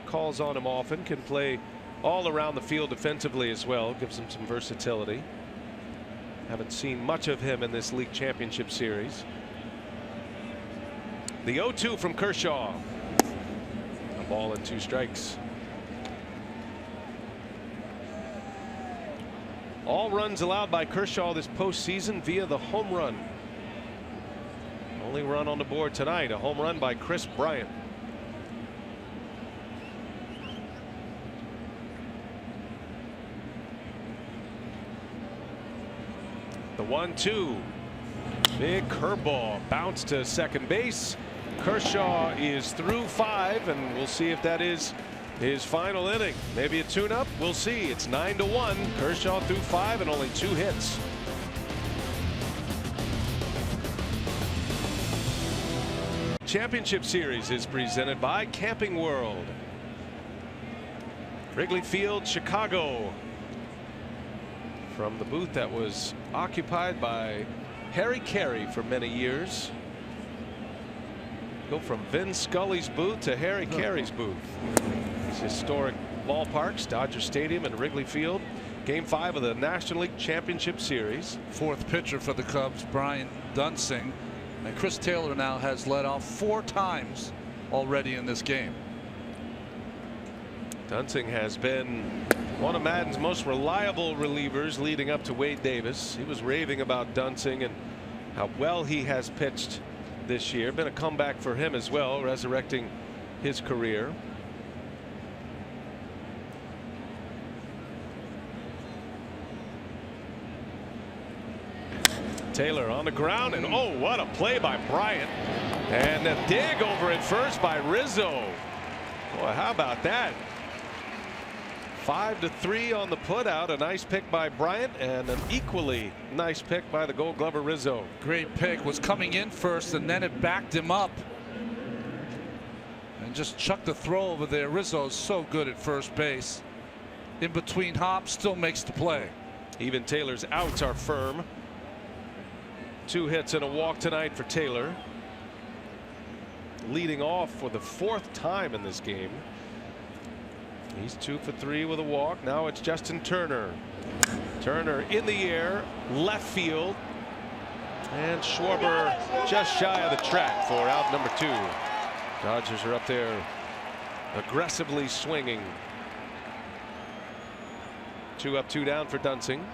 Calls on him often, can play all around the field defensively as well, gives him some versatility. Haven't seen much of him in this league championship series. The 0-2 from Kershaw. A ball and 2 strikes. All runs allowed by Kershaw this postseason via the home run. Only run on the board tonight, a home run by Chris Bryant. The 1-2. Big curveball, bounce to second base. Kershaw is through 5, and we'll see if that is his final inning. Maybe a tune-up. We'll see. It's 9-1. Kershaw through 5 and only 2 hits. Championship Series is presented by Camping World. Wrigley Field, Chicago. From the booth that was occupied by Harry Carey for many years. Go from Vin Scully's booth to Harry Carey's booth. These historic ballparks, Dodger Stadium and Wrigley Field. Game 5 of the National League Championship Series.
Fourth pitcher for the Cubs, Brian Dunsing. And Chris Taylor now has led off 4 times already in this game.
Dunsing has been one of Madden's most reliable relievers leading up to Wade Davis. He was raving about Dunsing and how well he has pitched this year. Been a comeback for him as well, resurrecting his career. Taylor on the ground, and oh, what a play by Bryant. And a dig over at first by Rizzo. Boy, how about that? 5-3 on the putout. A nice pick by Bryant and an equally nice pick by the Gold Glover Rizzo.
Great pick. Was coming in first and then it backed him up and just chucked the throw over there. Rizzo is so good at first base. In between hops, still makes the play.
Even Taylor's outs are firm. 2 hits and a walk tonight for Taylor. Leading off for the 4th time in this game. He's 2 for 3 with a walk. Now it's Justin Turner. Turner in the air, left field. And Schwarber just shy of the track for out number 2. Dodgers are up there aggressively swinging. 2 up, 2 down for Dunsing.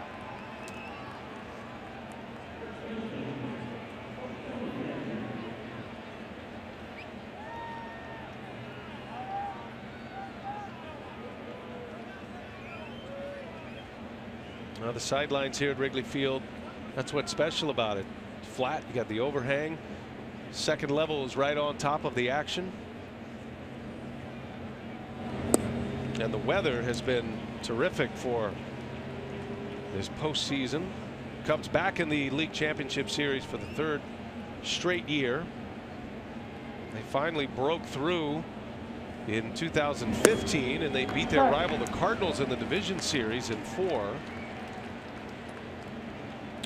Now the sidelines here at Wrigley Field, that's what's special about it. Flat, you got the overhang. Second level is right on top of the action. And the weather has been terrific for this postseason. Cubs back in the league championship series for the 3rd straight year. They finally broke through in 2015 and they beat their rival the Cardinals in the division series in 4.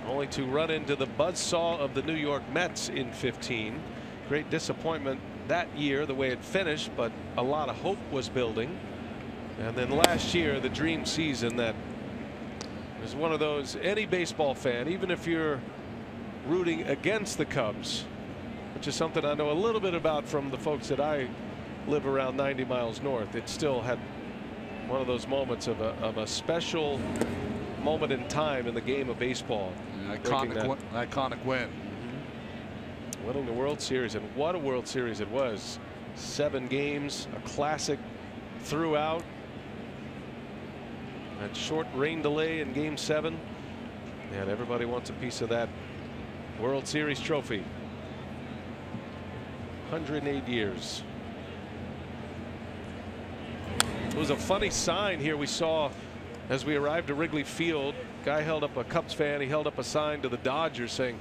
Only to run into the buzzsaw of the New York Mets in 15. Great disappointment that year the way it finished, but a lot of hope was building. And then last year, the dream season that is one of those, any baseball fan, even if you're rooting against the Cubs, which is something I know a little bit about from the folks that I live around 90 miles north, it still had one of those moments of a special moment in time in the game of baseball.
Iconic win.
Winning the World Series, and what a World Series it was. 7 games, a classic throughout. That short rain delay in game 7, and everybody wants a piece of that World Series trophy. 108 years. It was a funny sign here we saw as we arrived to Wrigley Field. Guy held up, a Cubs fan, he held up a sign to the Dodgers saying,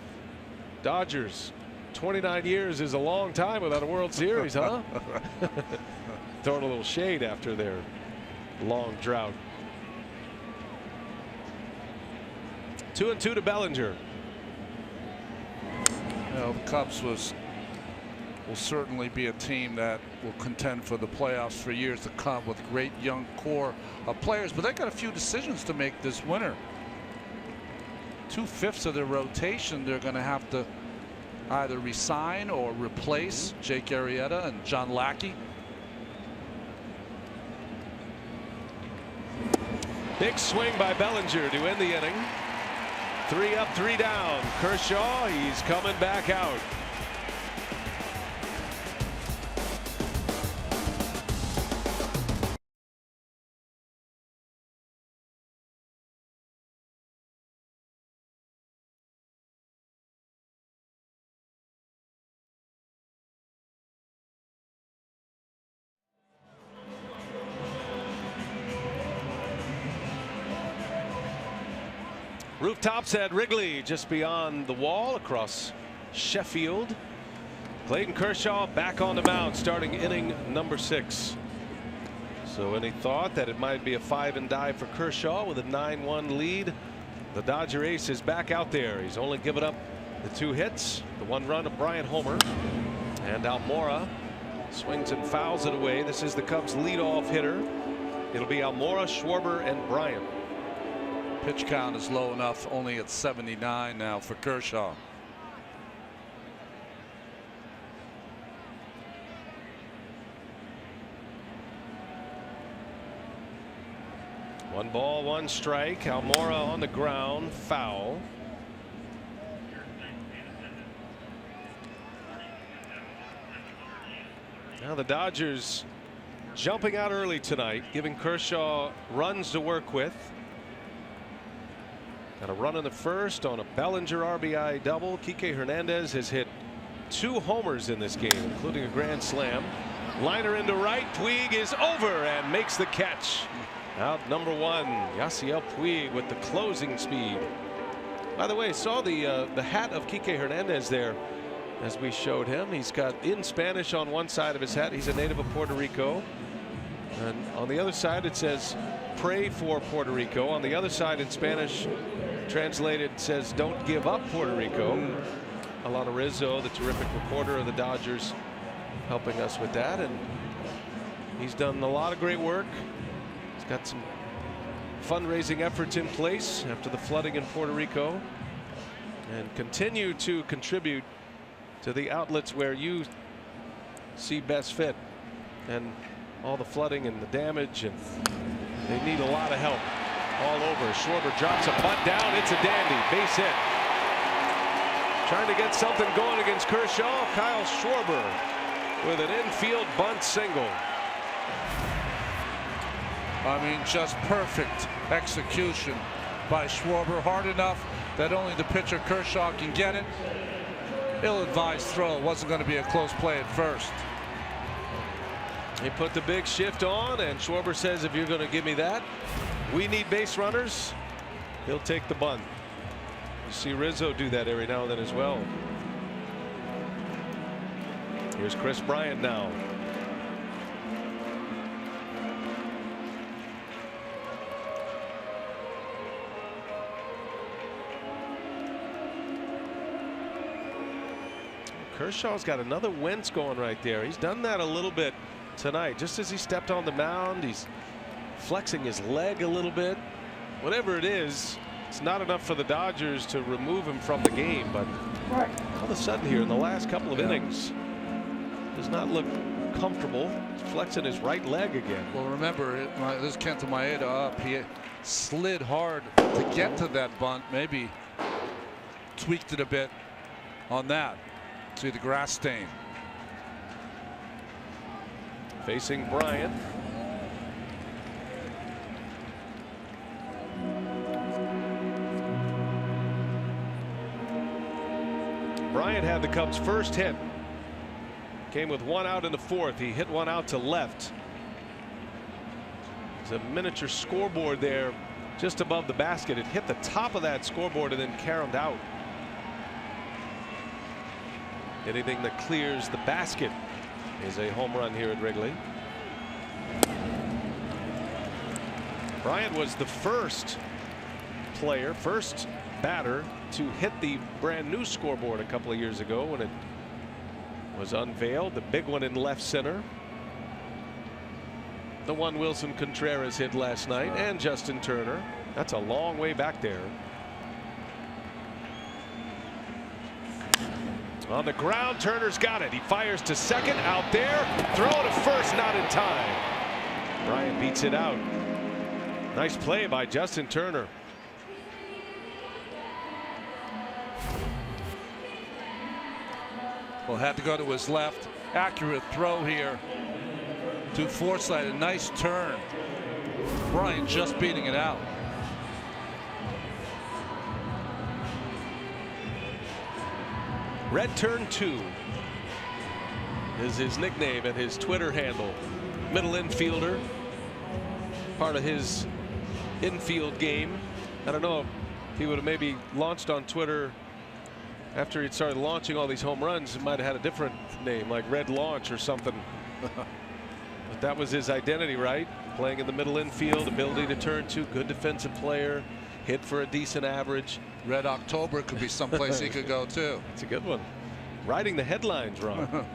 Dodgers, 29 years is a long time without a World Series, huh? Throwing a little shade after their long drought. 2-2 to Bellinger.
Well, the Cubs will certainly be a team that will contend for the playoffs for years to come with great young core of players, but they got a few decisions to make this winter. 2/5 of their rotation they're going to have to either resign or replace. Jake Arrieta and John Lackey.
Big swing by Bellinger to end the inning. 3 up, 3 down. Kershaw, he's coming back out. Rooftops at Wrigley, just beyond the wall across Sheffield. Clayton Kershaw back on the mound, starting inning number 6. So any thought that it might be a 5 and die for Kershaw with a 9-1 lead? The Dodger ace is back out there. He's only given up The 2 hits, the 1 run of Brian Homer, and Almora swings and fouls it away. This is the Cubs leadoff hitter. It'll be Almora, Schwarber, and Bryant.
Pitch count is low enough, only at 79 now for Kershaw.
One ball, 1 strike. Almora on the ground, foul. Now the Dodgers jumping out early tonight, giving Kershaw runs to work with. Got a run in the first on a Bellinger RBI double. Kike Hernandez has hit 2 homers in this game, including a grand slam. Liner into right. Puig is over and makes the catch. Out number 1, Yasiel Puig with the closing speed. By the way, saw the hat of Kike Hernandez there as we showed him. He's got in Spanish on one side of his hat. He's a native of Puerto Rico. And on the other side it says pray for Puerto Rico. On the other side in Spanish translated says don't give up Puerto Rico. Alana Rizzo, the terrific reporter of the Dodgers, helping us with that. And he's done a lot of great work. He's got some fundraising efforts in place after the flooding in Puerto Rico, and continue to contribute to the outlets where you see best fit, and all the flooding and the damage, and they need a lot of help all over. Schwarber drops a bunt down. It's a dandy base hit. Trying to get something going against Kershaw. Kyle Schwarber with an infield bunt single.
I mean, just perfect execution by Schwarber. Hard enough that only the pitcher Kershaw can get it. Ill-advised throw. It wasn't going to be a close play at first.
He put the big shift on, and Schwarber says, if you're going to give me that, we need base runners. He'll take the bunt. You see Rizzo do that every now and then as well. Here's Chris Bryant now. Kershaw's got another Wentz going right there. He's done that a little bit tonight. Just as he stepped on the mound, he's flexing his leg a little bit. Whatever it is, it's not enough for the Dodgers to remove him from the game. But all of a sudden here in the last couple of innings, does not look comfortable. He's flexing his right leg again.
Well, remember, this is Kenta Maeda up. He slid hard to get to that bunt. Maybe tweaked it a bit on that. See the grass stain.
Facing Bryant. Bryant had the Cubs' first hit. Came with 1 out in the 4th. He hit 1 out to left. There's a miniature scoreboard there just above the basket. It hit the top of that scoreboard and then caromed out. Anything that clears the basket is a home run here at Wrigley. Bryant was the first batter to hit the brand new scoreboard a couple of years ago when it was unveiled. The big one in left center. The one Wilson Contreras hit last night, and Justin Turner. That's a long way back there. On the ground, Turner's got it. He fires to second, out there, throw to first, not in time. Bryant beats it out. Nice play by Justin Turner.
Well, had to go to his left. Accurate throw here to Forsythe. A nice turn. Bryant just beating it out.
Red Turn 2 is his nickname and his Twitter handle. Middle infielder. Part of his infield game. I don't know if he would have maybe launched on Twitter after he'd started launching all these home runs. It might have had a different name, like Red Launch or something. But that was his identity, right? Playing in the middle infield, ability to turn 2, good defensive player, hit for a decent average.
Red October could be someplace he could go too.
It's a good one. Riding the headlines, Ron.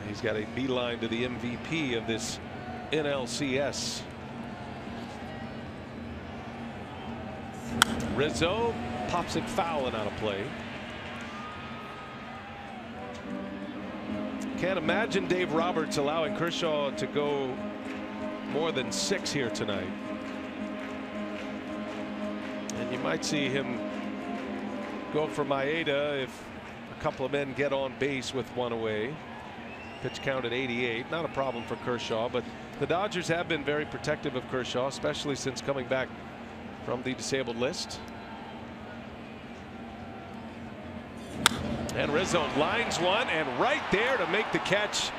He's got a beeline to the MVP of this NLCS. Rizzo pops it foul and out of play. Can't imagine Dave Roberts allowing Kershaw to go more than 6 here tonight. And you might see him go for Maeda if a couple of men get on base with one away. Pitch count at 88. Not a problem for Kershaw, but the Dodgers have been very protective of Kershaw, especially since coming back from the disabled list. And Rizzo lines one, and right there to make the catch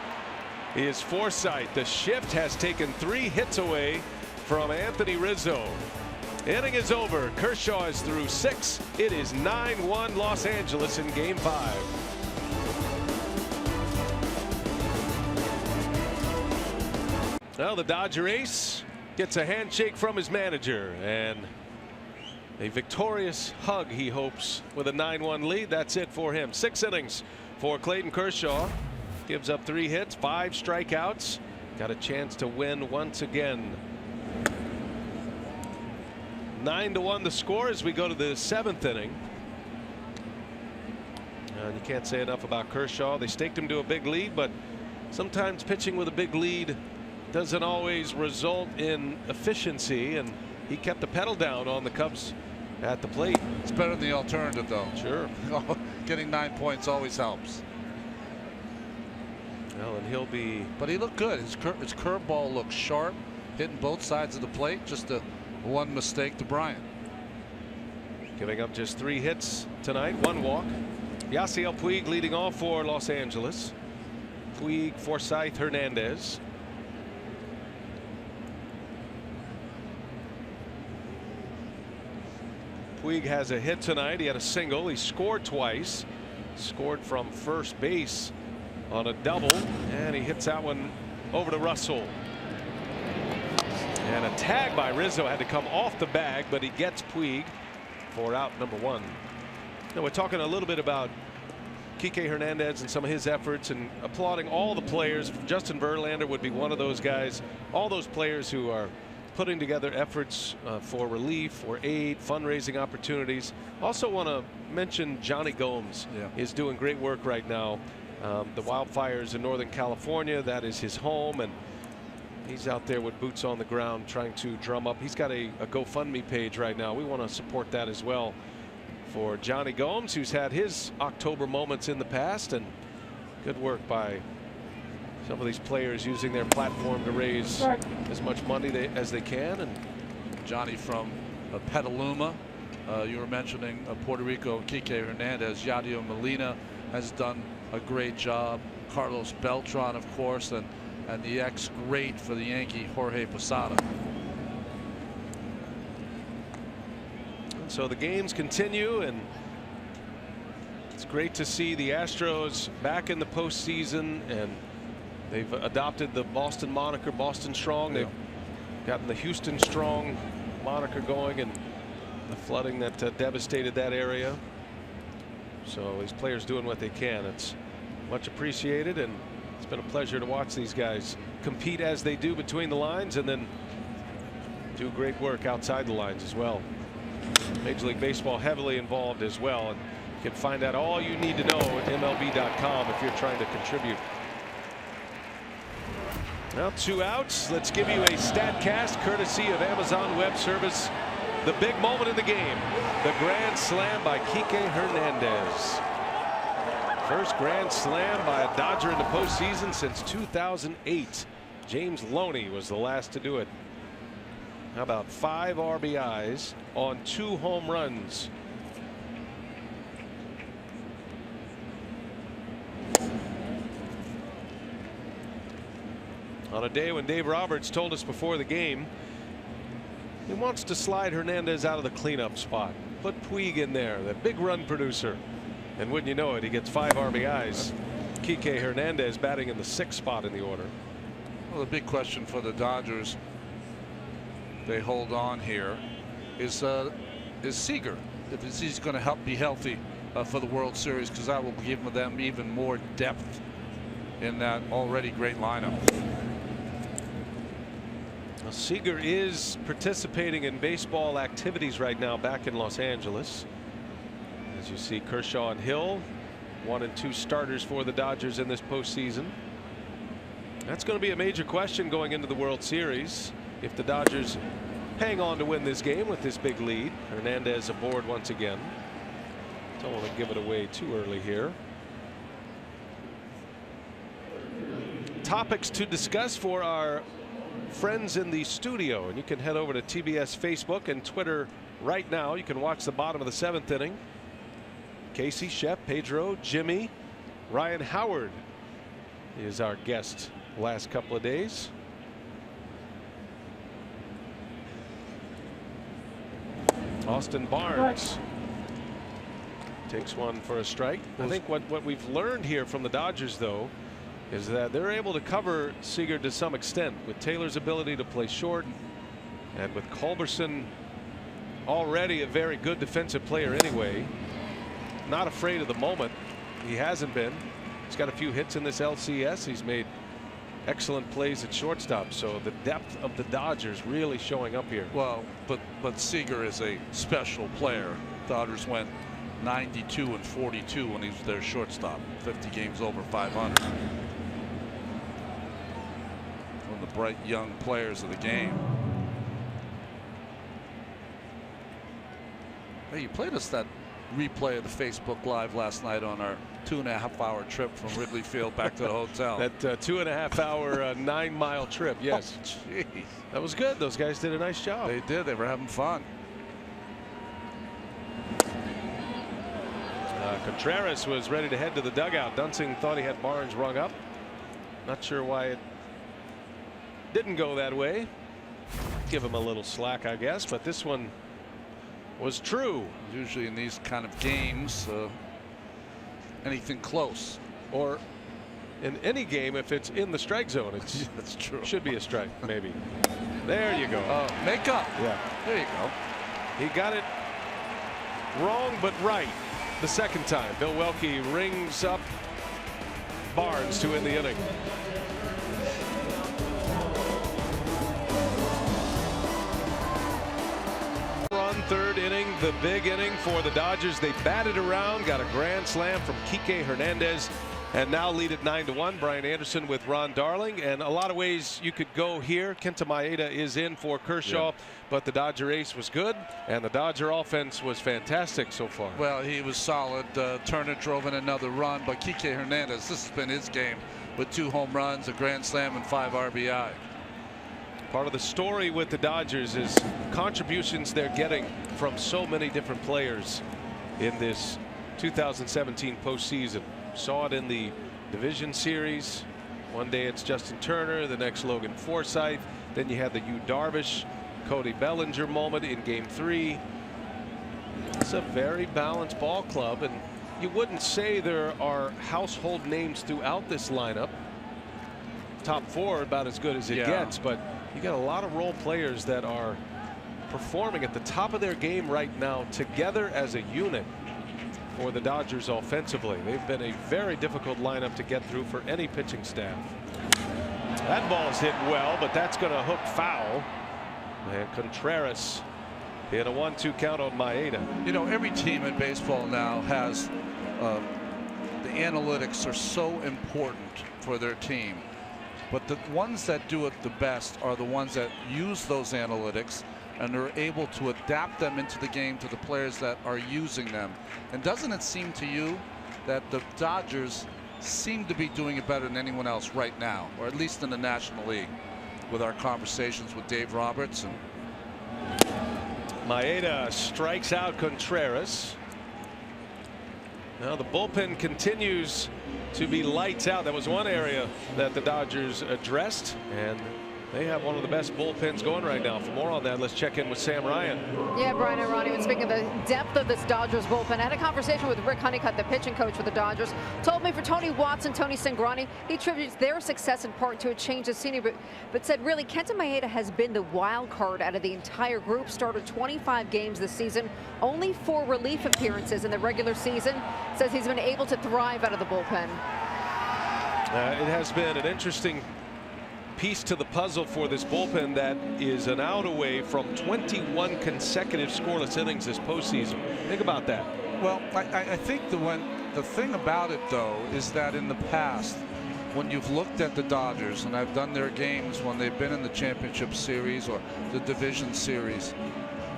is Forsythe. The shift has taken 3 hits away from Anthony Rizzo. Inning is over. Kershaw is through 6. It is 9-1 Los Angeles in Game 5. Well, the Dodger ace gets a handshake from his manager and a victorious hug, he hopes, with a 9-1 lead. That's it for him. 6 innings for Clayton Kershaw. Gives up 3 hits, 5 strikeouts. Got a chance to win once again. 9-1 the score as we go to the 7th inning. And you can't say enough about Kershaw. They staked him to a big lead, but sometimes pitching with a big lead doesn't always result in efficiency, and he kept the pedal down on the Cubs at the plate.
It's better than the alternative, though.
Sure.
Getting 9 points always helps.
Well, and he'll be.
But he looked good. His curveball looked sharp, hitting both sides of the plate. Just one mistake to Bryant.
Giving up just 3 hits tonight, 1 walk. Yasiel Puig leading off for Los Angeles. Puig, Forsythe, Hernandez. Puig has a hit tonight. He had a single. He scored twice. Scored from first base on a double, and he hits that one over to Russell. And a tag by Rizzo had to come off the bag, but he gets Puig for out number 1. Now we're talking a little bit about Kike Hernandez and some of his efforts, and applauding all the players. Justin Verlander would be one of those guys. All those players who are putting together efforts for relief or aid, fundraising opportunities. Also want to mention Johnny Gomes is doing great work right now. The wildfires in Northern California, that is his home, and he's out there with boots on the ground trying to drum up. He's got a GoFundMe page right now. We want to support that as well for Johnny Gomes, who's had his October moments in the past, and good work by some of these players using their platform to raise as much money as they can. And
Johnny from Petaluma. You were mentioning Puerto Rico, Kike Hernandez. Yadier Molina has done a great job. Carlos Beltran, of course, and the ex-great for the Yankee, Jorge Posada.
So the games continue, and it's great to see the Astros back in the postseason, and they've adopted the Boston moniker, Boston Strong. They've gotten the Houston Strong moniker going, and the flooding that devastated that area. So these players doing what they can. It's much appreciated, and it's been a pleasure to watch these guys compete as they do between the lines, and then do great work outside the lines as well. Major League Baseball heavily involved as well, and you can find out all you need to know at MLB.com if you're trying to contribute. Now 2 outs. Let's give you a StatCast courtesy of Amazon Web Service. The big moment in the game, the grand slam by Kike Hernandez. First grand slam by a Dodger in the postseason since 2008. James Loney was the last to do it. How about 5 RBIs on 2 home runs? On a day when Dave Roberts told us before the game he wants to slide Hernandez out of the cleanup spot, put Puig in there, the big run producer, and wouldn't you know it, he gets 5 RBIs. Kike Hernandez batting in the 6th spot in the order.
Well, the big question for the Dodgers, they hold on here, is Seager, if he's going to be healthy for the World Series, because that will give them even more depth in that already great lineup.
Well, Seager is participating in baseball activities right now back in Los Angeles. As you see, Kershaw and Hill, 1 and 2 starters for the Dodgers in this postseason. That's going to be a major question going into the World Series. If the Dodgers hang on to win this game with this big lead. Hernandez aboard once again. Don't want to give it away too early here. Topics to discuss for our friends in the studio, and you can head over to TBS Facebook and Twitter right now. You can watch the bottom of the 7th inning. Casey, Shep, Pedro, Jimmy, Ryan Howard is our guest last couple of days. Austin Barnes takes one for a strike. I think what we've learned here from the Dodgers, though, is that they're able to cover Seager to some extent with Taylor's ability to play short, and with Culberson already a very good defensive player anyway. Not afraid of the moment. He hasn't been. He's got a few hits in this LCS. He's made excellent plays at shortstop. So the depth of the Dodgers really showing up here.
Well, but Seager is a special player. Dodgers went 92 and 42 when he was their shortstop. 50 games over 500. One of the bright young players of the game. Hey, you played us that replay of the Facebook Live last night on our 2.5-hour trip from Wrigley Field back to the hotel.
That 2.5-hour 9-mile trip. Yes.
Oh, jeez.
That was good. Those guys did a nice job.
They did. They were having fun.
Contreras was ready to head to the dugout. Dunsing thought he had Barnes rung up. Not sure why it didn't go that way. Give him a little slack, I guess, but this one was true.
Usually in these kind of games, anything close,
or in any game, if it's in the strike zone, it's
that's true.
Should be a strike, maybe. There you go.
Make up.
Yeah.
There you go.
He got it wrong, but right the second time. Bill Welke rings up Barnes to end the inning. On third inning, the big inning for the Dodgers. They batted around, got a grand slam from Kike Hernandez, and now lead at 9-1. Brian Anderson with Ron Darling, and a lot of ways you could go here. Kenta Maeda is in for Kershaw, but the Dodger ace was good, and the Dodger offense was fantastic so far.
Well, he was solid. Turner drove in another run, but Kike Hernandez, this has been his game with 2 home runs, a grand slam, and 5 RBI.
Part of the story with the Dodgers is contributions they're getting from so many different players in this 2017 postseason. Saw it in the division series. One day it's Justin Turner, the next Logan Forsythe. Then you had the Yu Darvish, Cody Bellinger moment in Game 3. It's a very balanced ball club, and you wouldn't say there are household names throughout this lineup. Top 4 about as good as it gets, but you got a lot of role players that are performing at the top of their game right now together as a unit for the Dodgers offensively. They've been a very difficult lineup to get through for any pitching staff. That ball's hit well, but that's going to hook foul. And Contreras hit a 1-2 count on Maeda.
You know, every team in baseball now has the analytics are so important for their team. But the ones that do it the best are the ones that use those analytics and are able to adapt them into the game to the players that are using them. And doesn't it seem to you that the Dodgers seem to be doing it better than anyone else right now, or at least in the National League, with our conversations with Dave Roberts? And
Maeda strikes out Contreras. Now the bullpen continues to be lights out. That was one area that the Dodgers addressed, and They have one of the best bullpens going right now. For more on that, let's check in with Sam Ryan.
Yeah, Brian and Ronnie, when speaking of the depth of this Dodgers bullpen, I had a conversation with Rick Honeycutt, the pitching coach for the Dodgers. Told me for Tony Watson, Tony Cingrani, he attributes their success in part to a change of scenery, but said really Kenta Maeda has been the wild card out of the entire group. Started 25 games this season, only 4 relief appearances in the regular season. Says he's been able to thrive out of the bullpen.
It has been an interesting piece to the puzzle for this bullpen that is an out away from 21 consecutive scoreless innings this postseason. Think about that.
Well, I think the thing about it, though, is that in the past, when you've looked at the Dodgers, and I've done their games when they've been in the championship series or the division series,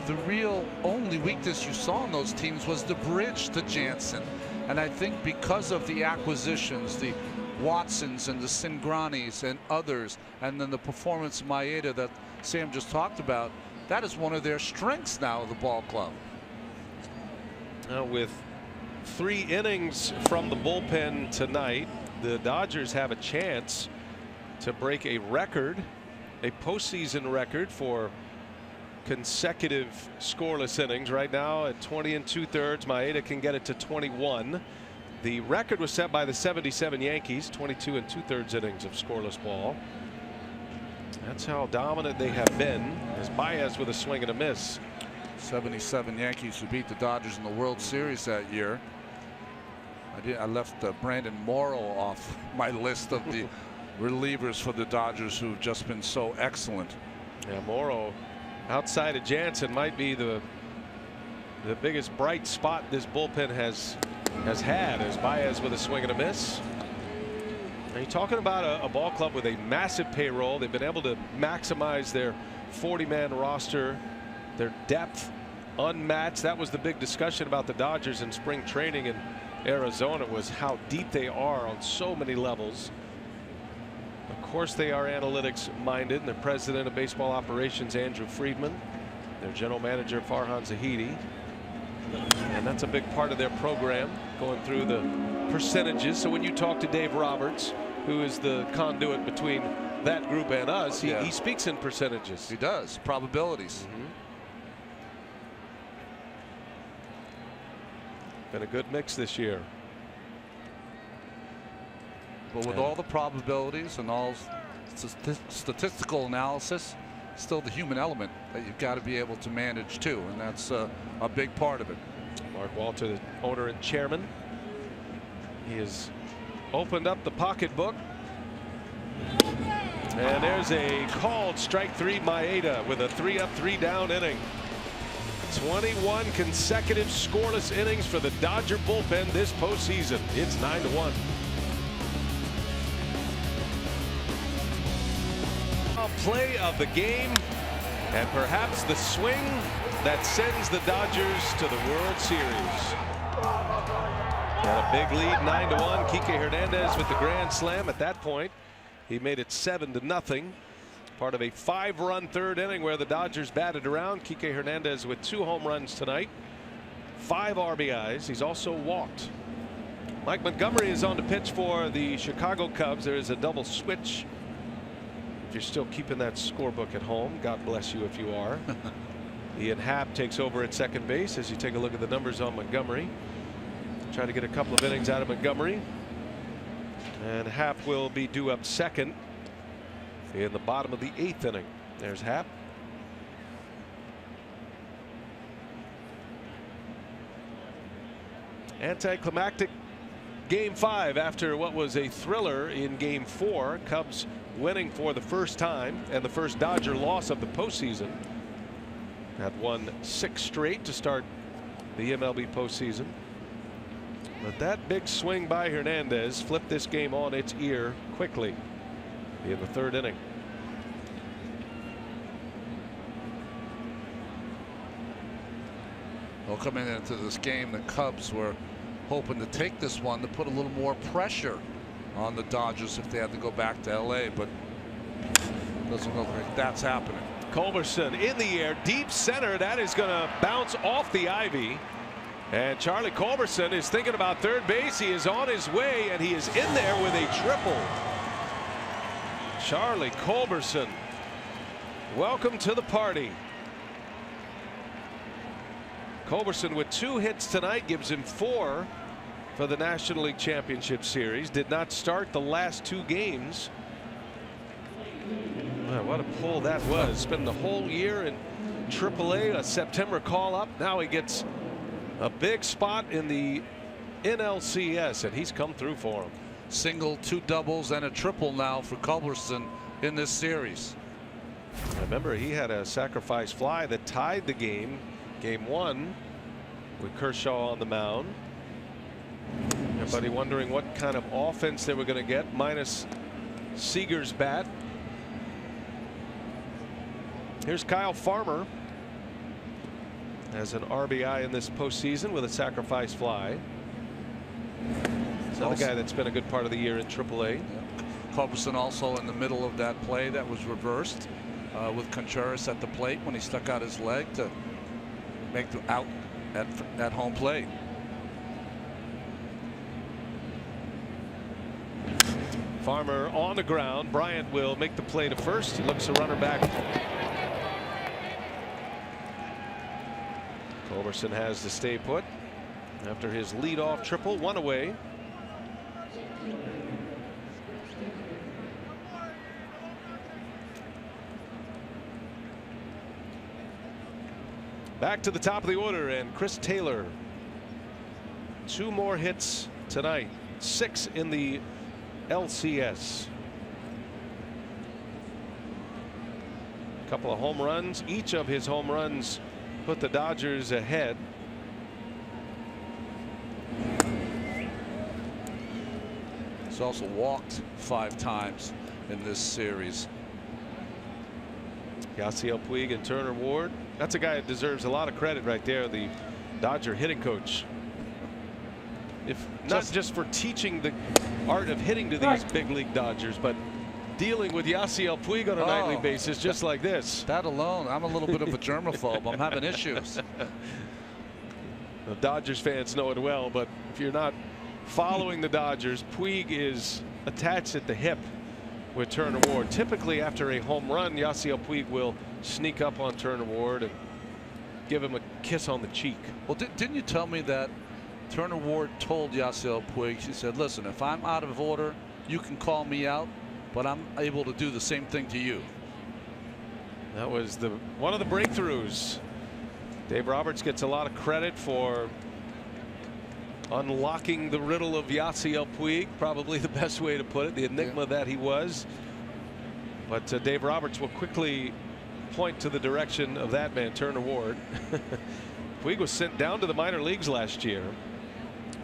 the real only weakness you saw in those teams was the bridge to Jansen. And I think because of the acquisitions, the Watsons and the Cingranis and others, and then the performance of Maeda that Sam just talked about, that is one of their strengths now of the ball club.
With 3 innings from the bullpen tonight, the Dodgers have a chance to break a record, a postseason record for consecutive scoreless innings. Right now at 20 2/3, Maeda can get it to 21. The record was set by the 77 Yankees, 22 2/3 innings of scoreless ball. That's how dominant they have been, as Baez with a swing and a miss.
77 Yankees who beat the Dodgers in the World Series that year. I left Brandon Morrow off my list of the relievers for the Dodgers who've just been so excellent.
Yeah, Morrow, outside of Jansen, might be the biggest bright spot this bullpen has had, as Baez with a swing and a miss. Now you're talking about a ball club with a massive payroll. They've been able to maximize their 40-man roster, their depth unmatched. That was the big discussion about the Dodgers in spring training in Arizona, was how deep they are on so many levels. Of course they are analytics minded, and their president of baseball operations, Andrew Friedman, their general manager, Farhan Zahidi. And that's a big part of their program, going through the percentages. So when you talk to Dave Roberts, who is the conduit between that group and us, he speaks in percentages.
He does. Probabilities.
Been a good mix this year.
But with all the probabilities and all statistical analysis, still the human element that you've got to be able to manage too, and that's a big part of it.
Mark Walter, the owner and chairman, he has opened up the pocketbook, and there's a called strike 3. Maeda with a 3-up 3-down inning. 21 consecutive scoreless innings for the Dodger bullpen this postseason. It's 9-1. Play of the game, and perhaps the swing that sends the Dodgers to the World Series. Got a big lead, 9-1. Kike Hernandez with the grand slam. At that point, he made it 7-0. Part of a 5-run third inning where the Dodgers batted around. Kike Hernandez with 2 home runs tonight, 5 RBIs. He's also walked. Mike Montgomery is on the pitch for the Chicago Cubs. There is a double switch. If you're still keeping that scorebook at home, God bless you if you are. Ian Happ takes over at second base as you take a look at the numbers on Montgomery. Try to get a couple of innings out of Montgomery. And Happ will be due up second in the bottom of the 8th inning. There's Happ. Anticlimactic game 5 after what was a thriller in game 4. Cubs winning for the first time, and the first Dodger loss of the postseason. Had won 6 straight to start the MLB postseason. But that big swing by Hernandez flipped this game on its ear quickly in the 3rd inning.
Well, coming into this game, the Cubs were hoping to take this one to put a little more pressure on the Dodgers if they had to go back to LA, but doesn't look like that's happening.
Culberson in the air, deep center. That is going to bounce off the ivy. And Charlie Culberson is thinking about third base. He is on his way, and he is in there with a triple. Charlie Culberson Welcome to the party. Culberson with 2 hits tonight gives him 4 for the National League Championship Series. Did not start the last 2 games. Wow, what a pull that was. Spent the whole year in AAA, a September call up. Now he gets a big spot in the NLCS, and he's come through for him.
Single, 2 doubles, and a triple now for Culberson in this series.
Remember, he had a sacrifice fly that tied the game, game 1, with Kershaw on the mound. Everybody wondering what kind of offense they were going to get minus Seager's bat. Here's Kyle Farmer as an RBI in this postseason with a sacrifice fly. Another guy that's been a good part of the year in AAA.
Culberson also in the middle of that play that was reversed with Contreras at the plate when he stuck out his leg to make the out at home plate.
Farmer on the ground. Bryant will make the play to first. He looks a runner back. Culberson has to stay put after his leadoff triple, 1 away. Back to the top of the order, and Chris Taylor. 2 more hits tonight, 6 in the LCS. A couple of home runs. Each of his home runs put the Dodgers ahead.
He's also walked 5 times in this series.
Yasiel Puig and Turner Ward. That's a guy that deserves a lot of credit right there, the Dodger hitting coach. If not just for teaching the art of hitting to these big league Dodgers, but dealing with Yasiel Puig on a nightly basis just like this.
That alone, I'm a little bit of a germaphobe. I'm having issues.
The Dodgers fans know it well, but if you're not following the Dodgers, Puig is attached at the hip with Turner Ward. Typically after a home run, Yasiel Puig will sneak up on Turner Ward and give him a kiss on the cheek.
Well, didn't you tell me that Turner Ward told Yasiel Puig, she said, listen, if I'm out of order, you can call me out, but I'm able to do the same thing to you.
That was one of the breakthroughs. Dave Roberts gets a lot of credit for unlocking the riddle of Yasiel Puig, probably the best way to put it, the enigma that he was. But Dave Roberts will quickly point to the direction of that man, Turner Ward. Puig was sent down to the minor leagues last year,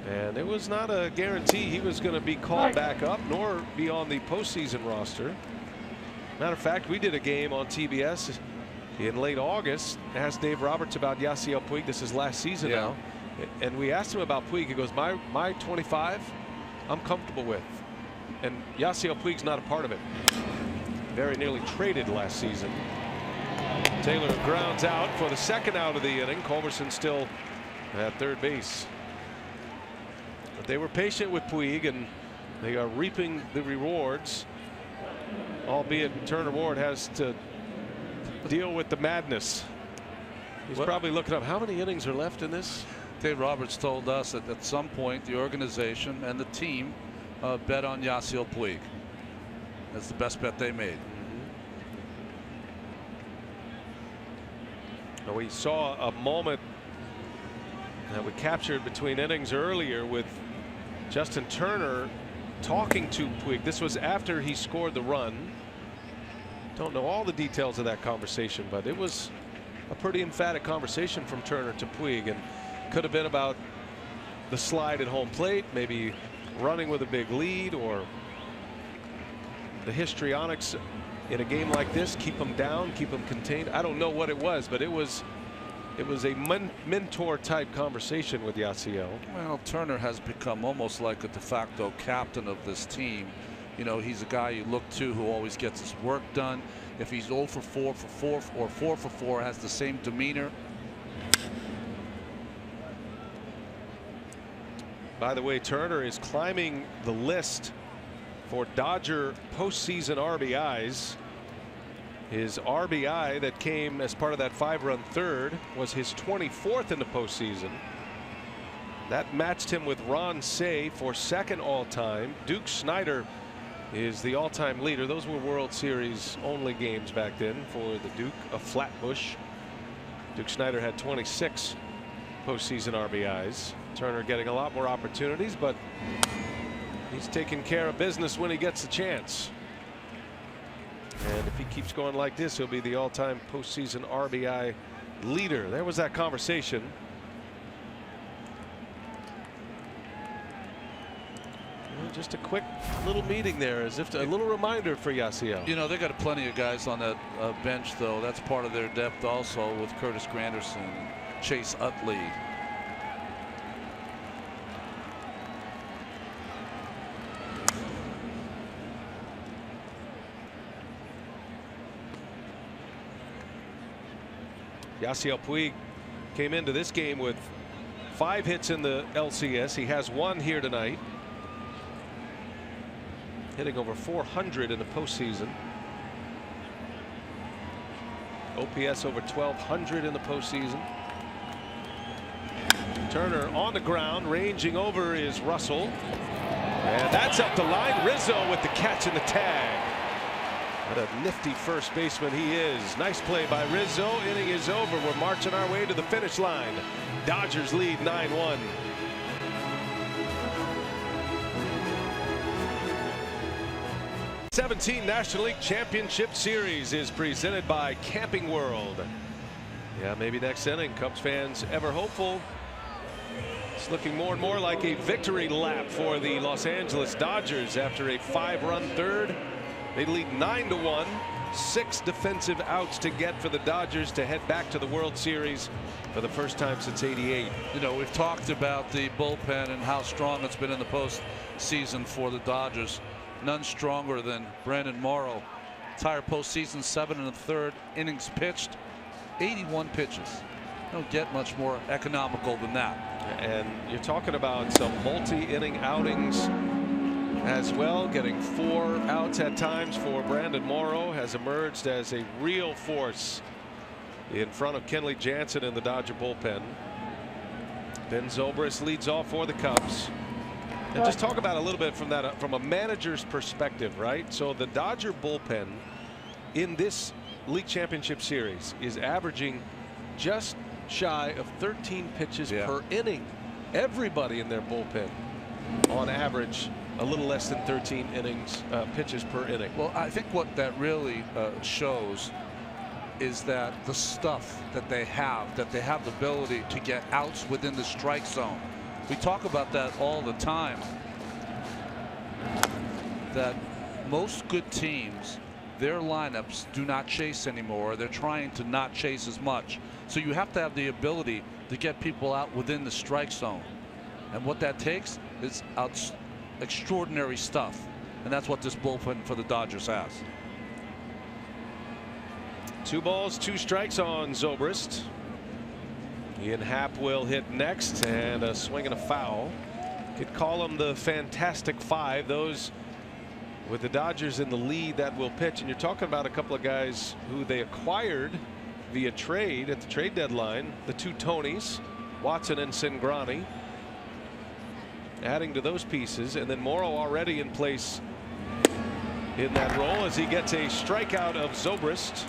and it was not a guarantee he was going to be called back up nor be on the postseason roster. Matter of fact, we did a game on TBS in late August, asked Dave Roberts about Yasiel Puig. This is last season now. And we asked him about Puig. He goes, my 25 I'm comfortable with, and Yasiel Puig's not a part of it. Very nearly traded last season. Taylor grounds out for the 2nd out of the inning. Culberson still at third base. But they were patient with Puig, and they are reaping the rewards, albeit Turner Ward has to deal with the madness. He's probably looking up how many innings are left in this.
Dave Roberts told us that at some point the organization and the team bet on Yasiel Puig. That's the best bet they made.
We saw a moment that we captured between innings earlier with Justin Turner talking to Puig. This was after he scored the run. Don't know all the details of that conversation, but it was a pretty emphatic conversation from Turner to Puig, and could have been about the slide at home plate, maybe running with a big lead, or the histrionics in a game like this, keep them down, keep them contained. I don't know what it was, but it was a mentor type conversation with Yasiel.
Well, Turner has become almost like a de facto captain of this team. You know, he's a guy you look to who always gets his work done. If he's 0 for 4 for 4 or 4 for 4, has the same demeanor.
By the way, Turner is climbing the list for Dodger postseason RBIs. His RBI that came as part of that 5-run third was his 24th in the postseason. That matched him with Ron Cey for second all-time. Duke Snider is the all-time leader. Those were World Series only games back then for the Duke of Flatbush. Duke Snider had 26 postseason RBIs. Turner getting a lot more opportunities, but he's taking care of business when he gets the chance. And if he keeps going like this, he'll be the all-time postseason RBI leader. There was that conversation. Well, just a quick little meeting there, as if a little reminder for Yasiel.
You know, they got plenty of guys on that bench, though. That's part of their depth also, with Curtis Granderson, Chase Utley.
Yasiel Puig came into this game with 5 hits in the LCS. He has 1 here tonight. Hitting over 400 in the postseason. OPS over 1,200 in the postseason. Turner on the ground, ranging over is Russell. And that's up the line. Rizzo with the catch and the tag. What a nifty first baseman he is. Nice play by Rizzo. Inning is over. We're marching our way to the finish line. Dodgers lead 9-1. '17 National League Championship Series is presented by Camping World. Yeah, maybe next inning. Cubs fans ever hopeful. It's looking more and more like a victory lap for the Los Angeles Dodgers after a 5-run third. They lead 9-1. 6 defensive outs to get for the Dodgers to head back to the World Series for the first time since '88.
You know, we've talked about the bullpen and how strong it's been in the postseason for the Dodgers. None stronger than Brandon Morrow. Entire postseason, 7 1/3 innings pitched, 81 pitches. Don't get much more economical than that.
And you're talking about some multi-inning outings as well. Getting 4 outs at times for Brandon Morrow has emerged as a real force in front of Kenley Jansen in the Dodger bullpen. Ben Zobrist leads off for the Cubs. And just talk about a little bit from a manager's perspective, right? So the Dodger bullpen in this league championship series is averaging just shy of 13 pitches per inning. Everybody in their bullpen on average a little less than 13 pitches per inning.
Well, I think what that really shows is that the stuff that they have the ability to get outs within the strike zone. We talk about that all the time, that most good teams, their lineups do not chase anymore. They're trying to not chase as much. So you have to have the ability to get people out within the strike zone. And what that takes is extraordinary stuff. And that's what this bullpen for the Dodgers has.
2 balls, 2 strikes on Zobrist. Ian Happ will hit next, and a swing and a foul. Could call them the Fantastic Five, those with the Dodgers in the lead that will pitch. And you're talking about a couple of guys who they acquired via trade at the trade deadline. The 2 Tonys, Watson and Cingrani. Adding to those pieces, and then Morrow already in place in that role as he gets a strikeout of Zobrist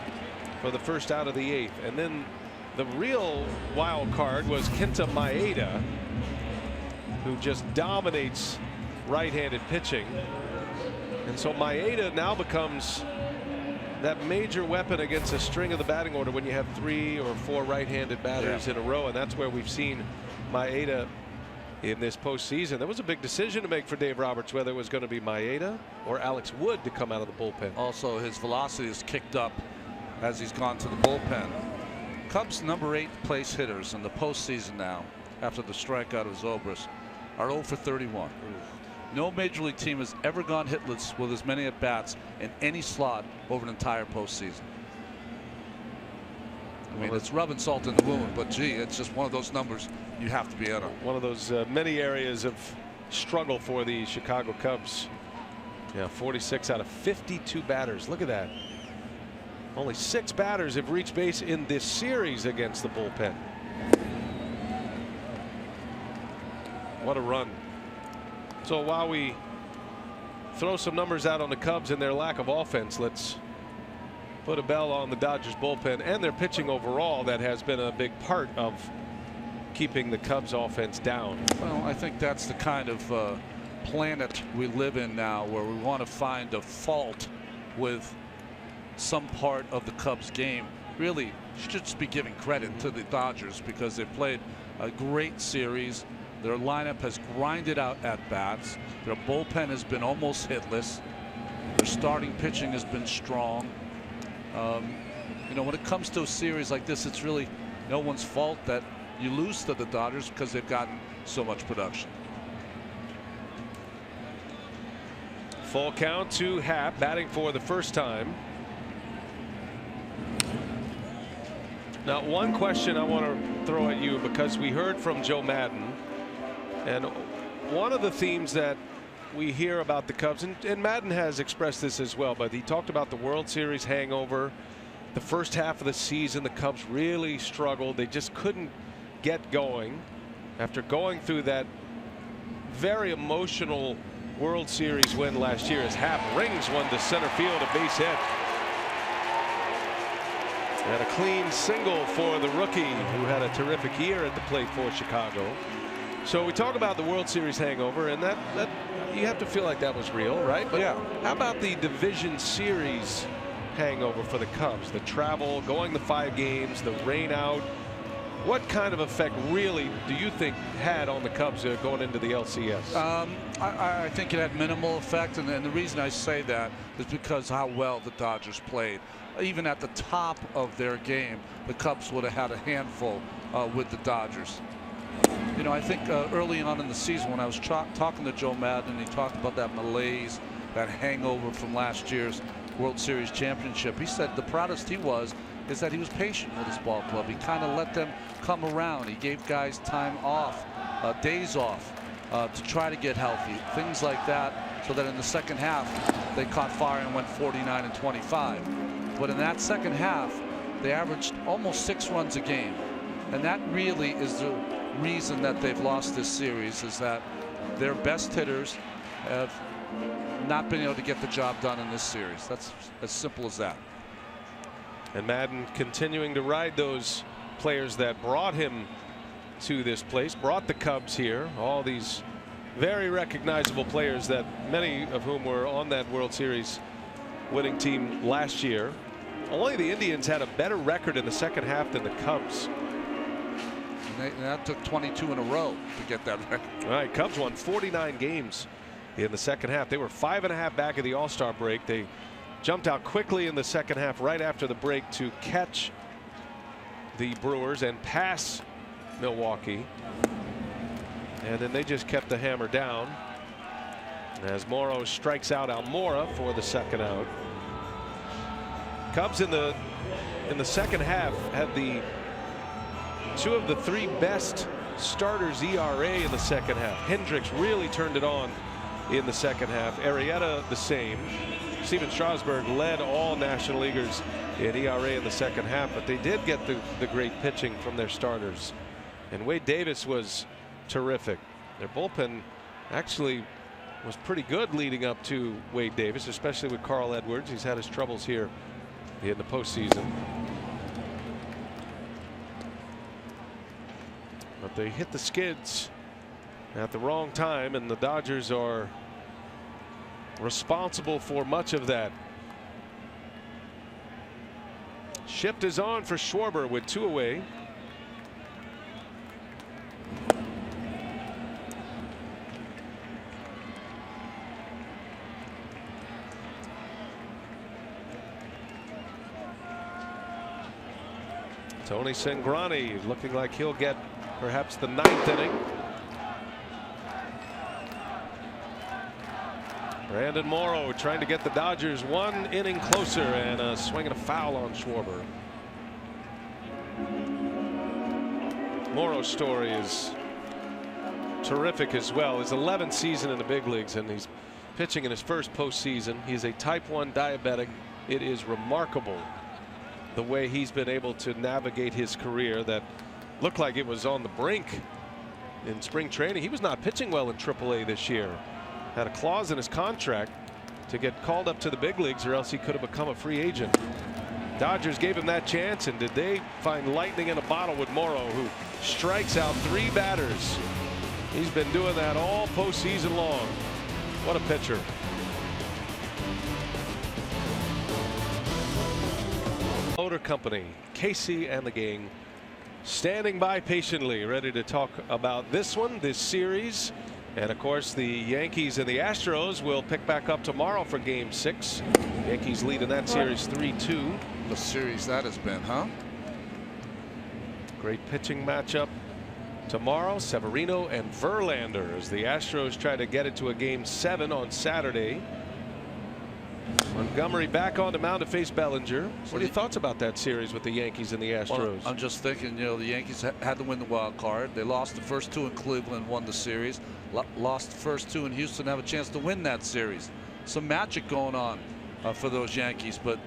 for the first out of the 8th. And then the real wild card was Kenta Maeda, who just dominates right-handed pitching. And so Maeda now becomes that major weapon against a string of the batting order when you have 3 or 4 right-handed batters in a row. And that's where we've seen Maeda in this postseason. There was a big decision to make for Dave Roberts whether it was going to be Maeda or Alex Wood to come out of the bullpen.
Also, his velocity has kicked up as he's gone to the bullpen. Cubs' number 8 place hitters in the postseason now, after the strikeout of Zobrist, are 0 for 31. No major league team has ever gone hitless with as many at bats in any slot over an entire postseason. I mean, it's rubbing salt in the wound, but gee, it's just one of those numbers you have to be in on.
One of those many areas of struggle for the Chicago Cubs. Yeah, 46 out of 52 batters. Look at that. Only 6 batters have reached base in this series against the bullpen. What a run. So while we throw some numbers out on the Cubs and their lack of offense, let's put a bell on the Dodgers bullpen and their pitching overall. That has been a big part of keeping the Cubs offense down.
Well, I think that's the kind of planet we live in now, where we want to find a fault with some part of the Cubs game. Really should just be giving credit to the Dodgers, because they played a great series. Their lineup has grinded out at bats. Their bullpen has been almost hitless. Their starting pitching has been strong. You know, when it comes to a series like this, it's really no one's fault that you lose to the Dodgers, because they've gotten so much production.
Full count to Happ, batting for the first time. Now, one question I want to throw at you, because we heard from Joe Maddon, and one of the themes that we hear about the Cubs, and Maddon has expressed this as well, but he talked about the World Series hangover. The first half of the season, the Cubs really struggled. They just couldn't get going after going through that very emotional World Series win last year, as Happ rings one to center field, a base hit. And a clean single for the rookie, who had a terrific year at the plate for Chicago. So we talk about the World Series hangover, and that you have to feel like that was real, right? But
yeah.
How about the division series hangover for the Cubs? The travel, going the 5 games, the rain out. What kind of effect really do you think had on the Cubs going into the LCS?
I think it had minimal effect, and the reason I say that is because how well the Dodgers played. Even at the top of their game, the Cubs would have had a handful with the Dodgers. You know, I think early on in the season, when I was talking to Joe Maddon, he talked about that malaise, that hangover from last year's World Series championship. He said the proudest he was is that he was patient with his ball club. He kind of let them come around. He gave guys time off, days off, to try to get healthy, things like that, so that in the second half they caught fire and went 49-25. But in that second half, they averaged almost 6 runs a game, and that really is the reason that they've lost this series, is that their best hitters have not been able to get the job done in this series. That's as simple as that.
And Maddon continuing to ride those players that brought him to this place, brought the Cubs here. All these very recognizable players, that many of whom were on that World Series winning team last year. Only the Indians had a better record in the second half than the Cubs.
And that took 22 in a row to get that record.
All right, Cubs won 49 games in the second half. They were 5.5 back of the All-Star break. They jumped out quickly in the second half right after the break to catch the Brewers and pass Milwaukee. And then they just kept the hammer down as Morrow strikes out Almora for the second out. Cubs in the second half had the 2 of the 3 best starters ERA in the second half. Hendricks really turned it on in the second half. Arrieta the same. Steven Strasburg led all National Leaguers in ERA in the second half, but they did get the great pitching from their starters. And Wade Davis was terrific. Their bullpen actually was pretty good leading up to Wade Davis, especially with Carl Edwards. He's had his troubles here in the postseason. But they hit the skids at the wrong time, and the Dodgers are responsible for much of that. Shift is on for Schwarber with 2 away. Tony Cingrani looking like he'll get perhaps the 9th inning. Brandon Morrow trying to get the Dodgers 1 inning closer, and a swing and a foul on Schwarber. Morrow's story is terrific as well. His 11th season in the big leagues, and he's pitching in his first postseason. He's a type 1 diabetic. It is remarkable the way he's been able to navigate his career that looked like it was on the brink in spring training. He was not pitching well in AAA this year. Had a clause in his contract to get called up to the big leagues, or else he could have become a free agent. Dodgers gave him that chance, and did they find lightning in a bottle with Morrow, who strikes out 3 batters. He's been doing that all postseason long. What a pitcher. Motor Company, Casey and the gang standing by patiently, ready to talk about this one, this series. And of course, the Yankees and the Astros will pick back up tomorrow for Game 6. Yankees lead in that series 3-2.
The series that has been, huh?
Great pitching matchup tomorrow. Severino and Verlander as the Astros try to get it to a Game 7 on Saturday. Montgomery back on the mound to face Bellinger. What are your thoughts about that series with the Yankees and the Astros?
Well, I'm just thinking, you know, the Yankees had to win the wild card. They lost the first 2 in Cleveland, won the series. Lost the first 2 in Houston, have a chance to win that series. Some magic going on for those Yankees, but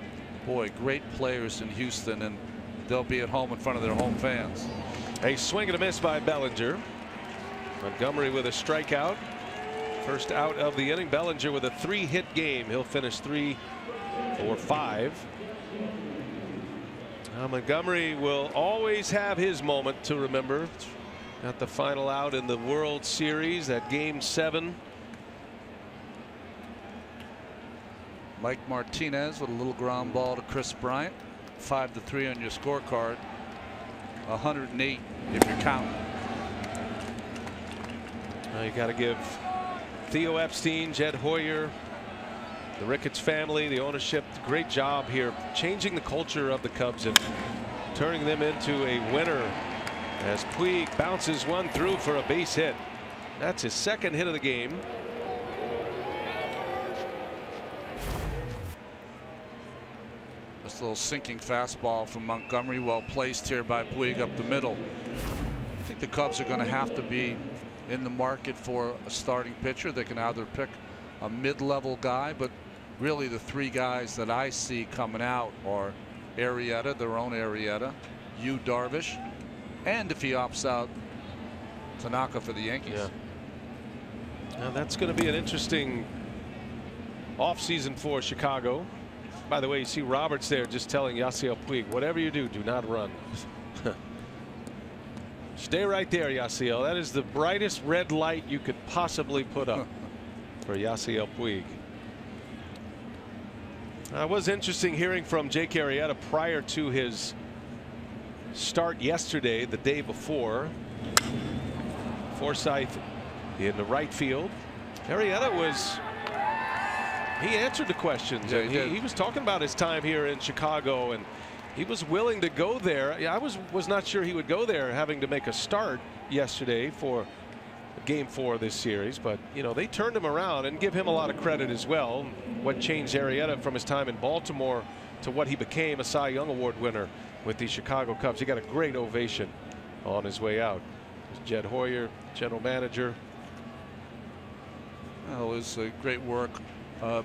boy, great players in Houston, and they'll be at home in front of their home fans.
A swing and a miss by Bellinger. Montgomery with a strikeout. First out of the inning. Bellinger with a 3-hit game. He'll finish 3 or 5. Montgomery will always have his moment to remember. Got the final out in the World Series at Game 7.
Mike Martinez with a little ground ball to Chris Bryant. 5-3 on your scorecard. 108 if you're counting.
You got to give Theo Epstein, Jed Hoyer, the Ricketts family, the ownership, great job here changing the culture of the Cubs and turning them into a winner as Puig bounces one through for a base hit. That's his 2nd hit of the game.
This little sinking fastball from Montgomery, well placed here by Puig up the middle. I think the Cubs are going to have to be in the market for a starting pitcher. They can either pick a mid-level guy, but really the 3 guys that I see coming out are Arrieta, their own Arrieta, Yu Darvish, and if he opts out, Tanaka for the Yankees.
Yeah. Now that's going to be an interesting offseason for Chicago. By the way, you see Roberts there just telling Yasiel Puig, whatever you do, do not run. Stay right there, Yasiel. That is the brightest red light you could possibly put up for Yasiel Puig. It was interesting hearing from Jake Arrieta prior to his start yesterday, the day before. Forsythe in the right field. Arrieta was. He answered the questions.
Yeah,
he was talking about his time here in Chicago, and he was willing to go there. Yeah, I was not sure he would go there, having to make a start yesterday for Game 4 of this series. But you know, they turned him around, and give him a lot of credit as well. What changed Arrieta from his time in Baltimore to what he became, a Cy Young Award winner with the Chicago Cubs. He got a great ovation on his way out. Jed Hoyer, general manager.
Well, it was great work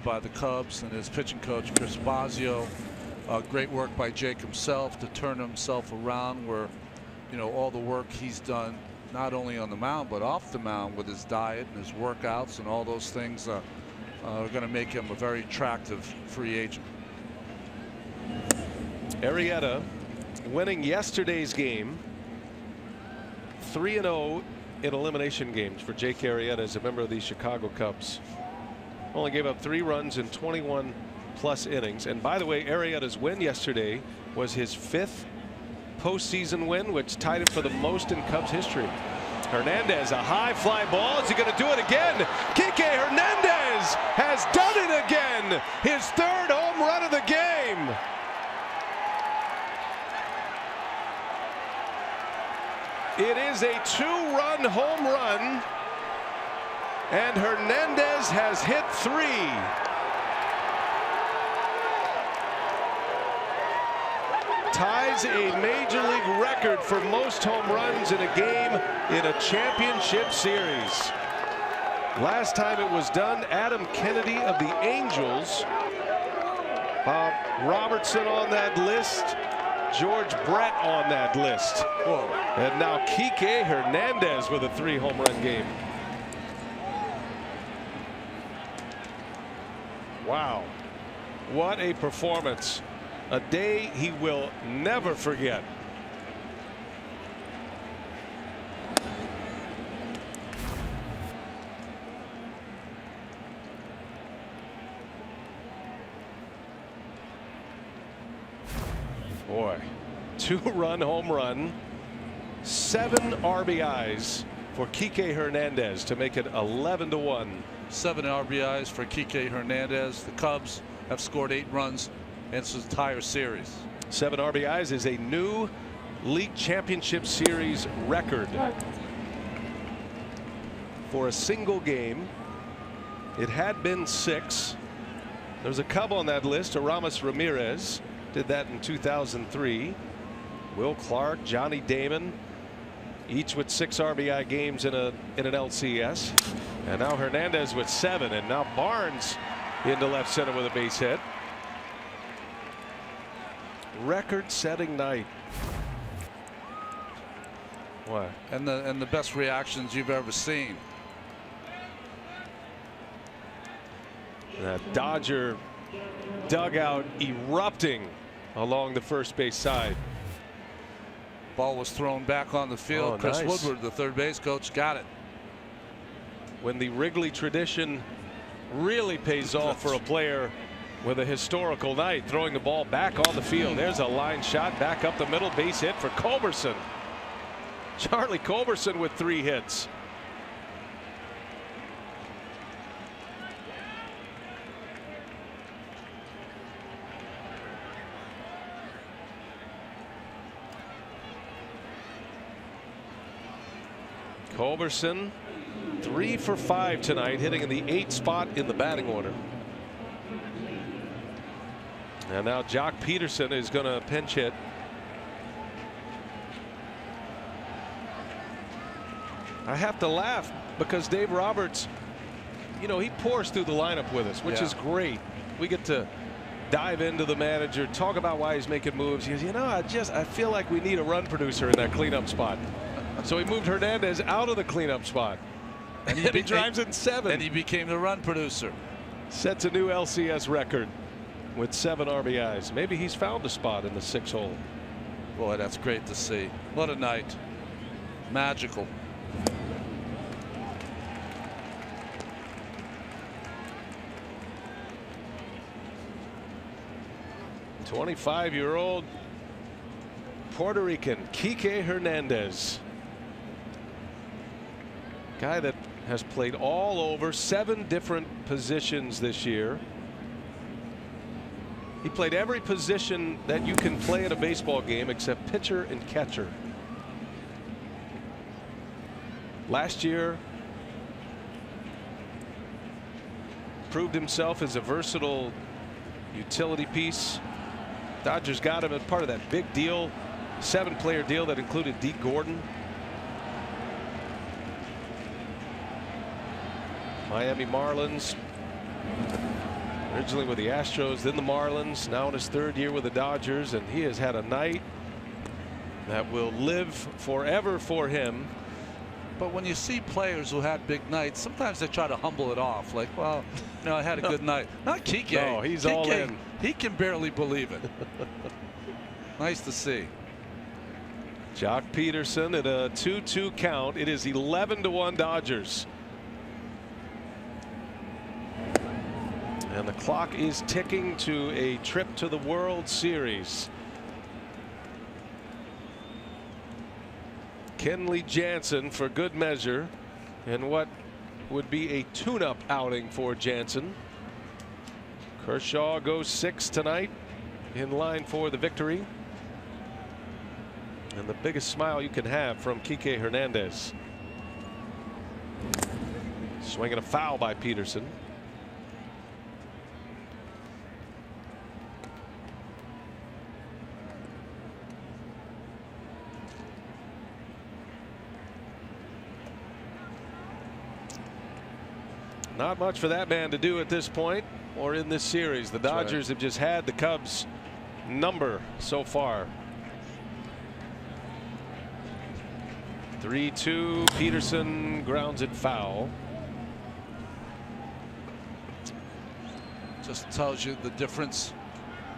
by the Cubs and his pitching coach Chris Bosio. Great work by Jake himself to turn himself around, where, you know, all the work he's done not only on the mound but off the mound with his diet and his workouts and all those things are going to make him a very attractive free agent.
Arrieta winning yesterday's game, 3-0 in elimination games for Jake Arrieta as a member of the Chicago Cubs. Only gave up 3 runs in 21 plus innings. And by the way, Arrieta's win yesterday was his 5th postseason win, which tied him for the most in Cubs history. Hernandez, a high fly ball. Is he going to do it again? Kike Hernandez has done it again. His 3rd home run of the game. It is a 2-run home run, and Hernandez has hit 3. Ties a major league record for most home runs in a game in a championship series. Last time it was done, Adam Kennedy of the Angels. Bob Robertson on that list. George Brett on that list.
Whoa.
And now Kike Hernandez with a 3-home-run game. Wow. What a performance. A day he will never forget. Boy, 2-run home run, 7 RBIs for Kike Hernandez to make it 11-1.
7 RBIs for Kike Hernandez. The Cubs have scored 8 runs in this entire series.
7 RBIs is a new league championship series record for a single game. It had been 6. There's a Cub on that list. Aramis Ramirez did that in 2003. Will Clark, Johnny Damon, each with 6 RBI games in an LCS. And now Hernandez with 7, and now Barnes into left center with a base hit. Record-setting night. What?
And the best reactions you've ever seen.
That Dodger dugout erupting along the first base side.
Ball was thrown back on the field.
Oh,
Chris
nice.
Woodward, the third base coach, got it.
When the Wrigley tradition really pays off for a player with a historical night, throwing the ball back on the field. There's a line shot back up the middle, base hit for Culberson. Charlie Culberson with 3 hits. Culberson 3 for 5 tonight, hitting in the 8th spot in the batting order. And now Jock Peterson is going to pinch hit. I have to laugh because Dave Roberts, you know, he pours through the lineup with us, which is great. We get to dive into the manager, talk about why he's making moves. He goes, you know, I feel like we need a run producer in that cleanup spot. So he moved Hernandez out of the cleanup spot. And he drives in 7.
And he became the run producer.
Sets a new LCS record with 7 RBIs. Maybe he's found a spot in the 6 hole.
Boy, that's great to see. What a night. Magical.
'25-year-old Puerto Rican Kike Hernandez. Guy that has played all over 7 different positions this year. He played every position that you can play in a baseball game except pitcher and catcher. Last year proved himself as a versatile utility piece. Dodgers got him as part of that big deal, 7-player deal that included Deke Gordon. Miami Marlins, originally with the Astros, then the Marlins, now in his 3rd year with the Dodgers, and he has had a night that will live forever for him.
But when you see players who had big nights, sometimes they try to humble it off, like, well, you know, I had a good night. Not Kike.
No, he's
Kike,
all in.
He can barely believe it. Nice to see.
Jock Peterson at a 2-2 count. It is 11-1 Dodgers. And the clock is ticking to a trip to the World Series. Kenley Jansen for good measure, and what would be a tune-up outing for Jansen. Kershaw goes 6 tonight, in line for the victory. And the biggest smile you can have from Kike Hernandez. Swinging a foul by Peterson. Not much for that man to do at this point or in this series. The Dodgers have just had the Cubs number so far. 3-2. Peterson grounds it foul.
Just tells you the difference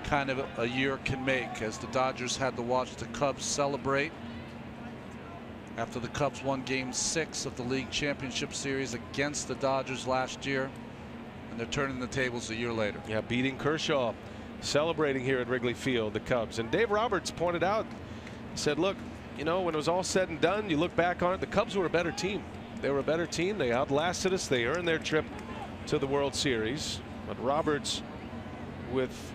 kind of a year can make, as the Dodgers had to watch the Cubs celebrate after the Cubs won Game 6 of the League Championship Series against the Dodgers last year, and they're turning the tables a year later.
Yeah, beating Kershaw, celebrating here at Wrigley Field, the Cubs. And Dave Roberts pointed out, he said, look, you know, when it was all said and done, you look back on it, the Cubs were a better team. They were a better team. They outlasted us. They earned their trip to the World Series. But Roberts, with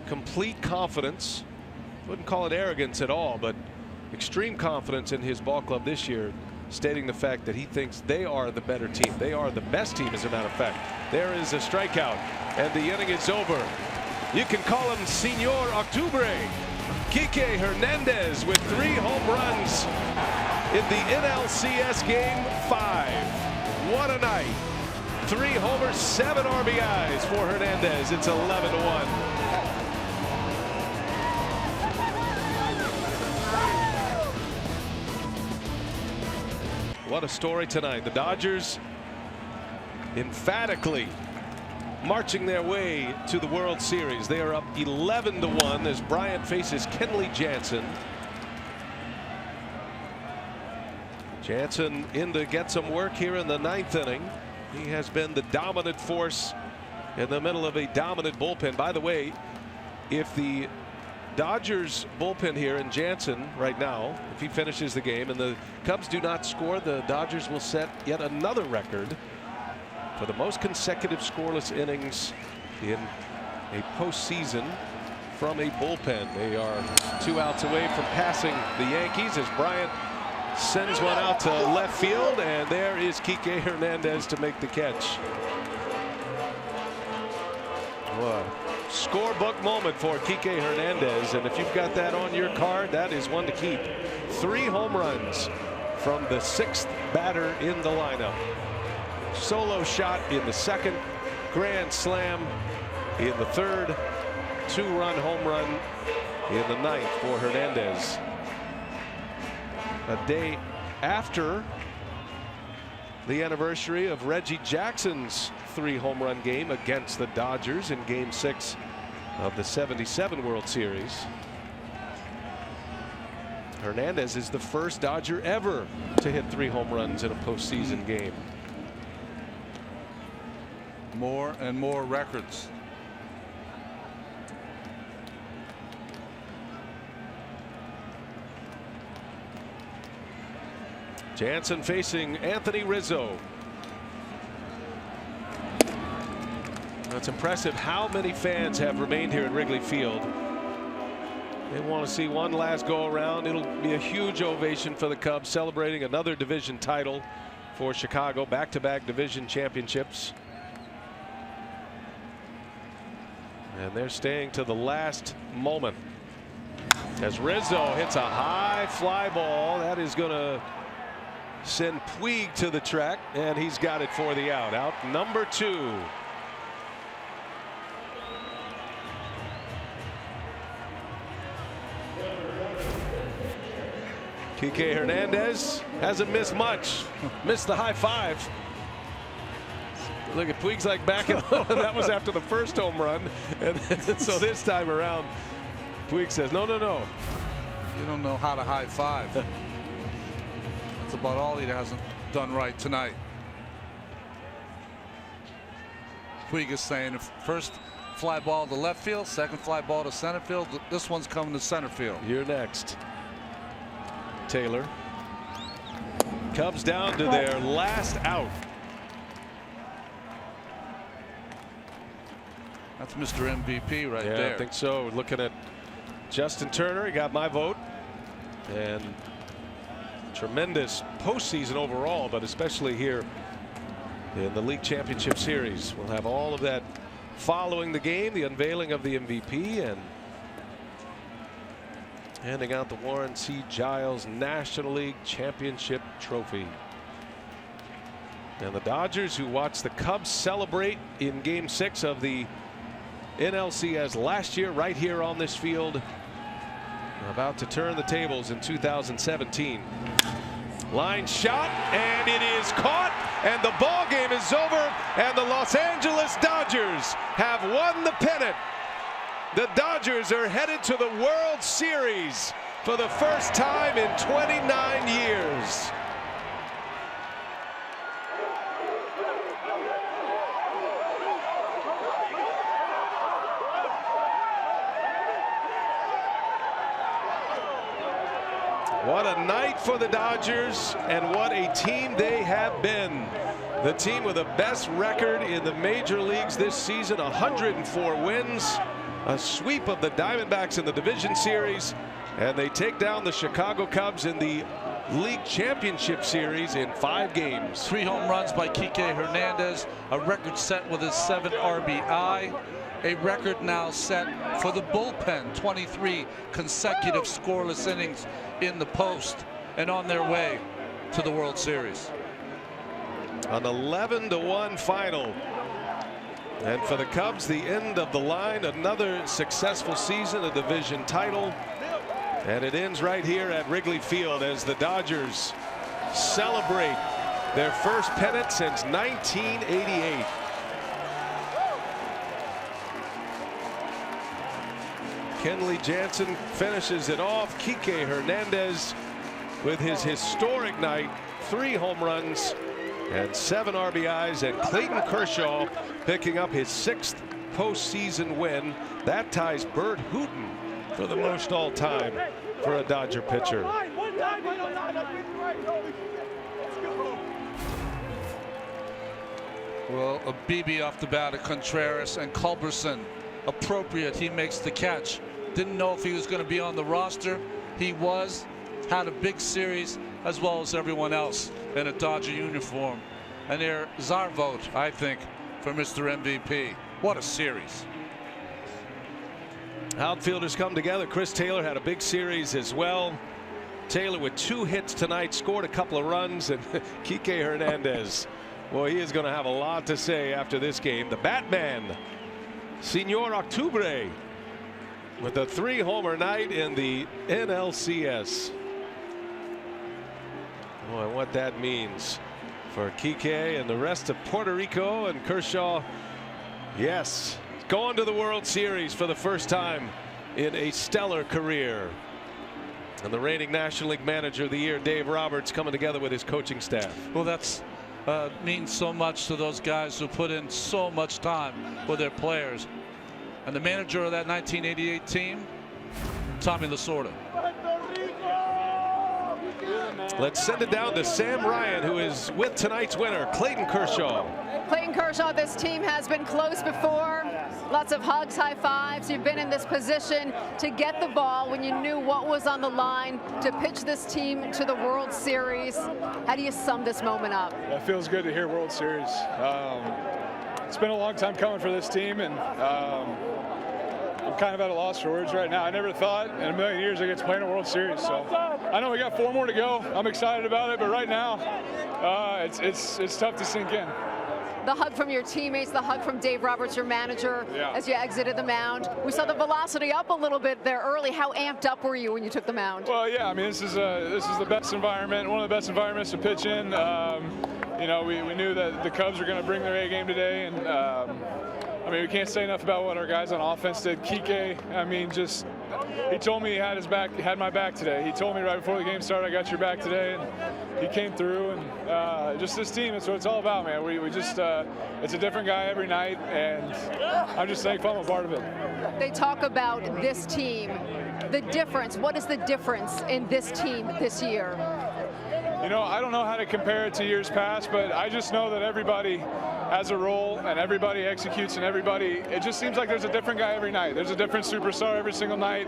complete confidence, wouldn't call it arrogance at all, but extreme confidence in his ball club this year, stating the fact that he thinks they are the better team. They are the best team, as a matter of fact. There is a strikeout, and the inning is over. You can call him Senor Octubre. Kike Hernandez with 3 home runs in the NLCS Game 5. What a night. 3 homers, 7 RBIs for Hernandez. It's 11-1. What a story tonight. The Dodgers emphatically marching their way to the World Series. They are up 11-1 as Bryant faces Kenley Jansen. Jansen in to get some work here in the 9th inning. He has been the dominant force in the middle of a dominant bullpen. By the way, if the Dodgers bullpen here in Jansen right now, if he finishes the game and the Cubs do not score, the Dodgers will set yet another record for the most consecutive scoreless innings in a postseason from a bullpen. They are 2 outs away from passing the Yankees as Bryant sends one out to left field, and there is Kike Hernandez to make the catch. What a scorebook moment for Kike Hernandez, and if you've got that on your card, that is one to keep. 3 home runs from the 6th batter in the lineup. Solo shot in the 2nd, grand slam in the 3rd, 2-run home run in the 9th for Hernandez. A day after the anniversary of Reggie Jackson's 3 home run game against the Dodgers in Game 6 of the '77 World Series. Hernandez is the first Dodger ever to hit 3 home runs in a postseason game.
More and more records.
Jansen facing Anthony Rizzo. It's impressive how many fans have remained here at Wrigley Field. They want to see one last go around. It'll be a huge ovation for the Cubs, celebrating another division title for Chicago, back-to-back division championships. And they're staying to the last moment as Rizzo hits a high fly ball that is going to send Puig to the track, and he's got it for the out. Out number 2. Kike Hernandez hasn't missed much. Missed the high 5. Look at Puig's like back in. That was after the first home run, and so this time around Puig says no.
You don't know how to high five. That's about all he hasn't done right tonight. Puig is saying if first fly ball to left field, second fly ball to center field, this one's coming to center field.
You're next. Taylor. Cubs down to their last out.
That's Mr. MVP right there.
Yeah, I think so. Looking at Justin Turner, he got my vote. And tremendous postseason overall, but especially here in the League Championship Series. We'll have all of that following the game, the unveiling of the MVP, and handing out the Warren C. Giles National League Championship Trophy. And the Dodgers, who watched the Cubs celebrate in Game 6 of the NLCS last year right here on this field, are about to turn the tables in 2017. Line shot, and it is caught, and the ball game is over, and the Los Angeles Dodgers have won the pennant. The Dodgers are headed to the World Series for the first time in 29 years. What a night for the Dodgers, and what a team they have been. The team with the best record in the major leagues this season, 104 wins, a sweep of the Diamondbacks in the division series, and they take down the Chicago Cubs in the league championship series in 5 games.
3 home runs by Kike Hernandez, a record set with his 7 RBI. A record now set for the bullpen, 23 consecutive scoreless innings in the post, and on their way to the World Series.
An 11-1 final. And for the Cubs, the end of the line, another successful season, a division title. And it ends right here at Wrigley Field as the Dodgers celebrate their first pennant since 1988. Kenley Jansen finishes it off. Kike Hernandez with his historic night, 3 home runs and 7 RBIs, and Clayton Kershaw picking up his 6th postseason win. That ties Bert Hooton for the most all time for a Dodger pitcher.
Well, a BB off the bat of Contreras, and Culberson, appropriate, he makes the catch. Didn't know if he was going to be on the roster. He was. Had a big series, as well as everyone else in a Dodger uniform. And there's our vote, I think, for Mr. MVP. What a series.
Outfielders come together. Chris Taylor had a big series as well. Taylor with 2 hits tonight, scored a couple of runs, and Kike Hernandez, well, he is going to have a lot to say after this game. The Batman, Senor Octubre, with a 3-homer night in the NLCS. Oh, and what that means for Kike and the rest of Puerto Rico, and Kershaw, yes, going to the World Series for the first time in a stellar career. And the reigning National League Manager of the Year, Dave Roberts, coming together with his coaching staff.
Well, that's means so much to those guys who put in so much time with their players. And the manager of that 1988 team, Tommy Lasorda.
Let's send it down to Sam Ryan, who is with tonight's winner, Clayton Kershaw.
Clayton Kershaw, this team has been close before. Lots of hugs, high fives. You've been in this position to get the ball when you knew what was on the line to pitch this team to the World Series. How do you sum this moment up?
It feels good to hear World Series. It's been a long time coming for this team, and I'm kind of at a loss for words right now. I never thought in a million years I get to play in a World Series. So I know we got 4 more to go. I'm excited about it, but right now it's tough to sink in.
The hug from your teammates, the hug from Dave Roberts, your manager, as you exited the mound. We saw the velocity up a little bit there early. How amped up were you when you took the mound?
Well, yeah, I mean, this is the best environment, one of the best environments to pitch in. You know, we knew that the Cubs were going to bring their A game today, and I mean, we can't say enough about what our guys on offense did. Kike, I mean, just he told me he had my back today. He told me right before the game started, I got your back today, and he came through. And just this team, it's what it's all about, man. We just it's a different guy every night, and I'm just thankful I'm a part of it.
They talk about this team, the difference. What is the difference in this team this year?
You know, I don't know how to compare it to years past, but I just know that everybody has a role and everybody executes, and everybody, it just seems like there's a different guy every night. There's a different superstar every single night,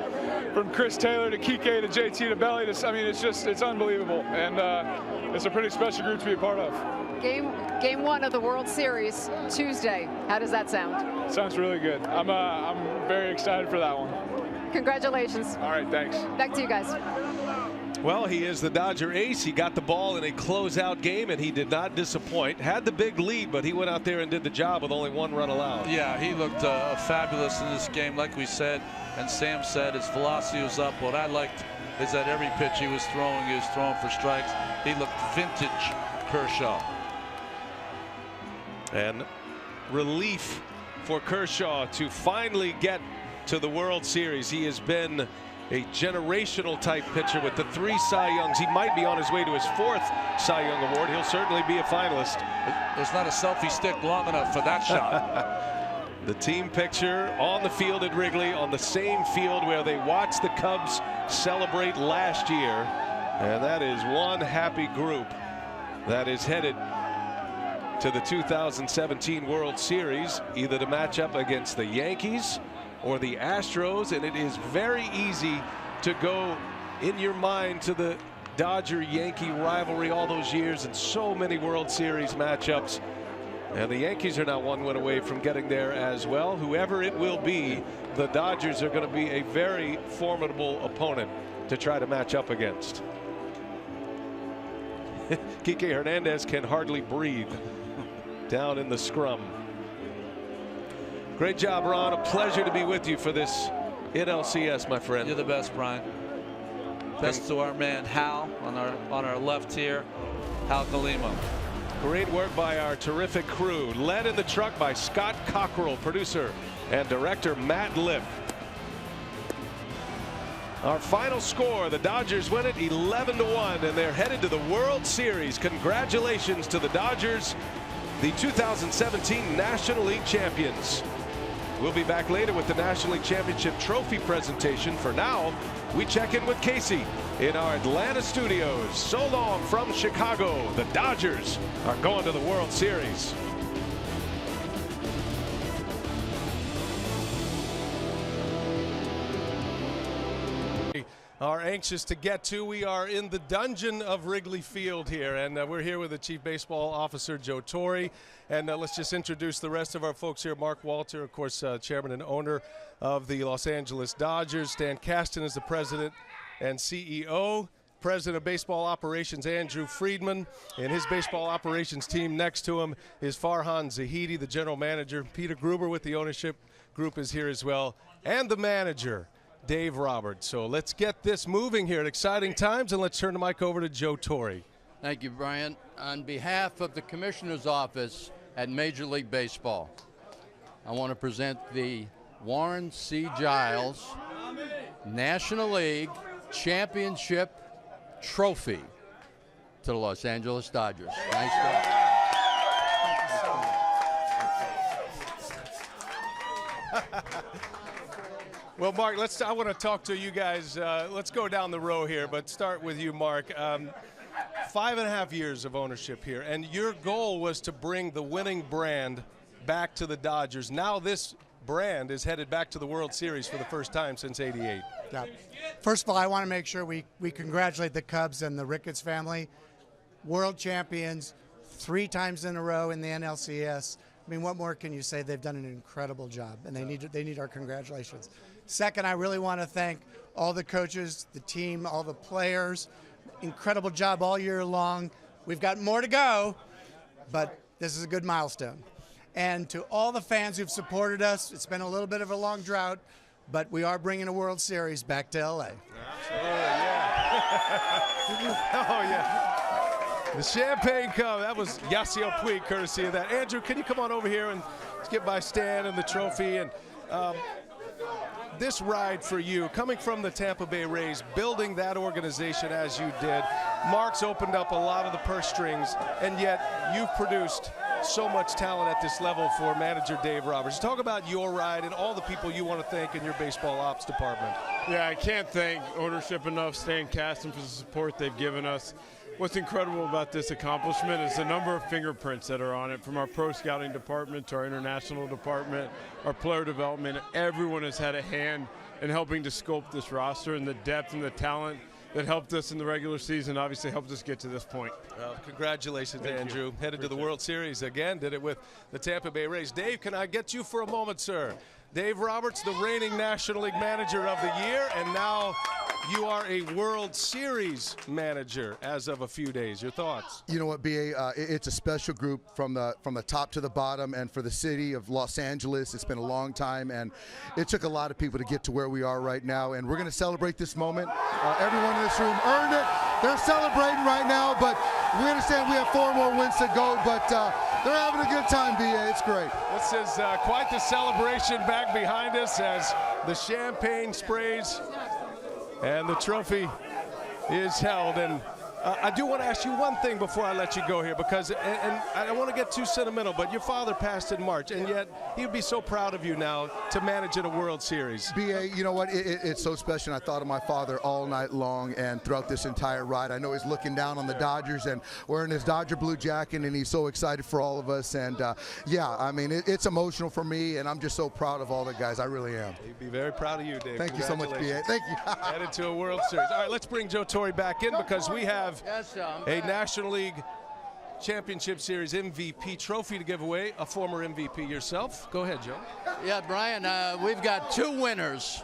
from Chris Taylor to Kike to JT to Belly to, I mean, it's unbelievable, and it's a pretty special group to be a part of.
Game 1 of the World Series Tuesday. How does that sound?
Sounds really good. I'm very excited for that one.
Congratulations.
All right, thanks.
Back to you guys.
Well, he is the Dodger ace. He got the ball in a closeout game, and he did not disappoint. Had the big lead, but he went out there and did the job with only 1 run allowed.
Yeah, he looked fabulous in this game, like we said, and Sam said his velocity was up. What I liked is that every pitch he was throwing for strikes. He looked vintage Kershaw.
And relief for Kershaw to finally get to the World Series. He has been a generational type pitcher with the 3 Cy Youngs. He might be on his way to his 4th Cy Young award. He'll certainly be a finalist.
There's not a selfie stick long enough for that shot.
The team picture on the field at Wrigley, on the same field where they watched the Cubs celebrate last year. And that is one happy group that is headed to the 2017 World Series, either to match up against the Yankees or the Astros. And it is very easy to go in your mind to the Dodger-Yankee rivalry all those years and so many World Series matchups. And the Yankees are now 1 win away from getting there as well. Whoever it will be, the Dodgers are going to be a very formidable opponent to try to match up against. Kike Hernandez can hardly breathe down in the scrum. Great job, Ron. A pleasure to be with you for this NLCS, my friend.
You're the best, Brian. Best to our man Hal on our left here, Hal Kalima.
Great work by our terrific crew, led in the truck by Scott Cockrell, producer and director Matt Lipp. Our final score, the Dodgers win it 11-1, and they're headed to the World Series. Congratulations to the Dodgers, the 2017 National League champions. We'll be back later with the National League Championship trophy presentation. For now, we check in with Casey in our Atlanta studios. So long from Chicago. The Dodgers are going to the World Series. Are anxious to get to. We are in the dungeon of Wrigley Field here, and we're here with the Chief Baseball Officer, Joe Torre. And let's just introduce the rest of our folks here. Mark Walter, of course, chairman and owner of the Los Angeles Dodgers. Stan Kasten is the president and CEO. President of Baseball Operations, Andrew Friedman, and his baseball operations team next to him is Farhan Zahidi, the general manager. Peter Gruber with the ownership group is here as well, and the manager, Dave Roberts. So let's get this moving here at exciting times, and let's turn the mic over to Joe Torre.
Thank you, Brian. On behalf of the Commissioner's Office at Major League Baseball, I want to present the Warren C. Giles National League Championship Trophy to the Los Angeles Dodgers. Nice job.
Well, Mark, I want to talk to you guys. Let's go down the row here, but start with you, Mark. 5.5 years of ownership here, and your goal was to bring the winning brand back to the Dodgers. Now this brand is headed back to the World Series for the first time since '88.
Yeah. First of all, I want to make sure we congratulate the Cubs and the Ricketts family. World champions 3 times in a row in the NLCS. I mean, what more can you say? They've done an incredible job, and they need our congratulations. Second, I really want to thank all the coaches, the team, all the players. Incredible job all year long. We've got more to go, but this is a good milestone. And to all the fans who've supported us, it's been a little bit of a long drought, but we are bringing a World Series back to LA.
Absolutely, yeah. Oh, yeah. The Champagne Cup, that was Yasiel Puig, courtesy of that. Andrew, can you come on over here and get by Stan and the trophy? And this ride for you, coming from the Tampa Bay Rays, building that organization as you did, Mark's opened up a lot of the purse strings, and yet you've produced so much talent at this level for manager Dave Roberts. Talk about your ride and all the people you want to thank in your baseball ops department.
Yeah, I can't thank ownership enough, Stan Kasten, for the support they've given us. What's incredible about this accomplishment is the number of fingerprints that are on it, from our pro scouting department to our international department, our player development. Everyone has had a hand in helping to sculpt this roster, and the depth and the talent that helped us in the regular season obviously helped us get to this point.
Well, congratulations, Andrew. Headed to the World Series again, did it with the Tampa Bay Rays. Dave, can I get you for a moment, sir? Dave Roberts, the reigning National League Manager of the Year, and now You are a World Series manager as of a few days. Your thoughts?
You know what, BA? It's a special group from the top to the bottom, and for the city of Los Angeles, it's been a long time, and it took a lot of people to get to where we are right now, and we're going to celebrate this moment. Everyone in this room earned it. They're celebrating right now, but we understand we have 4 more wins to go, but they're having a good time, BA. It's great.
This is quite the celebration back behind us as the champagne sprays and the trophy is held. And I do want to ask you one thing before I let you go here, because, and I don't want to get too sentimental, but your father passed in March, and yet he would be so proud of you now to manage in a World Series.
BA, you know what? It's so special. I thought of my father all night long and throughout this entire ride. I know he's looking down on the Dodgers and wearing his Dodger blue jacket, and he's so excited for all of us. And yeah, I mean, it's emotional for me, and I'm just so proud of all the guys. I really am.
He'd be very proud of you, Dave.
Thank you so much, BA. Thank you.
Headed to a World Series. All right, let's bring Joe Torre back in, because we have a National League Championship Series MVP trophy to give away, a former MVP yourself. Go ahead, Joe.
Yeah, Brian, we've got 2 winners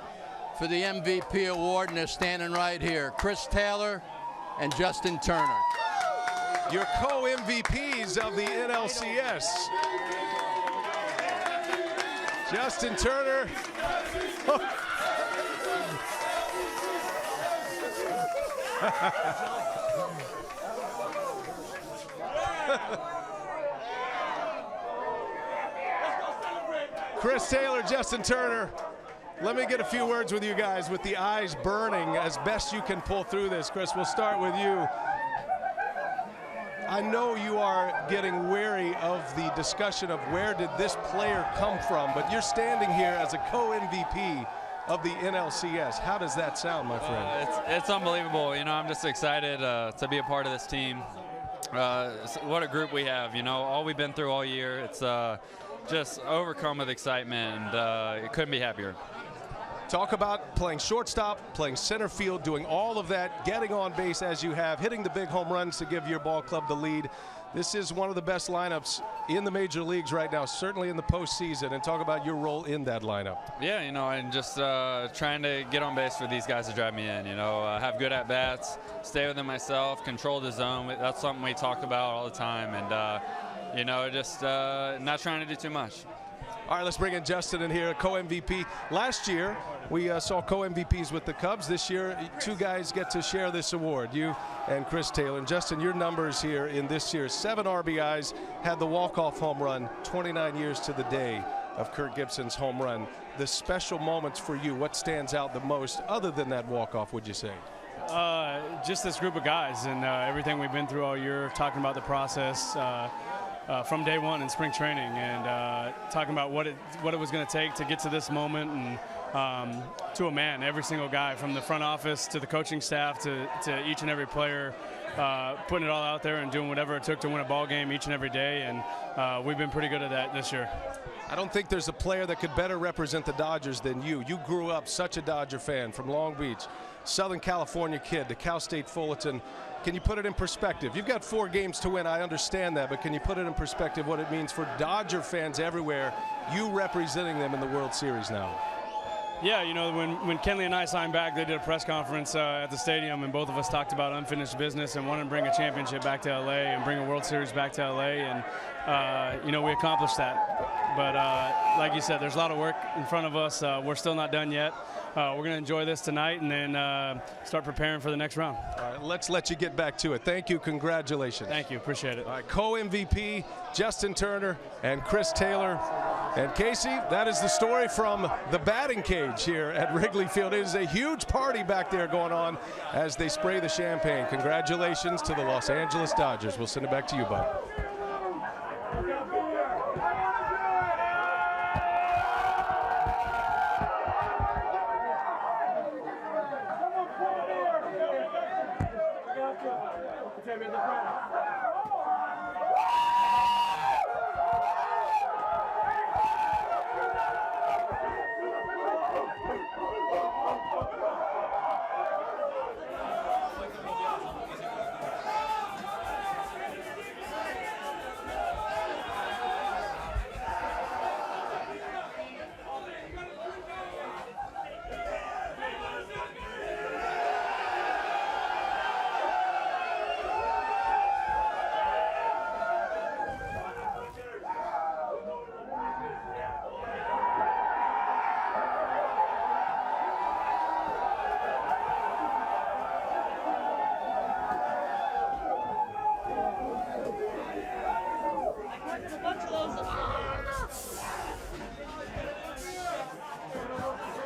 for the MVP award, and they're standing right here, Chris Taylor and Justin Turner.
Your co-MVPs of the NLCS. Justin Turner. Chris Taylor, Justin Turner. Let me get a few words with you guys, with the eyes burning as best you can pull through this. Chris, we'll start with you. I know you are getting weary of the discussion of where did this player come from, but you're standing here as a co-MVP of the NLCS. How does that sound, my friend?
It's unbelievable. You know, I'm just excited to be a part of this team. What a group we have. You know, all we've been through all year. It's just overcome with excitement, and it couldn't be happier.
Talk about playing shortstop, playing center field, doing all of that, getting on base as you have, hitting the big home runs to give your ball club the lead. This is one of the best lineups in the major leagues right now, certainly in the postseason. And talk about your role in that lineup.
Yeah, you know, and just trying to get on base for these guys to drive me in. You know, have good at bats, stay within myself, control the zone. That's something we talk about all the time. And you know, just not trying to do too much.
All right, let's bring in Justin in here, co-MVP. Last year, we saw co-MVPs with the Cubs. This year, 2 guys get to share this award, you and Chris Taylor. And Justin, your numbers here in this year, 7 RBIs, had the walk-off home run, 29 years to the day of Kirk Gibson's home run. The special moments for you, what stands out the most, other than that walk-off, would you say?
Just this group of guys and everything we've been through all year, talking about the process, from day one in spring training, and talking about what it was going to take to get to this moment, and to a man, every single guy from the front office to the coaching staff to each and every player, putting it all out there and doing whatever it took to win a ball game each and every day, and we've been pretty good at that this year.
I don't think there's a player that could better represent the Dodgers than you. You grew up such a Dodger fan from Long Beach, Southern California kid to Cal State Fullerton. Can you put it in perspective? You've got 4 games to win, I understand that, but can you put it in perspective what it means for Dodger fans everywhere, you representing them in the World Series now?
Yeah, you know, when Kenley and I signed back, they did a press conference at the stadium, and both of us talked about unfinished business and wanting to bring a championship back to LA and bring a World Series back to LA, and you know, we accomplished that. But like you said, there's a lot of work in front of us. We're still not done yet. We're going to enjoy this tonight and then start preparing for the next round.
All right, let's let you get back to it. Thank you. Congratulations.
Thank you. Appreciate it.
All right, co-MVP Justin Turner and Chris Taylor. And Casey, that is the story from the batting cage here at Wrigley Field. It is a huge party back there going on as they spray the champagne. Congratulations to the Los Angeles Dodgers. We'll send it back to you, bud.